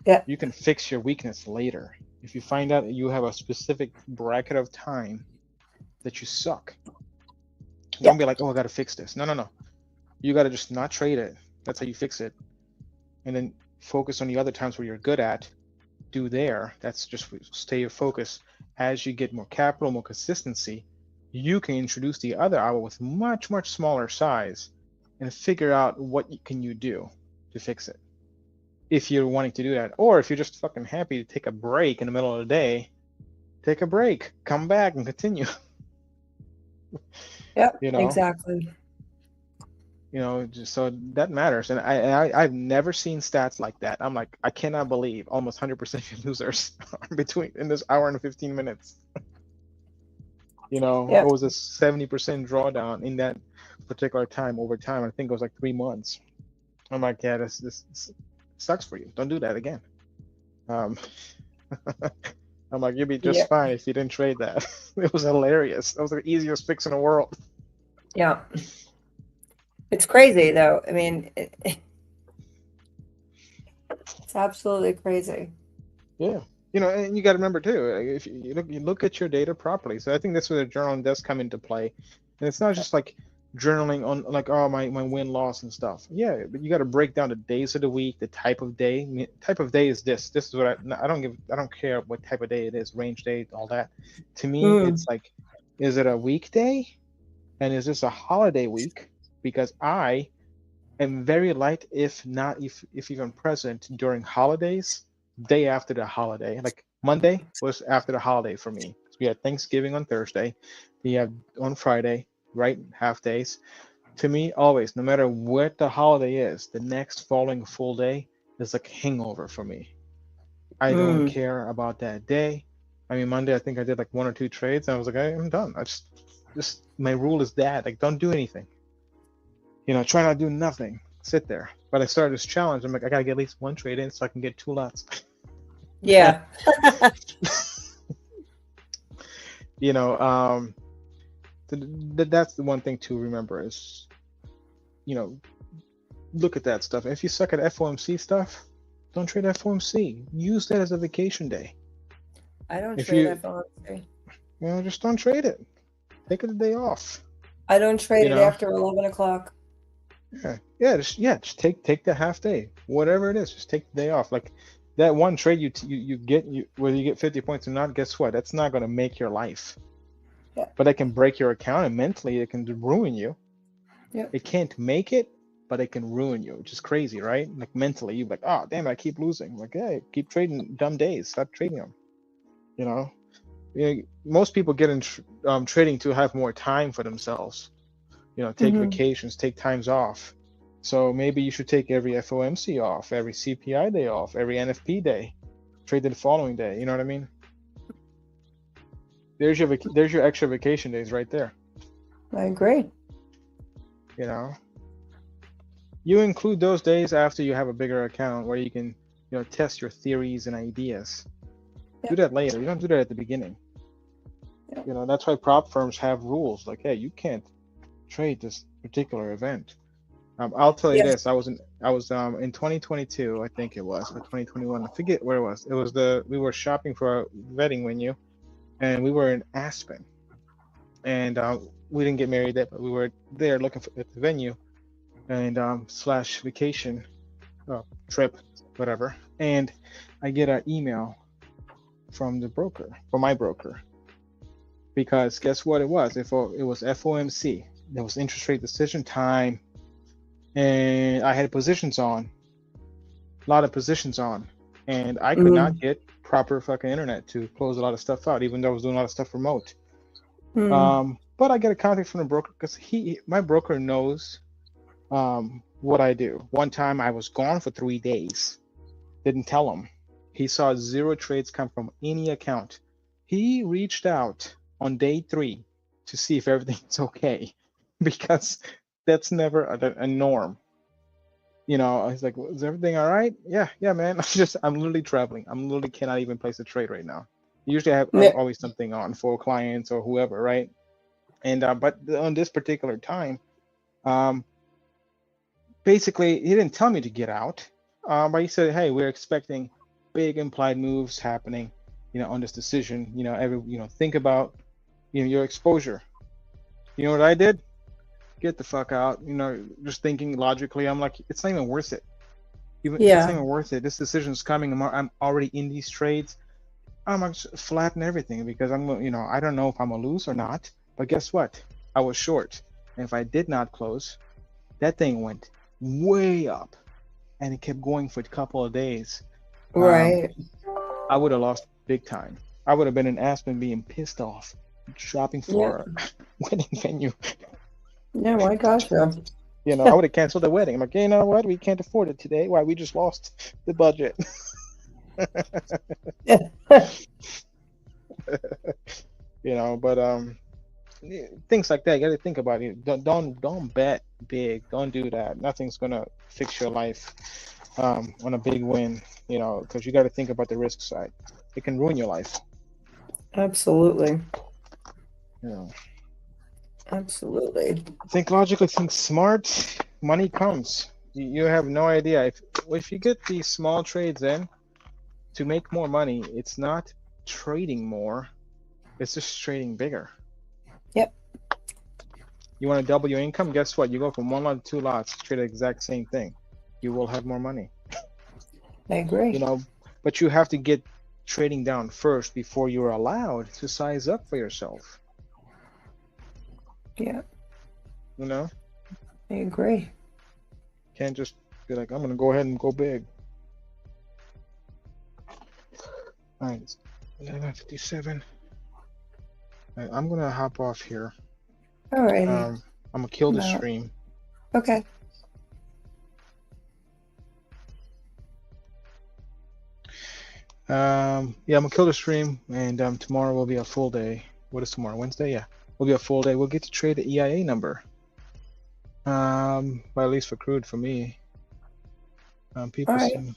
Yeah. You can fix your weakness later. If you find out you have a specific bracket of time that you suck, don't be like, oh, I got to fix this. No, no, no. You got to just not trade it. That's how you fix it. And then focus on the other times where you're good at. Do there. That's just stay your focus. As you get more capital, more consistency, you can introduce the other hour with much, much smaller size and figure out what can you do to fix it. If you're wanting to do that, or if you're just fucking happy to take a break in the middle of the day, take a break, come back and continue. Yep, you know, exactly. just so that matters. And I've never seen stats like that. I'm like, I cannot believe almost 100% of your losers are between in this hour and 15 minutes. It Yep. was a 70% drawdown in that particular time over time. I think it was like 3 months. I'm like, yeah, this sucks for you. Don't do that again. Um, I'm like, you'd be just Yeah. fine if you didn't trade that. It was hilarious. That was the easiest fix in the world. Yeah. It's crazy though. I mean, it's absolutely crazy. Yeah. And you got to remember too, if you look at your data properly. So I think that's where the journaling does come into play. And it's not just like journaling on like, oh, my win loss and stuff. Yeah, but you got to break down the days of the week, the type of day. I mean, type of day is this. This is what I don't care what type of day it is, range day, all that. To me, it's like, is it a weekday? And is this a holiday week? Because I am very light, if not if even present during holidays, day after the holiday. Like Monday was after the holiday for me. We had Thanksgiving on Thursday. We have on Friday, right? Half days. To me, always, no matter what the holiday is, the next following full day is like hangover for me. I don't care about that day. I mean, Monday, I think I did like 1 or 2 trades, and I was like, I'm done. I just my rule is that, like, don't do anything. Try not to do nothing. Sit there. But I started this challenge. I'm like, I gotta get at least 1 trade in so I can get 2 lots. Yeah. That's the one thing to remember is, look at that stuff. If you suck at FOMC stuff, don't trade FOMC. Use that as a vacation day. I don't If trade you, FOMC. just don't trade it. Take a day off. I don't trade You it know? after 11 o'clock. Just take the half day, whatever it is. Just take the day off. Like that one trade you get, whether you get 50 points or not, guess what? That's not going to make your life. Yeah. But it can break your account, and mentally it can ruin you. Yeah. It can't make it, but it can ruin you, which is crazy, right? Like mentally, you're like, oh damn, I keep losing. Like, yeah, keep trading dumb days. Stop trading them. Most people get in trading to have more time for themselves. Take vacations, take times off. So maybe you should take every FOMC off, every CPI day off, every NFP day, trade the following day. You know what I mean? There's your extra vacation days right there. I agree. You know, you include those days after you have a bigger account where you can, test your theories and ideas. Yeah. Do that later. You don't do that at the beginning. Yeah. That's why prop firms have rules like, hey, you can't trade this particular event. I'll tell you Yeah. this. I was in 2022, I think it was, or 2021. I forget where it was. It was we were shopping for a wedding venue, and we were in Aspen, and we didn't get married there, but we were there looking at the venue, and slash vacation, trip, whatever. And I get an email from my broker, because guess what it was? It was FOMC. There was interest rate decision time, and I had positions on, a lot of positions on, and I could not get proper fucking internet to close a lot of stuff out, even though I was doing a lot of stuff remote. But I get a contact from the broker because my broker knows what I do. One time I was gone for 3 days, didn't tell him. He saw 0 trades come from any account. He reached out on day 3 to see if everything's okay, because that's never a norm. He's like, is everything all right? Yeah, man. I'm literally traveling. I'm literally cannot even place a trade right now. Usually I have always something on for clients or whoever, right? And but on this particular time, basically he didn't tell me to get out, but he said, hey, we're expecting big implied moves happening, on this decision. Think about, your exposure. You know what I did? Get the fuck out. Just thinking logically, I'm like, it's not even worth it. It's not even worth it. This decision's coming. I'm already in these trades. I'm gonna flatten everything because I don't know if I'm gonna lose or not. But guess what? I was short, and if I did not close, that thing went way up, and it kept going for a couple of days. Right. I would have lost big time. I would have been in Aspen being pissed off, shopping for a wedding venue. Yeah, well, I gotcha. I would have canceled the wedding. I'm like, you know what? We can't afford it today. Why? We just lost the budget. But things like that, you got to think about it. Don't bet big. Don't do that. Nothing's gonna fix your life on a big win. Because you got to think about the risk side. It can ruin your life. Absolutely. Yeah. Absolutely. Think logically, think smart. Money comes. You have no idea. If you get these small trades in to make more money, it's not trading more. It's just trading bigger. Yep. You want to double your income? Guess what? You go from 1 lot to 2 lots, trade the exact same thing. You will have more money. I agree. But you have to get trading down first before you're allowed to size up for yourself. Yeah. I agree. Can't just be like, I'm gonna go ahead and go big. All right, it's 11:57. Right, I'm gonna hop off here. All right. I'm gonna kill the stream. Okay. I'm gonna kill the stream, and tomorrow will be a full day. What is tomorrow? Wednesday? Yeah, will be a full day. We'll get to trade the EIA number. Well, at least for crude for me. People seem.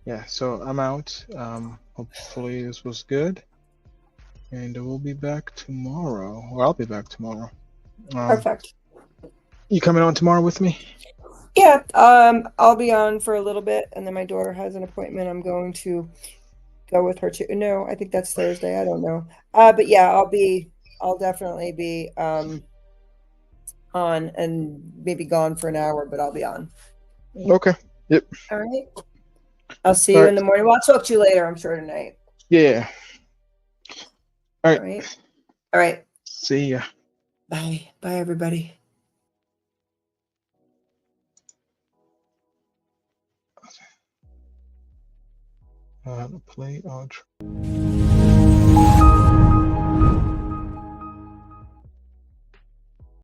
Yeah, so I'm out. Hopefully this was good, and we'll be back tomorrow. Or I'll be back tomorrow. Perfect. You coming on tomorrow with me? Yeah, I'll be on for a little bit, and then my daughter has an appointment. I'm going to go with her too. No, I think that's Thursday. I don't know. But yeah, I'll definitely be on and maybe gone for an hour, but I'll be on. Okay. Yep. All right. I'll see you in the morning. Well, I'll talk to you later, I'm sure, tonight. Yeah. All right. All right. All right. See ya. Bye. Bye, everybody. Play on.